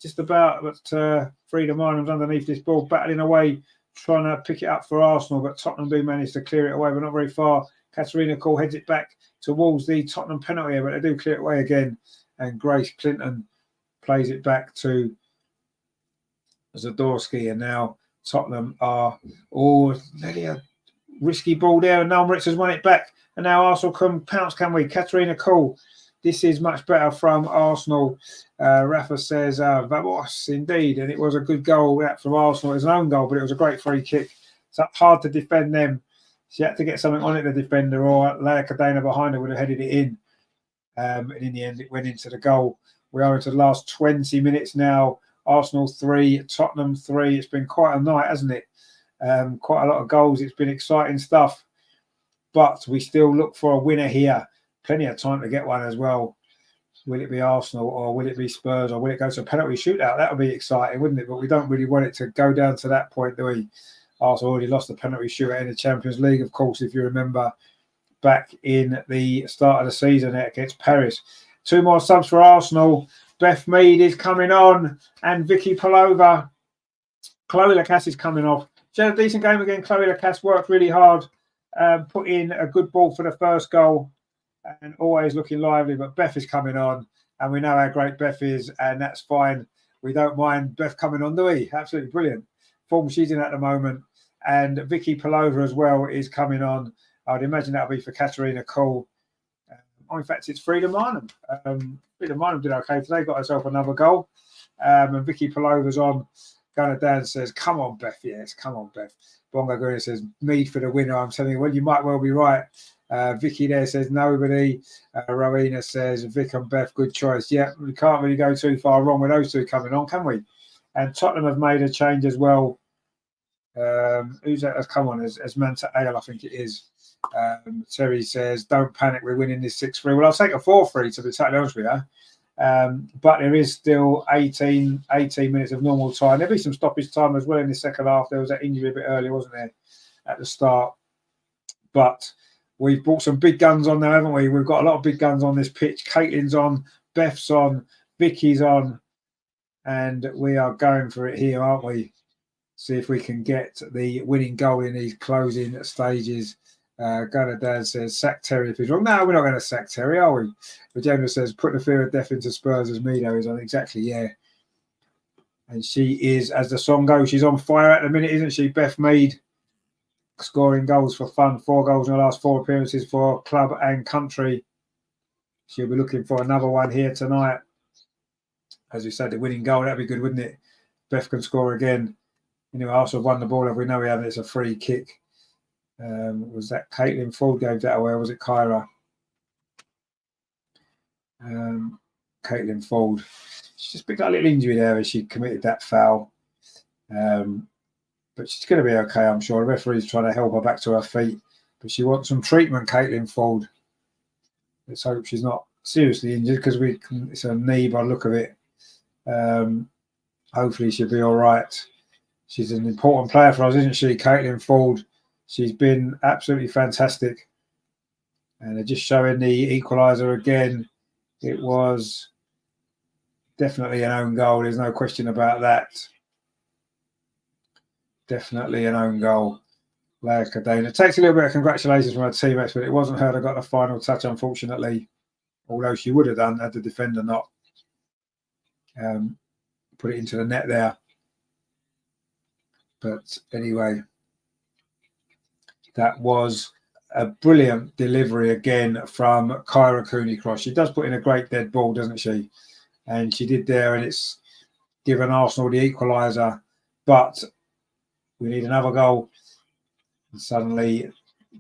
just about. But Frida Marnham's underneath this ball, battling away, trying to pick it up for Arsenal. But Tottenham do manage to clear it away, but not very far. Katarina Cole heads it back towards the Tottenham penalty area, but they do clear it away again. And Grace Clinton plays it back to Zadorsky, and now Tottenham are nearly a risky ball there, and Noam Ritz has won it back, and now Arsenal can pounce, can we? Katarina Cole, this is much better from Arsenal. Rafa says, vamos, indeed, and it was a good goal from Arsenal. It was an own goal, but it was a great free kick. It's hard to defend them. She had to get something on it, the defender, or Leah Cadena behind her would have headed it in. And in the end, it went into the goal. We are into the last 20 minutes now. Arsenal 3, Tottenham 3. It's been quite a night, hasn't it? Quite a lot of goals. It's been exciting stuff. But we still look for a winner here. Plenty of time to get one as well. Will it be Arsenal, or will it be Spurs, or will it go to a penalty shootout? That would be exciting, wouldn't it? But we don't really want it to go down to that point, do we? Arsenal already lost the penalty shootout in the Champions League, of course, if you remember, back in the start of the season against Paris. 2 more subs for Arsenal. Beth Mead is coming on, and Vicky Palova. Chloe Lacasse is coming off. She had a decent game again. Chloe Lacasse worked really hard, put in a good ball for the first goal, and always looking lively. But Beth is coming on, and we know how great Beth is, and that's fine. We don't mind Beth coming on, do we? Absolutely brilliant form she's in at the moment. And Vicky Palova as well is coming on. I'd imagine that'll be for Katarina Cole. In fact, it's Frida Marnham. Frida Marnham did okay today, got herself another goal. And Vicky Palova's on. Gunnar Dan says, come on, Beth. Yes, come on, Beth. Bongo Gurria says, Mead for the winner. I'm telling you, well, you might well be right. Vicky there says, nobody. Rowena says, Vic and Beth, good choice. Yeah, we can't really go too far wrong with those two coming on, can we? And Tottenham have made a change as well. Who's that has come on? As Manta Ale, I think it is. Terry says, don't panic, we're winning this 6-3. Well, I'll take a 4-3 to be totally honest with you. But there is still 18 minutes of normal time. There'll be some stoppage time as well in the second half. There was that injury a bit early, wasn't there, at the start? But we've brought some big guns on there, haven't we? We've got a lot of big guns on this pitch. Caitlin's on, Beth's on, Vicky's on, and we are going for it here, aren't we? see if we can get the winning goal in these closing stages. Gunnar Dad says, sack Terry if he's wrong. No, we're not going to sack Terry, are we? But Gemma says, put the fear of death into Spurs as Meadow is on. Exactly, yeah. And she is, as the song goes, she's on fire at the minute, isn't she? Beth Mead scoring goals for fun. 4 goals in the last 4 appearances for club and country. She'll be looking for another one here tonight. As you said, the winning goal, that'd be good, wouldn't it? Beth can score again. Anyway, Arsenal won the ball. If we know we haven't, it's a free kick. Was that Caitlin Ford gave that away, or was it Kyra? Caitlin Ford. She just picked up a little injury there as she committed that foul. But she's going to be okay, I'm sure. The referee's trying to help her back to her feet. But she wants some treatment, Caitlin Ford. Let's hope she's not seriously injured, because it's a knee by the look of it. Hopefully she'll be all right. She's an important player for us, isn't she, Caitlin Ford? She's been absolutely fantastic. And they're just showing the equaliser again. It was definitely an own goal. There's no question about that. Definitely an own goal. Leia Cadena. It takes a little bit of congratulations from her teammates, but it wasn't her that got the final touch, unfortunately. Although she would have done had the defender not put it into the net there. But anyway, that was a brilliant delivery again from Kyra Cooney-Cross. She does put in a great dead ball, doesn't she? And she did there, and it's given Arsenal the equaliser. But we need another goal. And suddenly,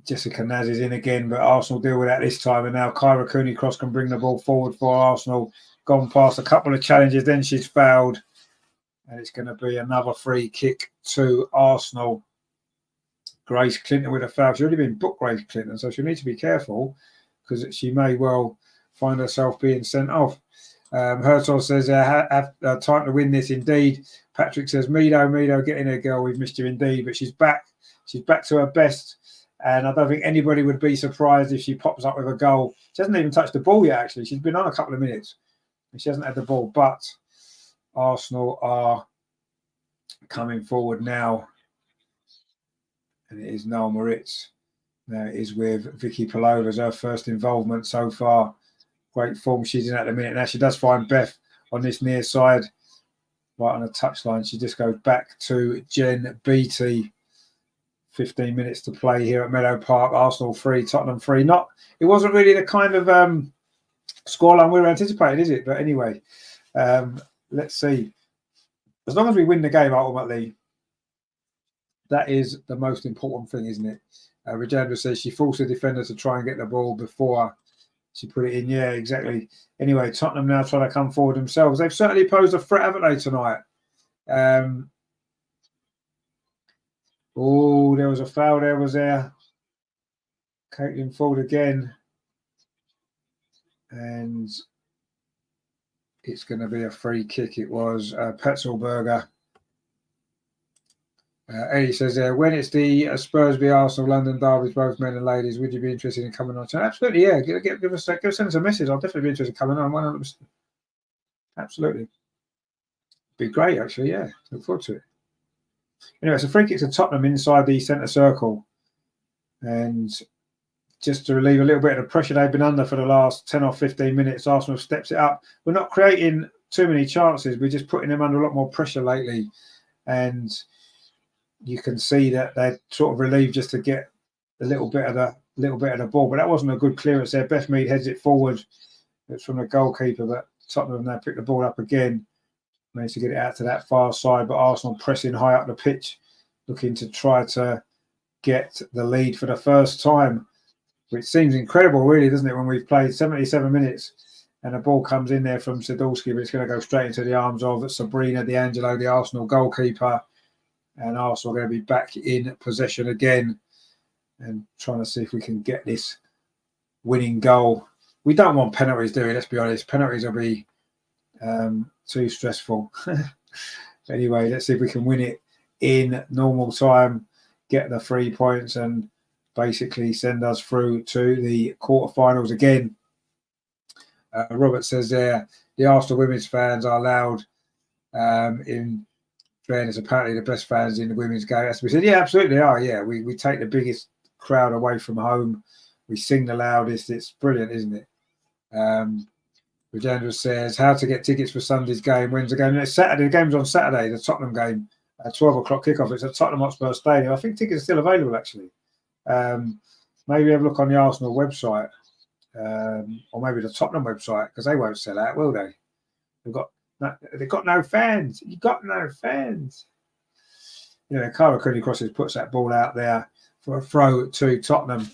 Jessica Naz is in again, but Arsenal deal with that this time. And now Kyra Cooney-Cross can bring the ball forward for Arsenal. Gone past a couple of challenges, then she's fouled. And it's going to be another free kick to Arsenal. Grace Clinton with a foul. She's already been booked, Grace Clinton, so she'll need to be careful, because she may well find herself being sent off. Herzog says, have time to win this indeed. Patrick says, Meadow, get in there, girl. We've missed you indeed. But she's back. She's back to her best. And I don't think anybody would be surprised if she pops up with a goal. She hasn't even touched the ball yet, actually. She's been on a couple of minutes. And she hasn't had the ball. But Arsenal are coming forward now. And it is Noel Moritz. Now it is with Vicky Palova as her first involvement so far. Great form she's in at the minute. Now she does find Beth on this near side, right on the touchline. She just goes back to Jen Beattie. 15 minutes to play here at Meadow Park. Arsenal 3, Tottenham 3. It wasn't really the kind of scoreline we were anticipating, is it? But anyway, let's see. As long as we win the game ultimately, that is the most important thing, isn't it? Regenda says she forced the defender to try and get the ball before she put it in. Yeah, exactly. Anyway, Tottenham now trying to come forward themselves. They've certainly posed a threat, haven't they, tonight? Oh, there was a foul there, was there? Caitlin Ford again. And it's going to be a free kick. It was Petzelberger. Eddie says there, when it's the Spurs v Arsenal London derbies, both men and ladies, would you be interested in coming on? Absolutely, yeah. Send us a message. I'll definitely be interested in coming on. 100%. Absolutely. Be great, actually, yeah. Look forward to it. Anyway, it's a free kick to Tottenham inside the centre circle. And just to relieve a little bit of the pressure they've been under for the last 10 or 15 minutes, Arsenal steps it up. We're not creating too many chances. We're just putting them under a lot more pressure lately. And you can see that they're sort of relieved just to get a little bit of the ball. But that wasn't a good clearance there. Beth Mead heads it forward. It's from the goalkeeper, but Tottenham now pick the ball up again. Managed to get it out to that far side, but Arsenal pressing high up the pitch, looking to try to get the lead for the first time, which seems incredible, really, doesn't it, when we've played 77 minutes and a ball comes in there from Sadulski, but it's going to go straight into the arms of Sabrina D'Angelo, the Arsenal goalkeeper, and Arsenal are going to be back in possession again and trying to see if we can get this winning goal. We don't want penalties, do we? Let's be honest. Penalties will be too stressful. Anyway, let's see if we can win it in normal time, get the 3 points, and basically send us through to the quarterfinals again. Robert says there, the Arsenal women's fans are allowed in fairness, apparently the best fans in the women's game. As we said, yeah, absolutely are. Yeah, we take the biggest crowd away from home. We sing the loudest. It's brilliant, isn't it? Rajendra says, how to get tickets for Sunday's game. When's the game? It's Saturday. The game's on Saturday, the Tottenham game, 12 o'clock kickoff. It's at Tottenham Hotspur Stadium. I think tickets are still available, actually. Maybe have a look on the Arsenal website, or maybe the Tottenham website, because they won't sell out, will they? They've got no fans. You've got no fans. You know, Cara Cooney Crosses puts that ball out there for a throw to Tottenham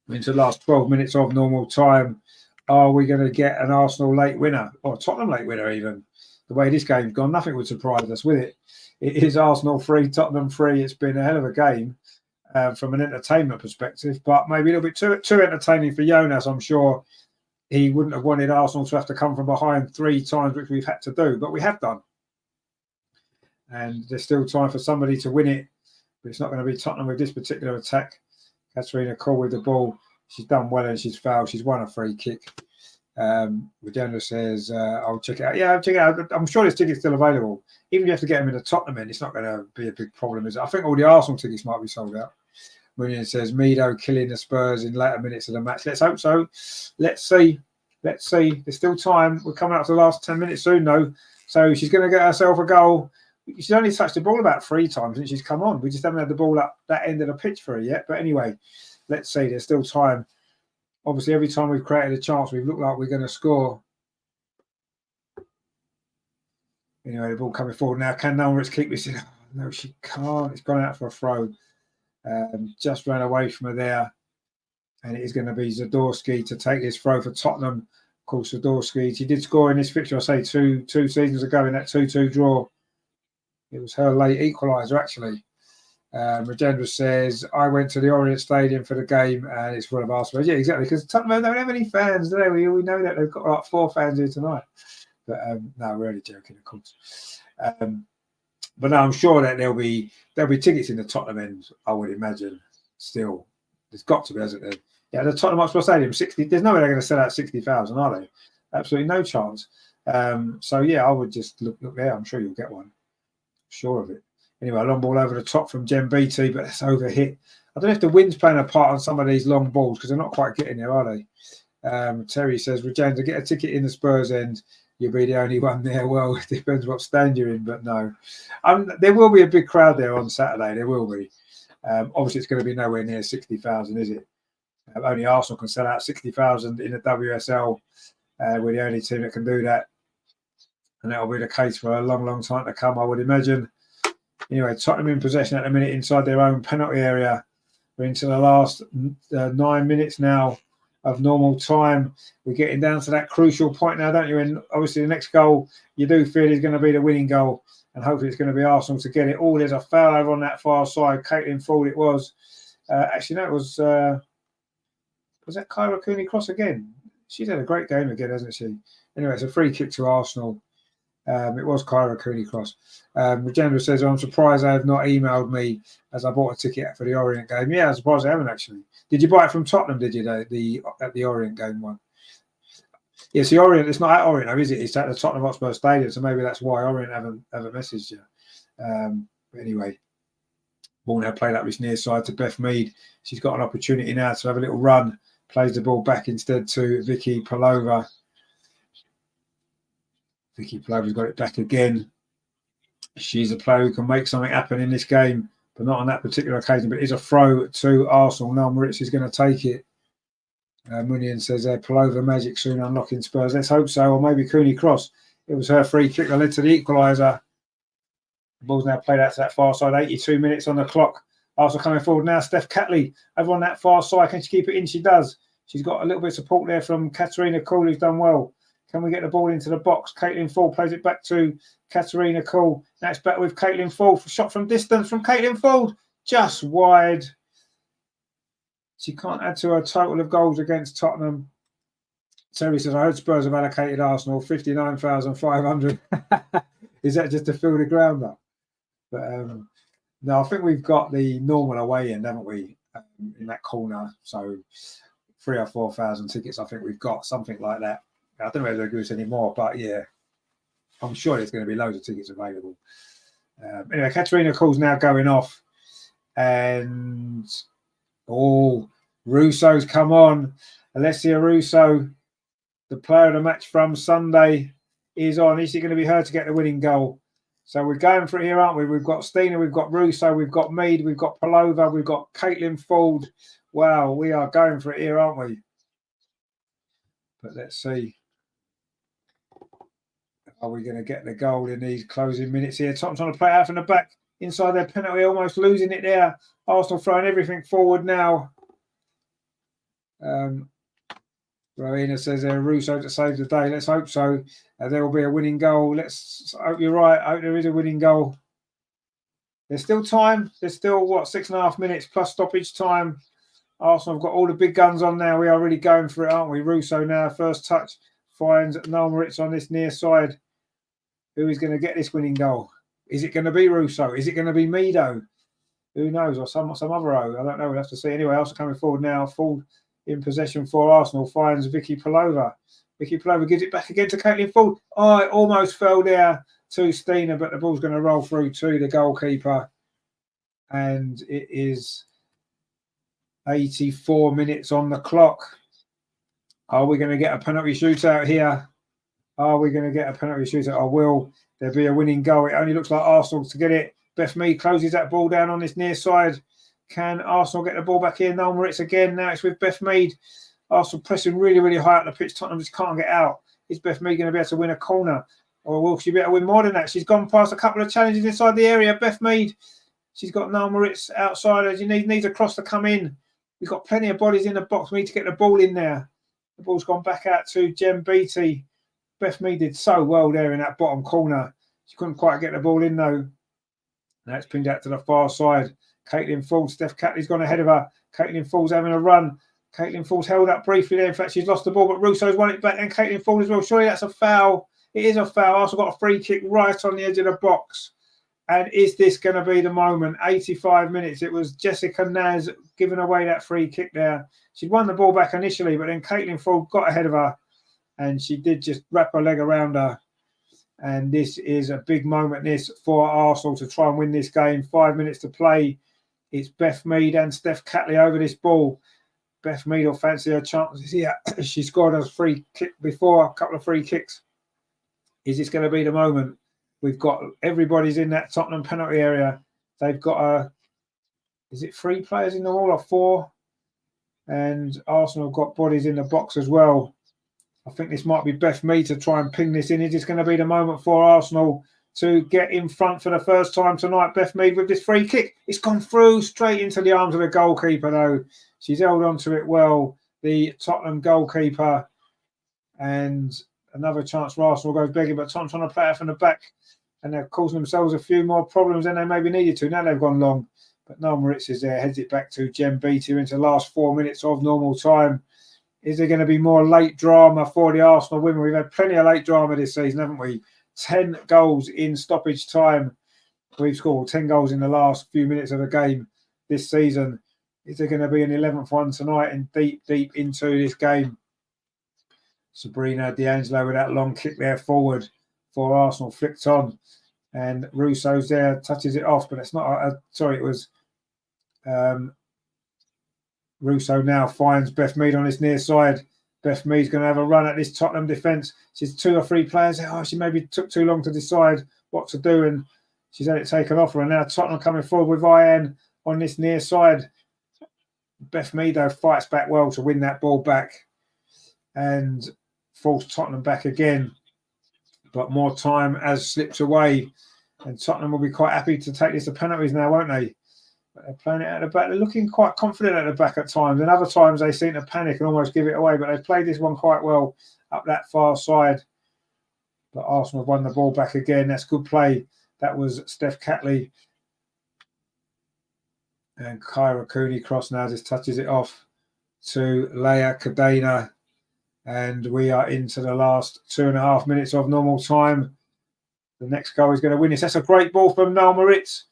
into the last 12 minutes of normal time. Are we going to get an Arsenal late winner or a Tottenham late winner even? The way this game's gone, nothing would surprise us with it. It is Arsenal 3, Tottenham 3. It's been a hell of a game from an entertainment perspective, but maybe a little bit too entertaining for Jonas. I'm sure he wouldn't have wanted Arsenal to have to come from behind 3 times, which we've had to do, but we have done. And there's still time for somebody to win it, but it's not going to be Tottenham with this particular attack. Katarina Cole with the ball. She's done well and she's fouled. She's won a free kick. Regina says, I'll check it out. Yeah, I'll check it out. I'm sure this ticket's still available. Even if you have to get them in the Tottenham end, it's not going to be a big problem, is it? I think all the Arsenal tickets might be sold out. William says, Meadow killing the Spurs in later minutes of the match. Let's hope so. Let's see. Let's see. There's still time. We're coming up to the last 10 minutes soon, though. So she's going to get herself a goal. She's only touched the ball about 3 times since she's come on. We just haven't had the ball up that end of the pitch for her yet. But anyway, let's see. There's still time. Obviously, every time we've created a chance, we've looked like we're going to score. Anyway, the ball coming forward now. Can Nulrich keep this in? Oh, no, she can't. It's gone out for a throw. Just ran away from her there. And it is going to be Zadorsky to take this throw for Tottenham. Of course, Zadorsky, she did score in this fixture, I say, two seasons ago in that 2-2 draw. It was her late equaliser, actually. Rajendra says, I went to the Orient Stadium for the game and it's full of Arsenal. Yeah, exactly, because Tottenham don't have any fans, do they? We know that they've got like 4 fans here tonight. But no, we're only joking, of course. But no, I'm sure that there'll be tickets in the Tottenham end, I would imagine, still. There's got to be, hasn't there? Yeah, the Tottenham Hotspur Stadium, 60. There's no way they're going to sell out 60,000, are they? Absolutely no chance. So, yeah, I would just look there. I'm sure you'll get one. Sure of it. Anyway, a long ball over the top from Jen Beattie, but it's overhit. I don't know if the wind's playing a part on some of these long balls because they're not quite getting there, are they? Terry says, Regina, get a ticket in the Spurs end. You'll be the only one there. Well, it depends what stand you're in, but no. There will be a big crowd there on Saturday. There will be. Obviously, it's going to be nowhere near 60,000, is it? Only Arsenal can sell out 60,000 in the WSL. We're the only team that can do that. And that will be the case for a long, long time to come, I would imagine. Anyway, Tottenham in possession at the minute inside their own penalty area. We're into the last 9 minutes now of normal time. We're getting down to that crucial point now, don't you? And obviously the next goal, you do feel is going to be the winning goal. And hopefully it's going to be Arsenal to get it. Oh, there's a foul over on that far side. Caitlin Ford it was. Actually, no, it was that Kyra Cooney Cross again? She's had a great game again, hasn't she? Anyway, it's a free kick to Arsenal. It was Kyra Cooney Cross. Regina says, I'm surprised they have not emailed me as I bought a ticket for the Orient game. Yeah, I'm surprised they haven't actually. Did you buy it from Tottenham, did you, at the Orient game one? Yes, the Orient, it's not at Orient, though, is it? It's at the Tottenham Hotspur Stadium, so maybe that's why Orient haven't messaged you. But anyway, ball now played up this near side to Beth Mead. She's got an opportunity now to have a little run. Plays the ball back instead to Vicky Palova. Vicky Palova's got it back again. She's a player who can make something happen in this game, but not on that particular occasion. But it is a throw to Arsenal. Noel Moritz is going to take it. Munian says, Palova magic soon unlocking Spurs. Let's hope so. Or maybe Cooney Cross. It was her free kick that led to the equaliser. The ball's now played out to that far side. 82 minutes on the clock. Arsenal coming forward now. Steph Catley over on that far side. Can she keep it in? She does. She's got a little bit of support there from Katarina Kuhl, who's done well. Can we get the ball into the box? Caitlin Ford plays it back to Katarina Kuhl. Now it's back with Caitlin Ford. Shot from distance from Caitlin Ford. Just wide. She can't add to her total of goals against Tottenham. Terry says, I heard Spurs have allocated Arsenal 59,500. Is that just to fill the ground up? But no, I think we've got the normal away end, haven't we, in that corner? So 3,000 or 4,000 tickets, I think we've got something like that. I don't know if they'll give us any more, but yeah, I'm sure there's going to be loads of tickets available. Anyway, Katerina Call's now going off. And, Russo's come on. Alessia Russo, the player of the match from Sunday, is on. Is it going to be her to get the winning goal? So we're going for it here, aren't we? We've got Stina, we've got Russo, we've got Mead, we've got Palova, we've got Caitlin Ford. Wow, we are going for it here, aren't we? But let's see. Are we going to get the goal in these closing minutes here? Tottenham trying to play out from the back inside their penalty, almost losing it there. Arsenal throwing everything forward now. Rowena says Russo to save the day. Let's hope so. There will be a winning goal. Let's hope you're right. I hope there is a winning goal. There's still time. There's still, 6.5 minutes plus stoppage time. Arsenal have got all the big guns on now. We are really going for it, aren't we? Russo now, first touch, finds Noel Moritz on this near side. Who is going to get this winning goal? Is it going to be Russo? Is it going to be Meadow? Who knows? Or some other O? I don't know. We'll have to see. Anyway, Arsenal coming forward now. Full in possession for Arsenal. Finds Vicky Palova. Vicky Palova gives it back again to Caitlin Ford. Oh, it almost fell there to Stina, but the ball's going to roll through to the goalkeeper. And it is 84 minutes on the clock. Are we going to get a penalty shootout here? Are we going to get a penalty shootout? Or will there be a winning goal? It only looks like Arsenal to get it. Beth Mead closes that ball down on this near side. Can Arsenal get the ball back here? Noel Moritz again. Now it's with Beth Mead. Arsenal pressing really, really high up the pitch. Tottenham just can't get out. Is Beth Mead going to be able to win a corner? Or will she be able to win more than that? She's gone past a couple of challenges inside the area. Beth Mead. She's got Noel Moritz outside. She needs a cross to come in. We've got plenty of bodies in the box. We need to get the ball in there. The ball's gone back out to Jem Beattie. Beth Mead did so well there in that bottom corner. She couldn't quite get the ball in though. Now it's pinned out to the far side. Caitlin Ford, Steph Catley's gone ahead of her. Caitlin Ford's having a run. Caitlin Ford's held up briefly there. In fact, she's lost the ball, but Russo's won it back. And Caitlin Ford as well. Surely that's a foul. It is a foul. Arsenal got a free kick right on the edge of the box. And is this going to be the moment? 85 minutes. It was Jessica Naz giving away that free kick there. She'd won the ball back initially, but then Caitlin Ford got ahead of her. And she did just wrap her leg around her. And this is a big moment, this, for Arsenal to try and win this game. 5 minutes to play. It's Beth Mead and Steph Catley over this ball. Beth Mead will fancy her chances here. She scored a free kick before, a couple of free kicks. Is this going to be the moment? We've got everybody's in that Tottenham penalty area. They've got is it 3 players in the wall or 4? And Arsenal have got bodies in the box as well. I think this might be Beth Mead to try and ping this in. Is this going to be the moment for Arsenal to get in front for the first time tonight? Beth Mead with this free kick. It's gone through straight into the arms of the goalkeeper, though. She's held on to it well, the Tottenham goalkeeper. And another chance for Arsenal goes begging, but Tottenham trying to play out from the back. And they're causing themselves a few more problems than they maybe needed to. Now they've gone long. But Noel Moritz is there, heads it back to Jem Beattie into the last 4 minutes of normal time. Is there going to be more late drama for the Arsenal women? We've had plenty of late drama this season, haven't we? 10 goals in stoppage time. We've scored 10 goals in the last few minutes of the game this season. Is there going to be an 11th one tonight and deep into this game? Sabrina D'Angelo with that long kick there forward for Arsenal, flicked on. And Russo's there, touches it off, but it's not sorry, it was Russo now finds Beth Mead on his near side. Beth Mead's going to have a run at this Tottenham defence. She's 2 or 3 players. Oh, she maybe took too long to decide what to do, and she's had it taken off her. And now Tottenham coming forward with IN on this near side. Beth Mead, though, fights back well to win that ball back and force Tottenham back again. But more time has slipped away, and Tottenham will be quite happy to take this to penalties now, won't they? But they're playing it at the back. They're looking quite confident at the back at times. And other times they seem to panic and almost give it away. But they've played this one quite well up that far side. But Arsenal have won the ball back again. That's good play. That was Steph Catley. And Kyra Cooney cross now just touches it off to Leia Cadena. And we are into the last 2.5 minutes of normal time. The next goal is going to win this. That's a great ball from Noel Moritz.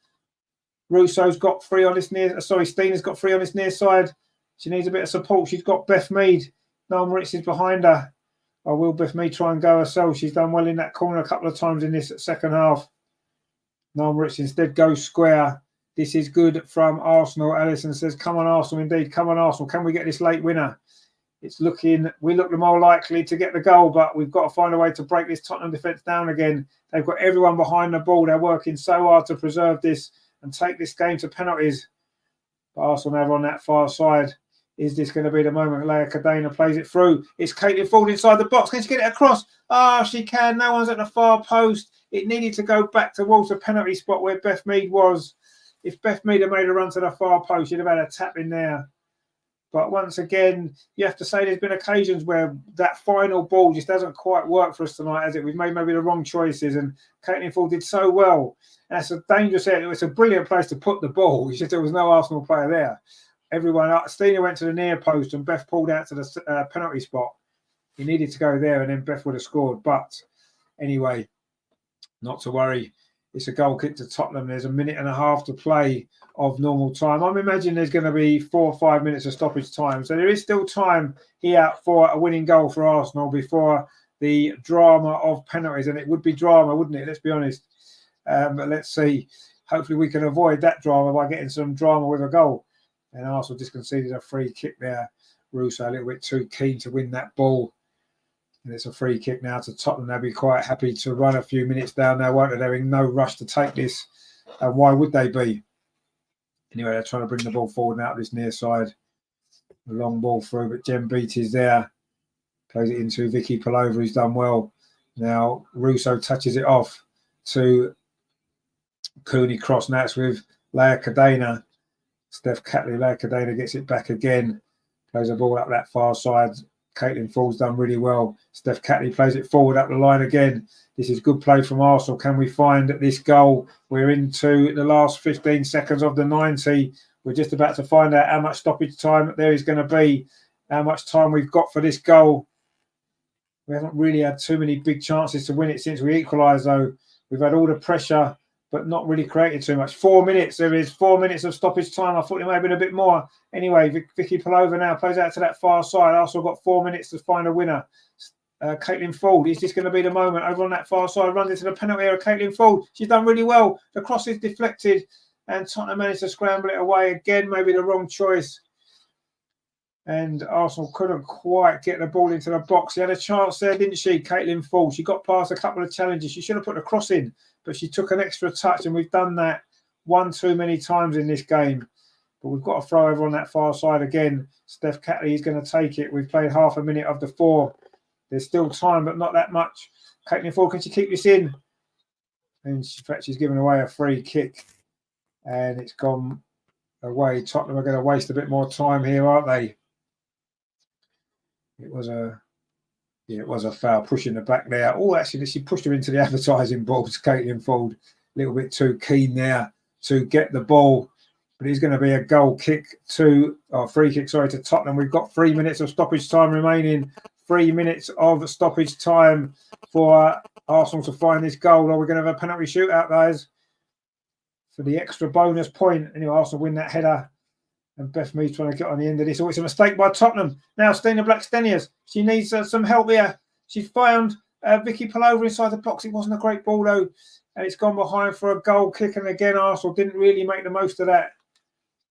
Russo's got 3 on this near. Stina's got 3 on this near side. She needs a bit of support. She's got Beth Mead. Noel Moritz is behind her. Or will Beth Mead try and go herself? She's done well in that corner a couple of times in this second half. Norwich instead goes square. This is good from Arsenal. Allison says, come on, Arsenal, indeed. Come on, Arsenal. Can we get this late winner? It's looking, we look the more likely to get the goal, but we've got to find a way to break this Tottenham defence down again. They've got everyone behind the ball. They're working so hard to preserve this and take this game to penalties. But Arsenal now on that far side. Is this going to be the moment? Leia Cadena plays it through. It's Caitlin Ford inside the box. Can she get it across? Ah, she can. No one's at the far post. It needed to go back towards the penalty spot where Beth Mead was. If Beth Mead had made a run to the far post, she'd have had a tap in there. But once again, you have to say there's been occasions where that final ball just doesn't quite work for us tonight, has it? We've made maybe the wrong choices, and Caitlin Ford did so well. And that's a dangerous area. It's a brilliant place to put the ball. It's just there was no Arsenal player there. Everyone, Stina went to the near post and Beth pulled out to the penalty spot. He needed to go there and then Beth would have scored. But anyway, not to worry. It's a goal kick to Tottenham. There's a minute and a half to play of normal time. I'm imagining there's going to be 4 or 5 minutes of stoppage time. So there is still time here for a winning goal for Arsenal before the drama of penalties. And it would be drama, wouldn't it? Let's be honest. But let's see. Hopefully we can avoid that drama by getting some drama with a goal. And Arsenal just conceded a free kick there. Russo a little bit too keen to win that ball. And it's a free kick now to Tottenham. They'll be quite happy to run a few minutes down there, won't they? They're in no rush to take this. And why would they be? Anyway, they're trying to bring the ball forward now to this near side. A long ball through, but Jem Beat is there. Plays it into Vicky Palova, who's done well. Now, Russo touches it off to Cooney Cross. Now it's with Leia Cadena. Steph Catley, Leia Cadena gets it back again. Plays the ball up that far side. Caitlin Ford's done really well. Steph Catley plays it forward up the line again. This is good play from Arsenal. Can we find this goal? We're into the last 15 seconds of the 90. We're just about to find out how much stoppage time there is going to be, how much time we've got for this goal. We haven't really had too many big chances to win it since we equalised, though. We've had all the pressure, but not really created too much. 4 minutes. There is 4 minutes of stoppage time. I thought it may have been a bit more. Anyway, Vicky Palova now plays out to that far side. Arsenal got 4 minutes to find a winner. Caitlin Ford, is this going to be the moment? Over on that far side, runs into the penalty area. Caitlin Ford, she's done really well. The cross is deflected, and Tottenham managed to scramble it away. Again, maybe the wrong choice. And Arsenal couldn't quite get the ball into the box. She had a chance there, didn't she, Caitlin Ford? She got past a couple of challenges. She should have put the cross in, but she took an extra touch, and we've done that one too many times in this game. But we've got to throw over on that far side again. Steph Catley is going to take it. We've played half a minute of the 4. There's still time, but not that much. Caitlin Ford, can she keep this in? And in fact, she's given away a free kick. And it's gone away. Tottenham are going to waste a bit more time here, aren't they? It was a foul, pushing the back there. Oh, actually, she pushed her into the advertising box, Caitlin Ford. A little bit too keen there to get the ball. But it's going to be a goal kick free kick, to Tottenham. We've got 3 minutes of stoppage time remaining. 3 minutes of stoppage time for Arsenal to find this goal, or we're going to have a penalty shootout, guys, for the extra bonus point. Anyway, Arsenal win that header, and Beth Mead's trying to get on the end of this. Oh, it's a mistake by Tottenham. Now, Stina Blackstenius, she needs some help here. She found Vicky Palova inside the box. It wasn't a great ball, though, and it's gone behind for a goal kick, and again, Arsenal didn't really make the most of that.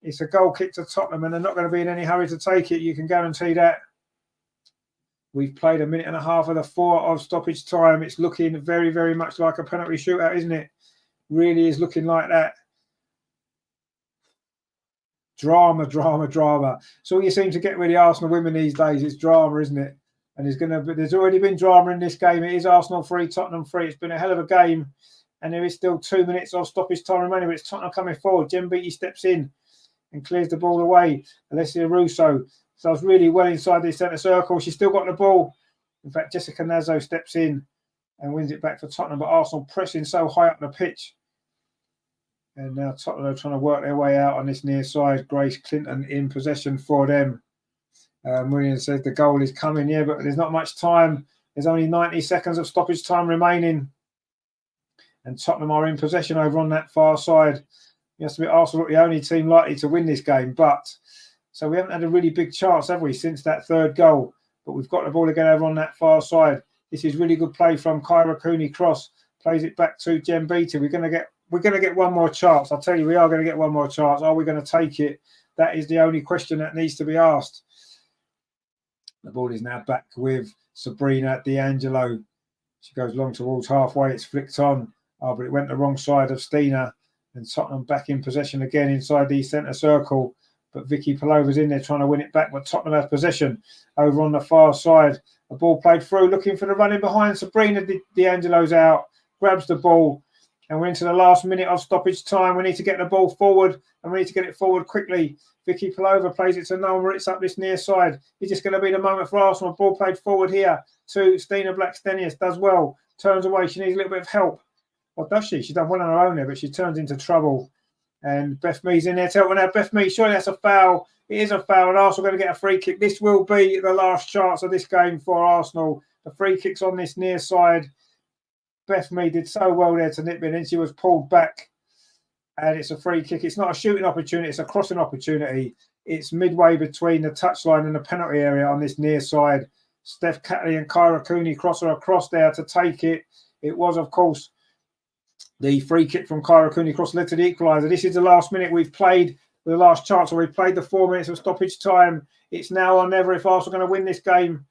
It's a goal kick to Tottenham, and they're not going to be in any hurry to take it. You can guarantee that. We've played a minute and a half of the 4 of stoppage time. It's looking very, very much like a penalty shootout, isn't it? Really is looking like that. Drama, drama, drama. So you seem to get with the Arsenal women these days. It's drama, isn't it? And there's already been drama in this game. It is Arsenal 3, Tottenham 3. It's been a hell of a game. And there is still 2 minutes of stoppage time remaining. But it's Tottenham coming forward. Jem Beattie steps in and clears the ball away. Alessia Russo. So I was really well inside the centre circle. She's still got the ball. In fact, Jessica Nazzo steps in and wins it back for Tottenham. But Arsenal pressing so high up the pitch. And now Tottenham are trying to work their way out on this near side. Grace Clinton in possession for them. Murian says the goal is coming, yeah, but there's not much time. There's only 90 seconds of stoppage time remaining. And Tottenham are in possession over on that far side. It has to be Arsenal the only team likely to win this game. But so we haven't had a really big chance, have we, since that third goal? But we've got the ball again over on that far side. This is really good play from Kyra Cooney Cross. Plays it back to Jem Beattie. We're going to get we're going to get one more chance. I'll tell you, we are going to get one more chance. Are we going to take it? That is the only question that needs to be asked. The ball is now back with Sabrina D'Angelo. She goes long towards halfway. It's flicked on. Oh, but it went the wrong side of Stina. And Tottenham back in possession again inside the centre circle. But Vicky Palova's in there trying to win it back. But Tottenham has possession over on the far side. The ball played through, looking for the running behind. Sabrina D'Angelo's out, grabs the ball. And we're into the last minute of stoppage time. We need to get the ball forward, and we need to get it forward quickly. Vicky Palova plays it to Nolma. It's up this near side. It's just going to be the moment for Arsenal. Ball played forward here to Stina Blackstenius. Does well. Turns away. She needs a little bit of help. What does she? She's done well on her own there, but she turns into trouble. And Beth Mead's in there to help. Now, Beth Mead, surely that's a foul. It is a foul, and Arsenal are going to get a free kick. This will be the last chance of this game for Arsenal. The free kick's on this near side. Beth Mead did so well there to nip in, and she was pulled back. And it's a free kick. It's not a shooting opportunity. It's a crossing opportunity. It's midway between the touchline and the penalty area on this near side. Steph Catley and Kyra Cooney cross her across there to take it. It was, of course, the free kick from Kyra Cooney cross led to the equaliser. This is the last minute we've played, the last chance, or we've played the 4 minutes of stoppage time. It's now or never if Arsenal are going to win this game.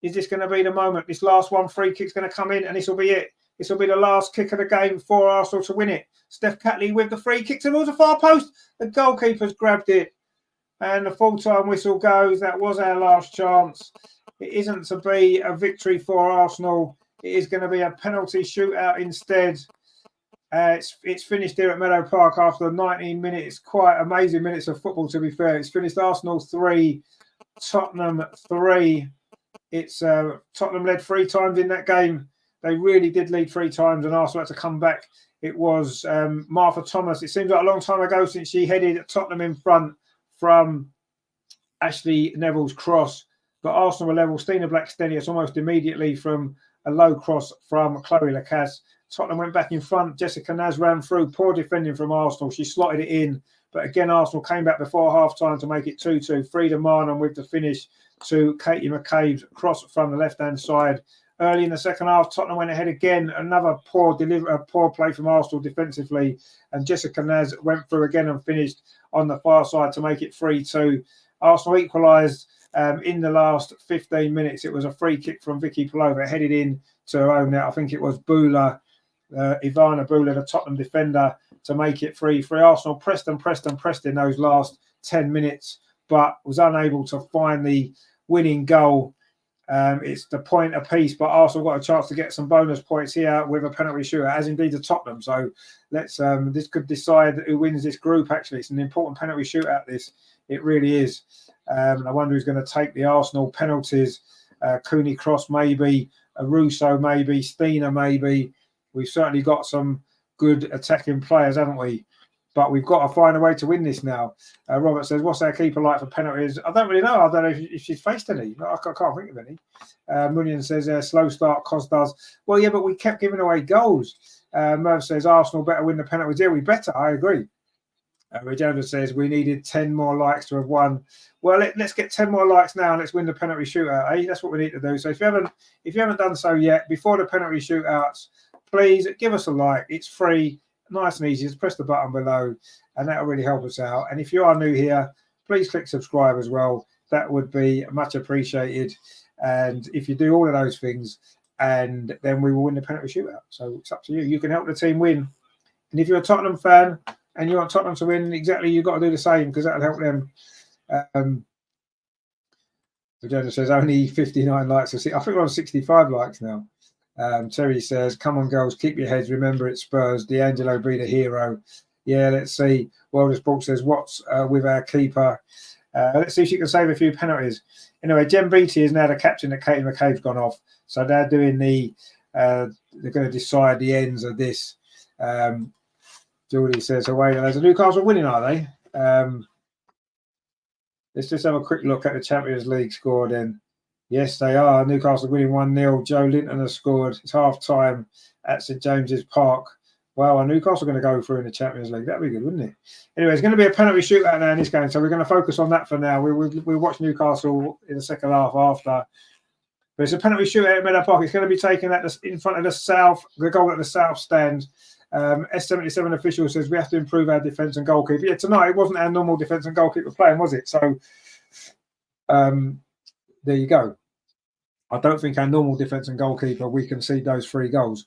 Is this going to be the moment? This last one free kick's going to come in, and this will be it. This will be the last kick of the game for Arsenal to win it. Steph Catley with the free kick towards the far post. The goalkeeper's grabbed it. And the full-time whistle goes. That was our last chance. It isn't to be a victory for Arsenal. It is going to be a penalty shootout instead. It's finished here at Meadow Park after 19 minutes. Quite amazing minutes of football, to be fair. It's finished Arsenal 3, Tottenham 3. It's Tottenham led 3 times in that game. They really did lead 3 times, and Arsenal had to come back. It was Martha Thomas. It seems like a long time ago since she headed Tottenham in front from Ashley Neville's cross. But Arsenal were level. Stina Blackstenius almost immediately from a low cross from Chloe Lacasse. Tottenham went back in front. Jessica Naz ran through. Poor defending from Arsenal. She slotted it in. But again, Arsenal came back before half-time to make it 2-2. Frida Marnham with the finish to Katie McCabe's cross from the left-hand side. Early in the second half, Tottenham went ahead again. Another poor play from Arsenal defensively. And Jessica Naz went through again and finished on the far side to make it 3-2. Arsenal equalised in the last 15 minutes. It was a free kick from Vicky Palova headed in to her own net. I think it was Bula, Ivana Bula, the Tottenham defender, to make it 3-3. Arsenal pressed in those last 10 minutes, but was unable to find the winning goal. It's the point apiece, but Arsenal got a chance to get some bonus points here with a penalty shootout, as indeed the Tottenham. So let's this could decide who wins this group. Actually, it's an important penalty shootout. This it really is. I wonder who's going to take the Arsenal penalties. Cooney Cross maybe, Russo maybe, Stina maybe. We've certainly got some good attacking players, haven't we? But we've got to find a way to win this now. Robert says, what's our keeper like for penalties? I don't really know. I don't know if she's faced any. I can't think of any. Munion says, slow start, Cos does. Well, yeah, but we kept giving away goals. Merv says, Arsenal better win the penalties. Yeah, we better. I agree. Regina says, we needed 10 more likes to have won. Well, let's get 10 more likes now and let's win the penalty shootout. Eh? That's what we need to do. So if you haven't done so yet, before the penalty shootouts, please give us a like. It's free. Nice and easy. Just press the button below and that will really help us out. And if you are new here, please click subscribe as well. That would be much appreciated. And if you do all of those things, and then we will win the penalty shootout. So it's up to you. You can help the team win. And if you're a Tottenham fan and you want Tottenham to win, exactly, you've got to do the same because that'll help them. Virginia says only 59 likes. I think we're on 65 likes now. Terry says, come on, girls, keep your heads. Remember, it's Spurs. D'Angelo be the hero. Yeah, let's see. World of Sport says, what's with our keeper? Let's see if she can save a few penalties. Anyway, Jem Beattie is now the captain that Katie McCabe's gone off. So they're doing they're going to decide the ends of this. Geordie says, away. There's a Newcastle winning, are they? Let's just have a quick look at the Champions League score then. Yes, they are. Newcastle winning 1-0. Joe Linton has scored. It's half-time at St James's Park. Wow, Newcastle are going to go through in the Champions League. That'd be good, wouldn't it? Anyway, it's going to be a penalty shootout now in this game, so we're going to focus on that for now. We'll watch Newcastle in the second half after. But it's a penalty shootout at Meadow Park. It's going to be taken in front of the goal at the south stand. S77 official says we have to improve our defence and goalkeeper. Yeah, tonight it wasn't our normal defence and goalkeeper playing, was it? So there you go. I don't think our normal defence and goalkeeper, we concede those 3 goals.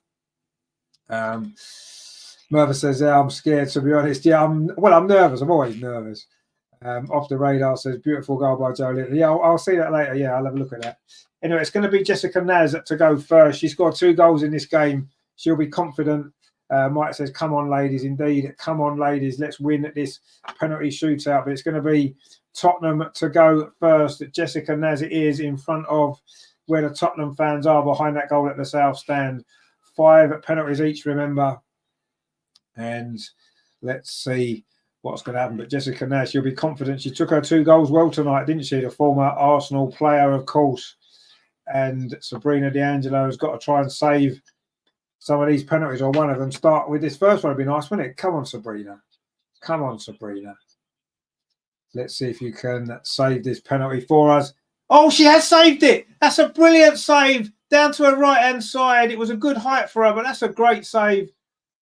Merva says, yeah, I'm scared, to be honest. Yeah, I'm nervous. I'm always nervous. Off the radar says, beautiful goal by Jolie. Yeah, I'll see that later. Yeah, I'll have a look at that. Anyway, it's going to be Jessica Naz to go first. She scored 2 goals in this game. She'll be confident. Mike says, come on, ladies. Indeed, come on, ladies. Let's win at this penalty shootout. But it's going to be Tottenham to go first. Jessica Naz it is in front of where the Tottenham fans are behind that goal at the south stand. 5 penalties each, remember. And let's see what's going to happen. But Jessica Naz, she'll be confident. She took her 2 goals well tonight, didn't she? The former Arsenal player, of course. And Sabrina D'Angelo has got to try and save some of these penalties, or one of them. Start with this first one. Would be nice, wouldn't it? Come on, Sabrina. Come on, Sabrina. Let's see if you can save this penalty for us. Oh, she has saved it. That's a brilliant save. Down to her right-hand side. It was a good height for her, but that's a great save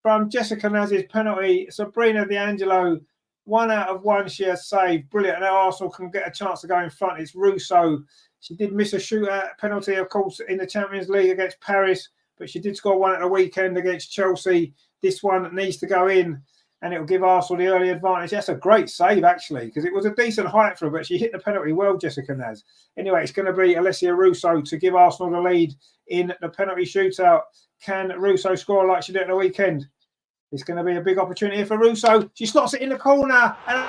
from Jessica Naz's penalty. Sabrina D'Angelo, 1 out of 1 she has saved. Brilliant. And now Arsenal can get a chance to go in front. It's Russo. She did miss a shootout penalty, of course, in the Champions League against Paris, but she did score 1 at the weekend against Chelsea. This one needs to go in, and it will give Arsenal the early advantage. That's a great save, actually, because it was a decent height for her, but she hit the penalty well, Jessica Naz. Anyway, it's going to be Alessia Russo to give Arsenal the lead in the penalty shootout. Can Russo score like she did at the weekend? It's going to be a big opportunity for Russo. She slots it in the corner. And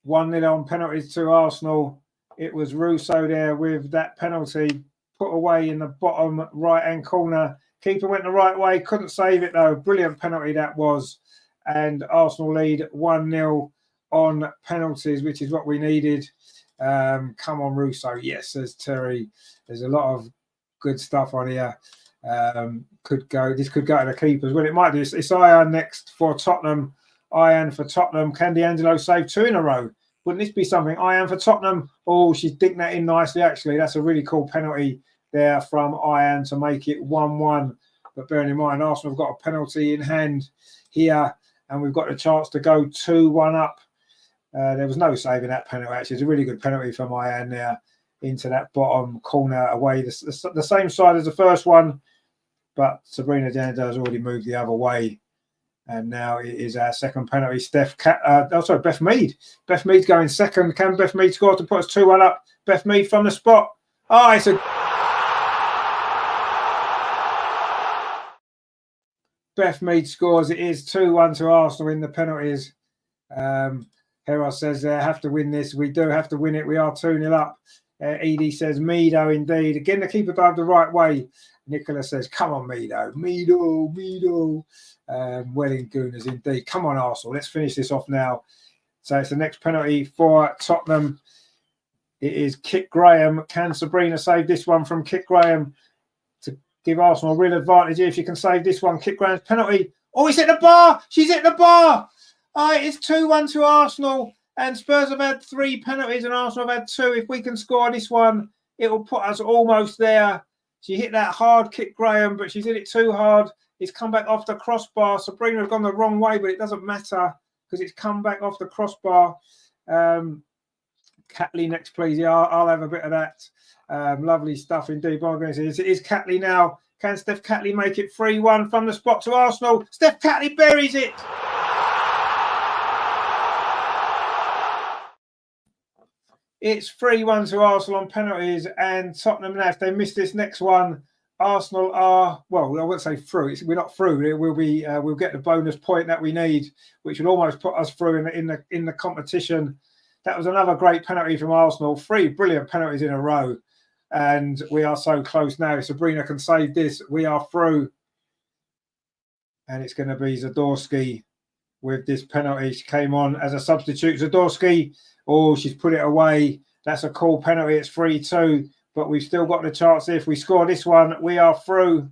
1-0 on penalties to Arsenal. It was Russo there with that penalty put away in the bottom right-hand corner. Keeper went the right way, couldn't save it though. Brilliant penalty that was. And Arsenal lead 1-0 on penalties, which is what we needed. Come on, Russo. Yes, says Terry. There's a lot of good stuff on here. This could go to the keepers. Well, it might do. It's Ian next for Tottenham. Ian for Tottenham. Can D'Angelo save 2 in a row? Wouldn't this be something? Ian for Tottenham. Oh, she's dinked that in nicely, actually. That's a really cool penalty there from Ian to make it 1-1. But bearing in mind, Arsenal have got a penalty in hand here, and we've got a chance to go 2-1 up. There was no saving that penalty, actually. It's a really good penalty from Ian there into that bottom corner away. The same side as the first one, but Sabrina D'Angelo has already moved the other way. And now it is our second penalty. Beth Mead. Beth Mead's going second. Can Beth Mead score to put us 2-1 up? Beth Mead from the spot. Oh, it's a... Beth Mead scores. It is 2-1 to Arsenal in the penalties. Heros says, have to win this. We do have to win it. We are 2-0 up. Edie says, Meadow, indeed. Again, the keeper dived the right way. Nicola says, come on, Meadow. Meadow. Welling Gooners, indeed. Come on, Arsenal. Let's finish this off now. So it's the next penalty for Tottenham. It is Kit Graham. Can Sabrina save this one from Kit Graham to give Arsenal a real advantage if she can save this one? Kit Graham's penalty. Oh, it's hit the bar. She's hit the bar. It's 2-1 to Arsenal. And Spurs have had 3 penalties and Arsenal have had 2. If we can score this one, it will put us almost there. She hit that hard, Kit Graham, but she's hit it too hard. It's come back off the crossbar. Sabrina has gone the wrong way, but it doesn't matter because it's come back off the crossbar. Catley next, please. Yeah, I'll have a bit of that. Lovely stuff indeed. It is Catley now. Can Steph Catley make it 3-1 from the spot to Arsenal? Steph Catley buries it. It's 3-1 to Arsenal on penalties, and Tottenham now, if they miss this next one, Arsenal are, well, I won't say through. We're not through. We'll get the bonus point that we need, which will almost put us through in the competition. That was another great penalty from Arsenal. 3 brilliant penalties in a row, and we are so close now. If Sabrina can save this, we are through. And it's going to be Zadorsky with this penalty. She came on as a substitute. Zadorsky. Oh, she's put it away. That's a cool penalty. It's 3-2, but we've still got the chance. If we score this one, we are through.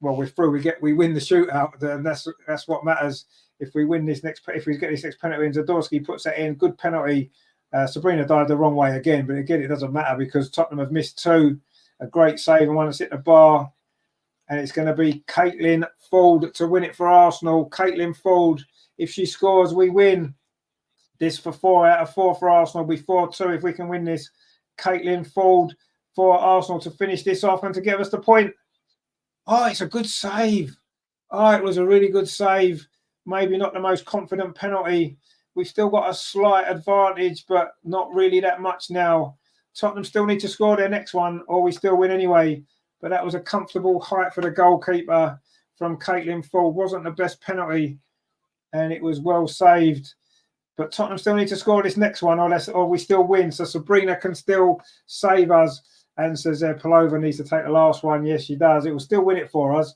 Well, we're through. We win the shootout, and that's what matters. If we win this if we get this next penalty, and Zadorsky puts that in, good penalty. Sabrina dived the wrong way again, but again, it doesn't matter because Tottenham have missed 2, a great save and one that's hit the bar. And it's going to be Caitlin Ford to win it for Arsenal. Caitlin Ford, if she scores, we win. This for 4 out of 4 for Arsenal. Will be 4-2 if we can win this. Caitlin Ford for Arsenal to finish this off and to give us the point. Oh, it's a good save. Oh, it was a really good save. Maybe not the most confident penalty. We've still got a slight advantage, but not really that much now. Tottenham still need to score their next one, or we still win anyway. But that was a comfortable height for the goalkeeper from Caitlin Ford. Wasn't the best penalty, and it was well saved. But Tottenham still need to score this next one, or we still win. So Sabrina can still save us. And says Palova needs to take the last one. Yes, she does. It will still win it for us.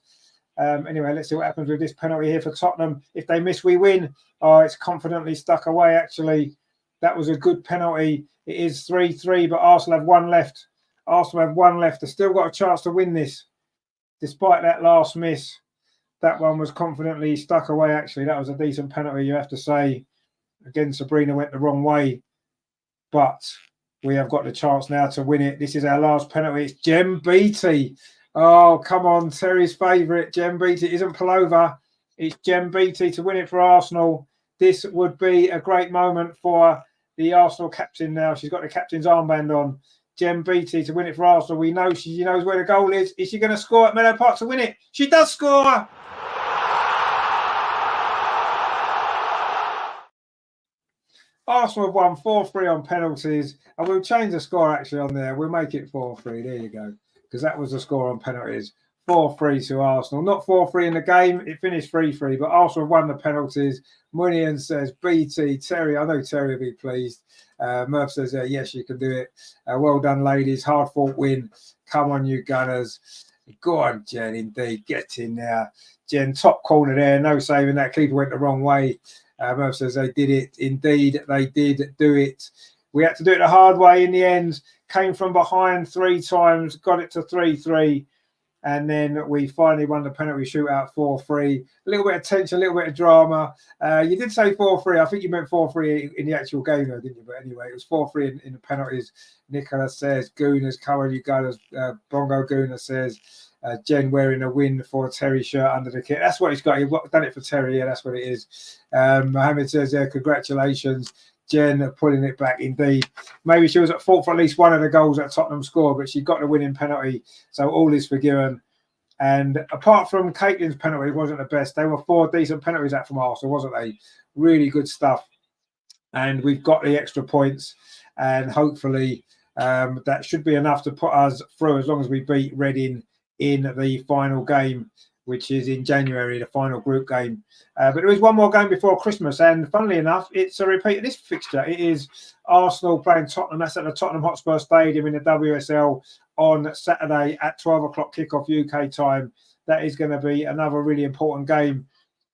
Anyway, let's see what happens with this penalty here for Tottenham. If they miss, we win. Oh, it's confidently stuck away, actually. That was a good penalty. It is 3-3, but Arsenal have one left. Arsenal have one left. They've still got a chance to win this, despite that last miss. That one was confidently stuck away, actually. That was a decent penalty, you have to say. Again, Sabrina went the wrong way. But we have got the chance now to win it. This is our last penalty. It's Jem Beattie. Oh, come on. Terry's favourite. Jem Beattie. It isn't Palova. It's Jem Beattie to win it for Arsenal. This would be a great moment for the Arsenal captain now. She's got the captain's armband on. Jem Beattie to win it for Arsenal. We know she knows where the goal is. Is she going to score at Meadow Park to win it? She does score. Arsenal have won 4-3 on penalties. And we'll change the score actually on there. We'll make it 4-3. There you go. Because that was the score on penalties. 4-3 to Arsenal. Not 4-3 in the game. It finished 3-3. But Arsenal have won the penalties. Munian says, BT, Terry. I know Terry will be pleased. Murph says, yes, you can do it. Well done, ladies. Hard fought win. Come on, you Gunners. Go on, Jen, indeed. Get in there. Jen, top corner there. No saving that. Keeper went the wrong way. Murph says they did it. Indeed, they did do it. We had to do it the hard way in the end. Came from behind 3 times. Got it to 3-3. And then we finally won the penalty shootout 4-3. A little bit of tension, a little bit of drama. You did say 4-3. I think you meant 4-3 in the actual game, though, didn't you? But anyway, it was 4-3 in the penalties. Nicola says, Gooners, come on, you guys. Bongo Gooner says, Jen wearing a win for Terry shirt under the kit. That's what he's got. He's done it for Terry. Yeah, that's what it is. Mohammed says, congratulations. Jen pulling it back, indeed. Maybe she was at fault for at least one of the goals that Tottenham scored, but she got the winning penalty, so all is forgiven. And apart from Caitlin's penalty, it wasn't the best. They were 4 decent penalties out from Arsenal, wasn't they? Really good stuff. And we've got the extra points, and hopefully that should be enough to put us through as long as we beat Reading in the final game, which is in January, the final group game. But there is one more game before Christmas, and funnily enough, it's a repeat of this fixture. It is Arsenal playing Tottenham. That's at the Tottenham Hotspurs Stadium in the WSL on Saturday at 12 o'clock kickoff UK time. That is going to be another really important game.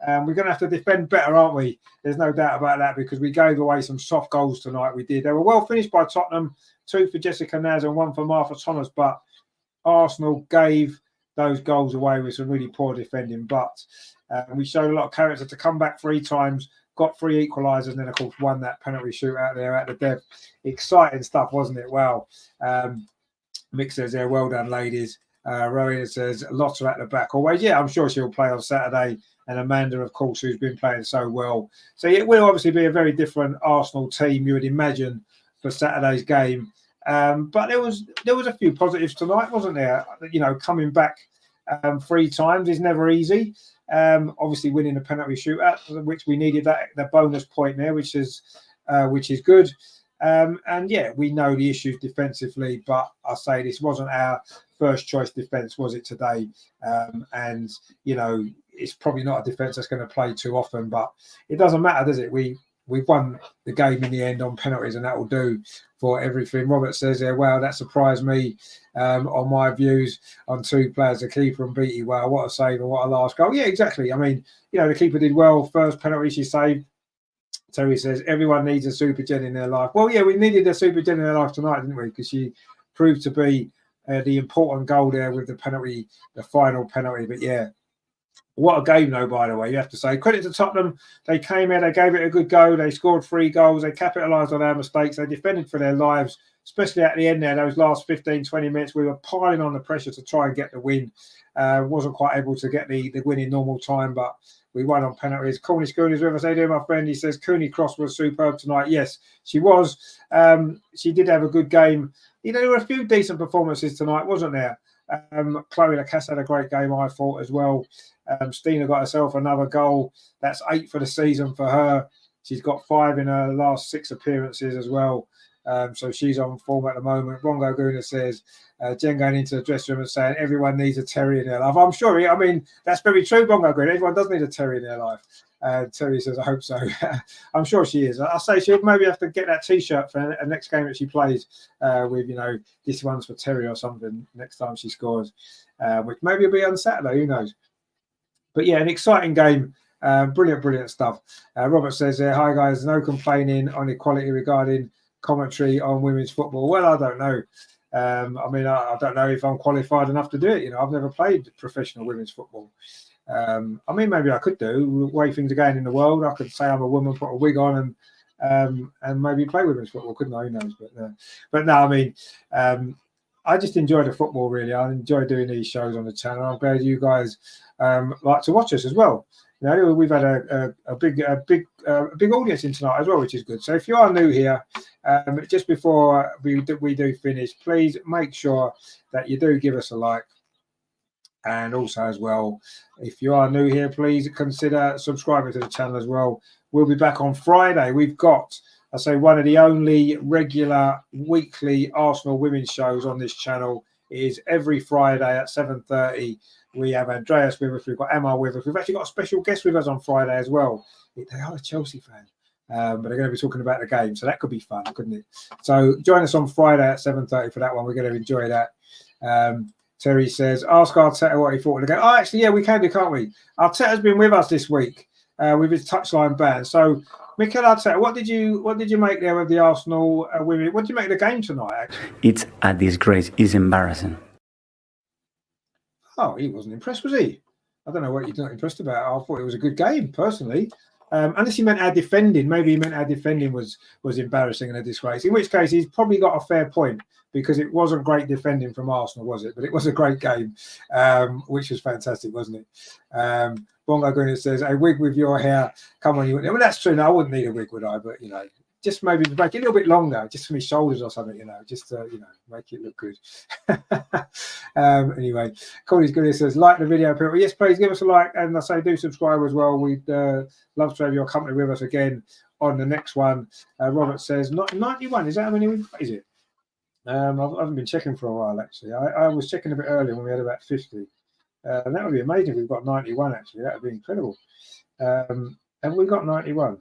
We're going to have to defend better, aren't we? There's no doubt about that, because we gave away some soft goals tonight. We did. They were well finished by Tottenham, 2 for Jessica Naz and 1 for Martha Thomas, but Arsenal gave those goals away with some really poor defending. But we showed a lot of character to come back 3 times, got 3 equalizers, and then, of course, won that penalty shootout there at the Dev. Exciting stuff, wasn't it? Wow. Mick says there, well done, ladies. Rowena says, Lotta at the back always. Yeah, I'm sure she'll play on Saturday. And Amanda, of course, who's been playing so well. So it will obviously be a very different Arsenal team, you would imagine, for Saturday's game. But there was a few positives tonight, wasn't there? You know, coming back 3 times is never easy. Obviously, winning the penalty shootout, which we needed that bonus point there, which is good. And yeah, we know the issues defensively, but I say this wasn't our first choice defence, was it today? And you know, it's probably not a defence that's going to play too often, but it doesn't matter, does it? We've won the game in the end on penalties, and that will do for everything. Robert says there, wow, that surprised me on my views on 2 players, the keeper and Beattie. Wow, what a save and what a last goal. Yeah, exactly. I mean, you know, the keeper did well. First penalty she saved. Terry says, everyone needs a super gen in their life. Well, yeah, we needed a super gen in their life tonight, didn't we? Because she proved to be the important goal there with the penalty, the final penalty. But yeah, what a game, though, by the way, you have to say. Credit to Tottenham. They came in, they gave it a good go. They scored 3 goals. They capitalised on our mistakes. They defended for their lives. especially at the end there, those last 15, 20 minutes, we were piling on the pressure to try and get the win. Wasn't quite able to get the win in normal time, but we won on penalties. Corny Schooney's with us. How you doing, my friend? He says, Cooney Cross was superb tonight. Yes, she was. She did have a good game. You know, there were a few decent performances tonight, wasn't there? Chloe Lacasse had a great game, I thought, as well. Stina got herself another goal. That's 8 for the season for her. She's got 5 in her last 6 appearances as well. So she's on form at the moment. Rongo Guna says, Jen going into the dressing room and saying everyone needs a Terry in their life. I'm sure, I mean, that's very true, Rongo Guna. Everyone does need a Terry in their life. Terry says, I hope so. I'm sure she is. I'll say she'll maybe have to get that T-shirt for the next game that she plays with, you know, this one's for Terry or something next time she scores, which maybe will be on Saturday, who knows. But yeah, an exciting game. Brilliant stuff. Robert says, hi guys, no complaining on equality regarding commentary on women's football. Well, I don't know. I mean, I don't know if I'm qualified enough to do it. You know, I've never played professional women's football. I mean, maybe I could do the way things are going in the world. I could say I'm a woman, put a wig on, and maybe play women's football, couldn't I? Who knows? But no, I mean, I just enjoy the football. Really, I enjoy doing these shows on the channel. I'm glad you guys like to watch us as well. You know, we've had a big audience in tonight as well, which is good. So if you are new here, just before we do finish, please make sure that you do give us a like. And also as well, if you are new here, please consider subscribing to the channel as well. We'll be back on Friday. We've got, I say, one of the only regular weekly Arsenal women's shows on this channel. It is every Friday at 7:30. We have Andreas with us. We've got Emma with us. We've actually got a special guest with us on Friday as well. They are a Chelsea fan, but they're going to be talking about the game. So that could be fun, couldn't it? So join us on Friday at 7:30 for that one. We're going to enjoy that. Terry says, ask Arteta what he thought of the game. Oh, actually, yeah, we can do, can't we? Arteta's been with us this week with his touchline ban. So, Mikel Arteta, what did you make there with the Arsenal women? What did you make of the game tonight, actually? It's a disgrace. It's embarrassing. Oh, he wasn't impressed, was he? I don't know what you're not impressed about. I thought it was a good game, personally. Unless he meant our defending. Maybe he meant our defending was embarrassing and a disgrace. In which case, he's probably got a fair point, because it wasn't great defending from Arsenal, was it? But it was a great game, which was fantastic, wasn't it? Bongo Green says, a wig with your hair, come on. Well, that's true. No, I wouldn't need a wig, would I? But, you know, just maybe make it a little bit longer, just for my shoulders or something, you know, just to, you know, make it look good. Anyway, Corey's Goodness says, like the video, people. Yes, please give us a like, and I say do subscribe as well. We'd love to have your company with us again on the next one. Robert says, not 91. Is that how many we is it? I haven't been checking for a while, actually. I was checking a bit earlier when we had about 50. And that would be amazing if we've got 91, actually. That would be incredible. Have we got 91?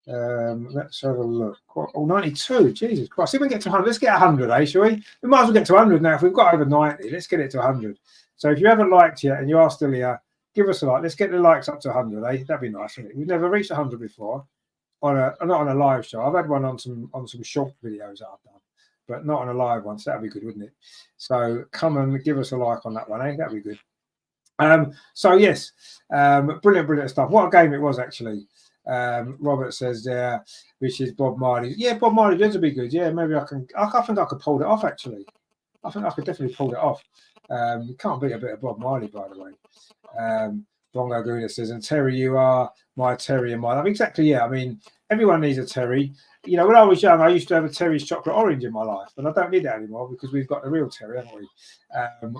Let's have a look. Oh, 92. Jesus Christ. See if we can get to 100. Let's get 100, eh, shall we? We might as well get to 100 now. If we've got over 90, let's get it to 100. So if you haven't liked yet and you are still here, give us a like. Let's get the likes up to 100, eh? That'd be nice, wouldn't it? We've never reached 100 before. Not on a live show. I've had one on some short videos that I've done, but not on a live one. So that'd be good, wouldn't it? So come and give us a like on that one, eh? That'd be good. So yes, brilliant stuff. What a game it was, actually. Robert says there, which is Bob Marley. Yeah, Bob Marley does be good. Yeah, maybe I think I could pull it off, actually. I think I could definitely pull it off. You can't beat a bit of Bob Marley, by the way. Bongo Guna says, and Terry, you are my Terry in my life. Exactly, yeah. I mean, everyone needs a Terry. You know, when I was young, I used to have a Terry's chocolate orange in my life, but I don't need that anymore because we've got the real Terry, haven't we,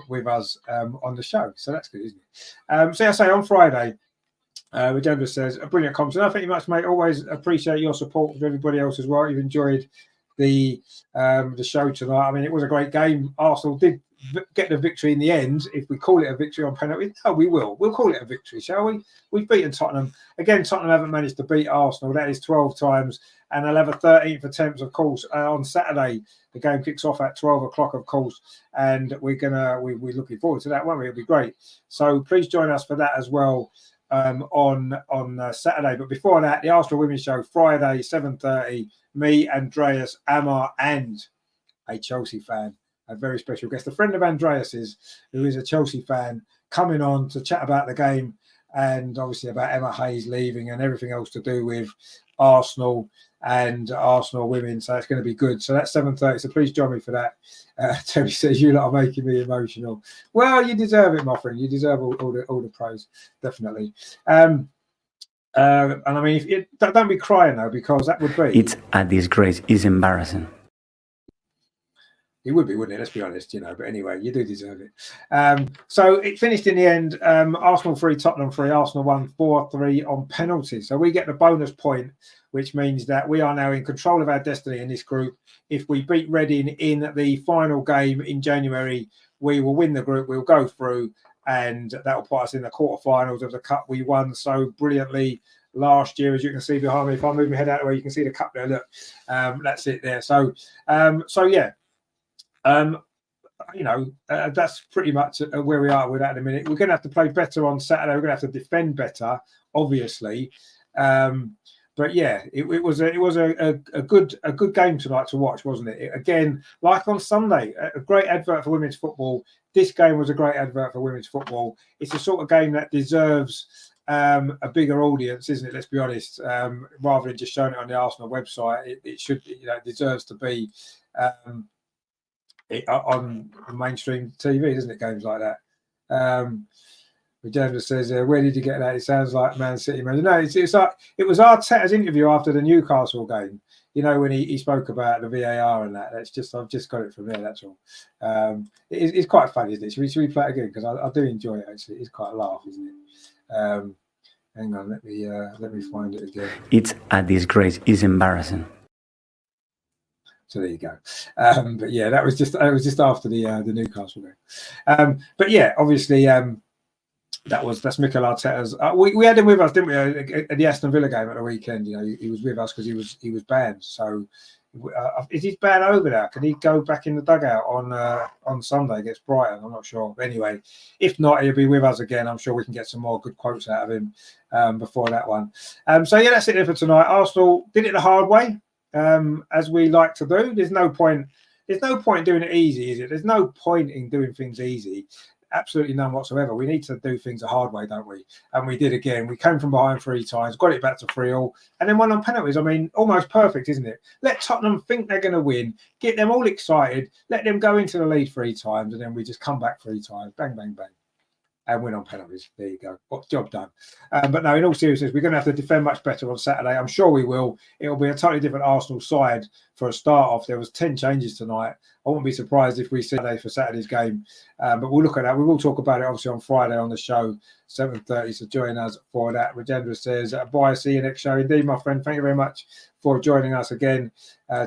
with us on the show. So that's good, isn't it? So I say on Friday, Regenda says, a brilliant comment. I thank you much, mate. Always appreciate your support with everybody else as well. You've enjoyed the show tonight. I mean, it was a great game. Arsenal did get the victory in the end. If we call it a victory on penalty, no, we will. We'll call it a victory, shall we? We've beaten Tottenham. Again, Tottenham haven't managed to beat Arsenal. That is 12 times. And they'll have a 13th attempt, of course, on Saturday. The game kicks off at 12 o'clock, of course. And we're looking forward to that, won't we? It'll be great. So please join us for that as well. On Saturday. But before that, the Arsenal Women's Show, Friday, 7:30. Me, Andreas, Emma, and a Chelsea fan, a very special guest, a friend of Andreas's, who is a Chelsea fan, coming on to chat about the game and obviously about Emma Hayes leaving and everything else to do with Arsenal and Arsenal women, so it's going to be good. So that's 7:30. So please join me for that. Terry says you lot are making me emotional. Well, you deserve it, my friend. You deserve all the praise, definitely. And I mean, don't be crying though, because that would be. It's a disgrace. It's embarrassing. It would be, wouldn't it? Let's be honest, But anyway, you do deserve it. So it finished in the end. Arsenal 3, Tottenham 3. Arsenal won 4-3 on penalties. So we get the bonus point, which means that we are now in control of our destiny in this group. If we beat Reading in the final game in January, we will win the group. We'll go through, and that will put us in the quarterfinals of the cup we won so brilliantly last year. As you can see behind me, if I move my head out of the way, you can see the cup there. Look, that's it there. So yeah. That's pretty much where we are with that in a minute. We're going to have to play better on Saturday. We're going to have to defend better, obviously. But yeah, it was a good game tonight to watch, wasn't it? Again, like on Sunday, a great advert for women's football. This game was a great advert for women's football. It's the sort of game that deserves a bigger audience, isn't it? Let's be honest. Rather than just showing it on the Arsenal website, it should, it deserves to be on mainstream TV, doesn't it? Games like that. Regenda says, "Where did you get that? It sounds like Man City man." No, it's like it was Arteta's interview after the Newcastle game. When he spoke about the VAR and that. That's just I've just got it from there. That's all. It's quite funny, isn't it? Should we play it again? Because I do enjoy it actually. It's quite a laugh, isn't it? Hang on, let me find it again. It's a disgrace. It's embarrassing. So there you go. But yeah, that was just after the Newcastle game. But yeah, obviously that's Mikel Arteta's. We had him with us, didn't we, at the Aston Villa game at the weekend? He was with us because he was banned. So is he banned over there? Can he go back in the dugout on Sunday against Brighton? I'm not sure. But anyway, if not, he'll be with us again. I'm sure we can get some more good quotes out of him before that one. So yeah, that's it there for tonight. Arsenal did it the hard way. As we like to do. There's no point doing it easy, is it? There's no point in doing things easy. Absolutely none whatsoever. We need to do things the hard way, don't we? And we did again. We came from behind 3 times, got it back to 3-3, and then won on penalties. I mean, almost perfect, isn't it? Let Tottenham think they're going to win, get them all excited, let them go into the lead 3 times, and then we just come back 3 times, bang, bang, bang, and win on penalties. There you go. Job done. But no, in all seriousness, we're going to have to defend much better on Saturday. I'm sure we will. It'll be a totally different Arsenal side for a start off. There was 10 changes tonight. I wouldn't be surprised if we see that for Saturday's game. But we'll look at that. We will talk about it, obviously, on Friday on the show, 7:30. So join us for that. Regenda says, bye, see you next show. Indeed, my friend. Thank you very much for joining us again.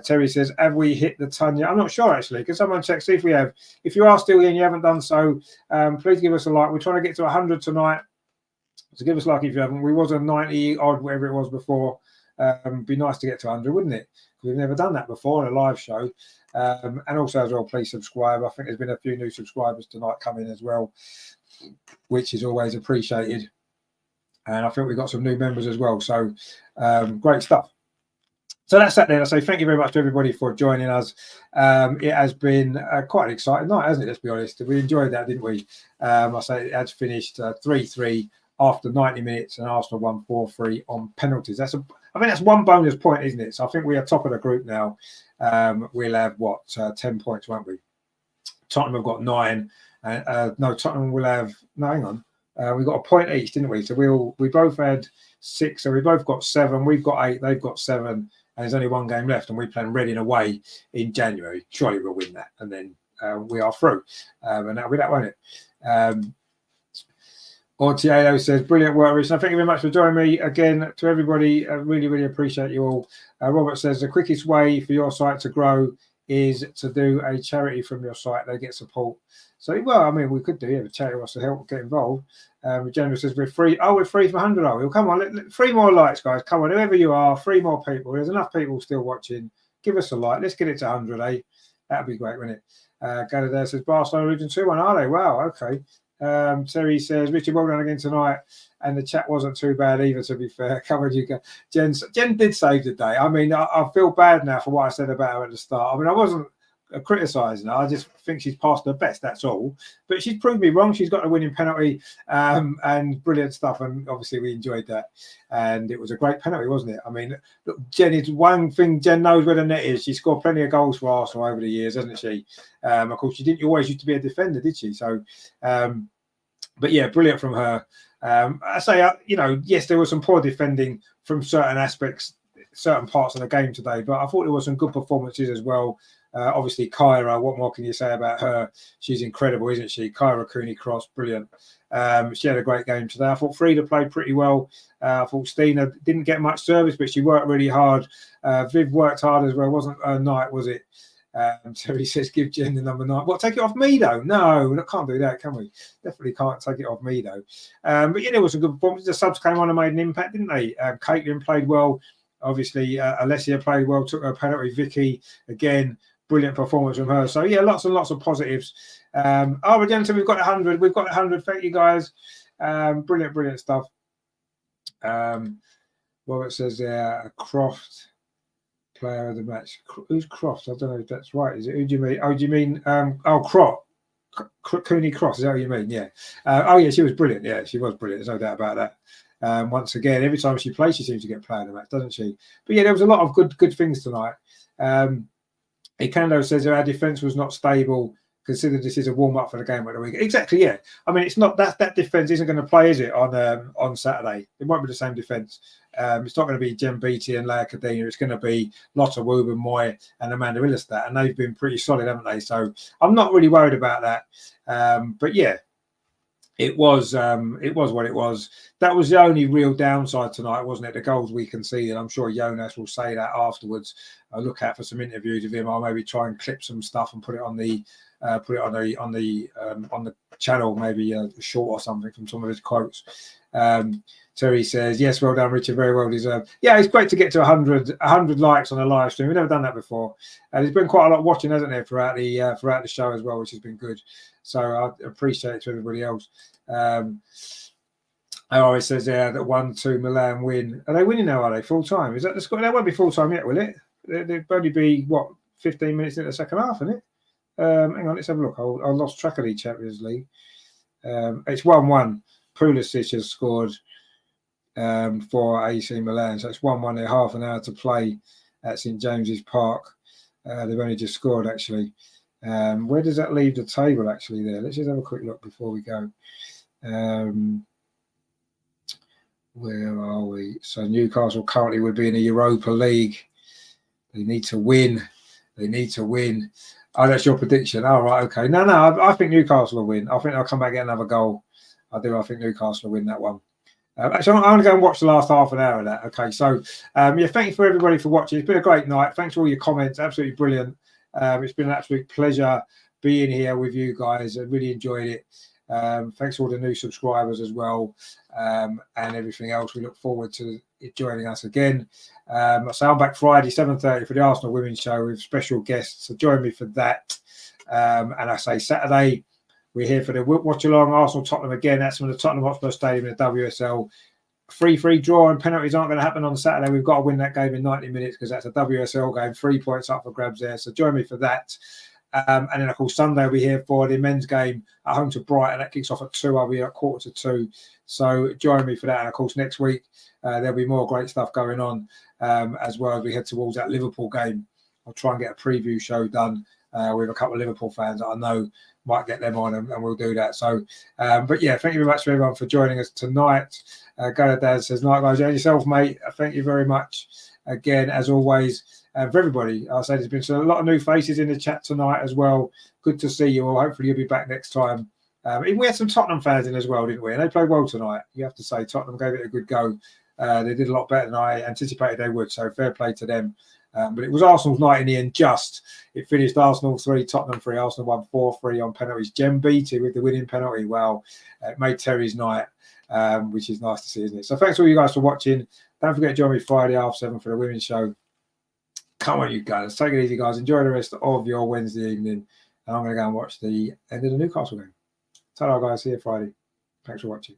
Terry says, have we hit the ton yet? I'm not sure, actually. Can someone check, see if we have? If you are still here and you haven't done so, please give us a like. We're trying to get to 100 tonight. So give us a like if you haven't. We was a 90 odd, whatever it was before. Be nice to get to 100, wouldn't it? We've never done that before on a live show. And also as well, please subscribe. I think there's been a few new subscribers tonight coming as well, which is always appreciated. And I think we've got some new members as well. So great stuff. So that's that then. I say thank you very much to everybody for joining us. It has been quite an exciting night, hasn't it? Let's be honest. We enjoyed that, didn't we? I say it has finished 3-3 after 90 minutes, and Arsenal won 4-3 on penalties. I think that's one bonus point, isn't it? So I think we are top of the group now. We'll have 10 points, won't we? Tottenham have got 9. No, Tottenham will have. No, hang on. We got a point each, didn't we? So we both had 6, so we both got 7. We've got 8. They've got 7, and there's only one game left. And we play Reading away in January. Surely we'll win that, and then we are through. And that'll be that, won't it? Ortiello says, brilliant work, Rich. Thank you very much for joining me again. To everybody, I really, really appreciate you all. Robert says, the quickest way for your site to grow is to do a charity from your site. They get support. So, well, I mean, we could do a charity wants to help get involved. General says, we're free. Oh, we're free for 100, are we? Well, come on, 3 more likes, guys. Come on, whoever you are, 3 more people. There's enough people still watching. Give us a like. Let's get it to 100, eh? That'd be great, wouldn't it? Gallaudet says, Barcelona Region 2-1, are they? Wow, okay. Terry says, Richard, well done again tonight. And the chat wasn't too bad either, to be fair. Come on, you go. Jen did save the day. I mean, I feel bad now for what I said about her at the start. I mean, I wasn't criticising her. I just think she's past her best, that's all. But she's proved me wrong. She's got a winning penalty and brilliant stuff. And obviously we enjoyed that. And it was a great penalty, wasn't it? I mean, look, Jen, it's one thing Jen knows where the net is. She scored plenty of goals for Arsenal over the years, hasn't she? Of course, she didn't always used to be a defender, did she? So, but yeah, brilliant from her. I say, yes, there was some poor defending from certain aspects, certain parts of the game today, but I thought there were some good performances as well. Obviously, Kyra, what more can you say about her? She's incredible, isn't she? Kyra Cooney-Cross, brilliant. She had a great game today. I thought Frida played pretty well. I thought Stina didn't get much service, but she worked really hard. Viv worked hard as well. Wasn't her night, was it? So he says, give Jen the number 9. What, take it off Meadow? No, we can't do that, can we? Definitely can't take it off Meadow. But yeah, there was a good performance. The subs came on and made an impact, didn't they? Caitlin played well. Obviously, Alessia played well, took her penalty. Vicky, again, brilliant performance from her. So yeah, lots and lots of positives. Gentlemen, we've got 100. We've got 100. Thank you, guys. Brilliant stuff. Well, it says there, Croft. Player of the match. Who's Croft? I don't know if that's right. Is it? Who do you mean? Oh, do you mean Croft? Cooney-Cross? Is that what you mean? Yeah. Yeah, she was brilliant. Yeah, she was brilliant. There's no doubt about that. Once again, every time she plays, she seems to get player of the match, doesn't she? But yeah, there was a lot of good things tonight. Ikando says our defence was not stable. Consider this is a warm up for the game at the weekend. Exactly, yeah. I mean, it's not that defence isn't going to play, is it, on Saturday? It won't be the same defence. It's not going to be Jem Beattie and Leia Cadena. It's going to be Lotta Wooben, Moy, and Amanda Illerstadt, and they've been pretty solid, haven't they? So I'm not really worried about that. But yeah, it was what it was. That was the only real downside tonight, wasn't it? The goals we conceded. I'm sure Jonas will say that afterwards. I'll look out for some interviews of him. I'll maybe try and clip some stuff and put it on the channel, maybe a short or something from some of his quotes. Terry says, yes, well done, Richard, very well deserved. Yeah, it's great to get to 100 likes on a live stream. We've never done that before. There's been quite a lot watching, hasn't there, throughout the show as well, which has been good. So I appreciate it to everybody else. It says there that 1-2 Milan win. Are they winning now? Are they full time? Is that the score? They won't be full time yet, will it? They'll only be 15 minutes into the second half, isn't it? Hang on, let's have a look. I lost track of the Champions League. It's 1-1. Pulisic has scored for AC Milan. So it's 1-1. They're half an hour to play at St James's Park. They've only just scored, actually. Where does that leave the table, actually, there? Let's just have a quick look before we go. Where are we? So Newcastle currently would be in the Europa League. They need to win. Oh, that's your prediction. Oh, right, okay. No, I think Newcastle will win. I think they'll come back and get another goal. I do. I think Newcastle will win that one. Actually, I'm going to go and watch the last half an hour of that. Okay, so thank you for everybody for watching. It's been a great night. Thanks for all your comments. Absolutely brilliant. It's been an absolute pleasure being here with you guys. I really enjoyed it. Thanks to all the new subscribers as well, and everything else. We look forward to it joining us again. So I'm back Friday 7:30 for the Arsenal Women's Show with special guests. So join me for that. And I say Saturday we're here for the watch along Arsenal Tottenham again. That's from the Tottenham Hotspurs Stadium in the WSL. Free draw and penalties aren't going to happen on Saturday. We've got to win that game in 90 minutes because that's a WSL game. 3 points up for grabs there. So join me for that. And then, of course, Sunday we'll be here for the men's game at home to Brighton. That kicks off at 2. I'll be at 1:45. So join me for that. And, of course, next week there'll be more great stuff going on as well as we head towards that Liverpool game. I'll try and get a preview show done with a couple of Liverpool fans that I know might get them on, and we'll do that. So, but yeah, thank you very much for everyone for joining us tonight. Dad says, night, guys. And yourself, mate. Thank you very much again, as always. For everybody, I say there's been a lot of new faces in the chat tonight as well. Good to see you all. Hopefully, you'll be back next time. We had some Tottenham fans in as well, didn't we? And they played well tonight. You have to say, Tottenham gave it a good go. They did a lot better than I anticipated they would. So fair play to them. But it was Arsenal's night in the end. It finished Arsenal 3, Tottenham 3. Arsenal won 4-3 on penalties. Jem Beattie with the winning penalty. Well, it made Terry's night, which is nice to see, isn't it? So thanks all you guys for watching. Don't forget to join me Friday 7:30 for the women's show. Come on, you guys. Take it easy, guys. Enjoy the rest of your Wednesday evening. And I'm going to go and watch the end of the Newcastle game. Ta-ra, guys. See you Friday. Thanks for watching.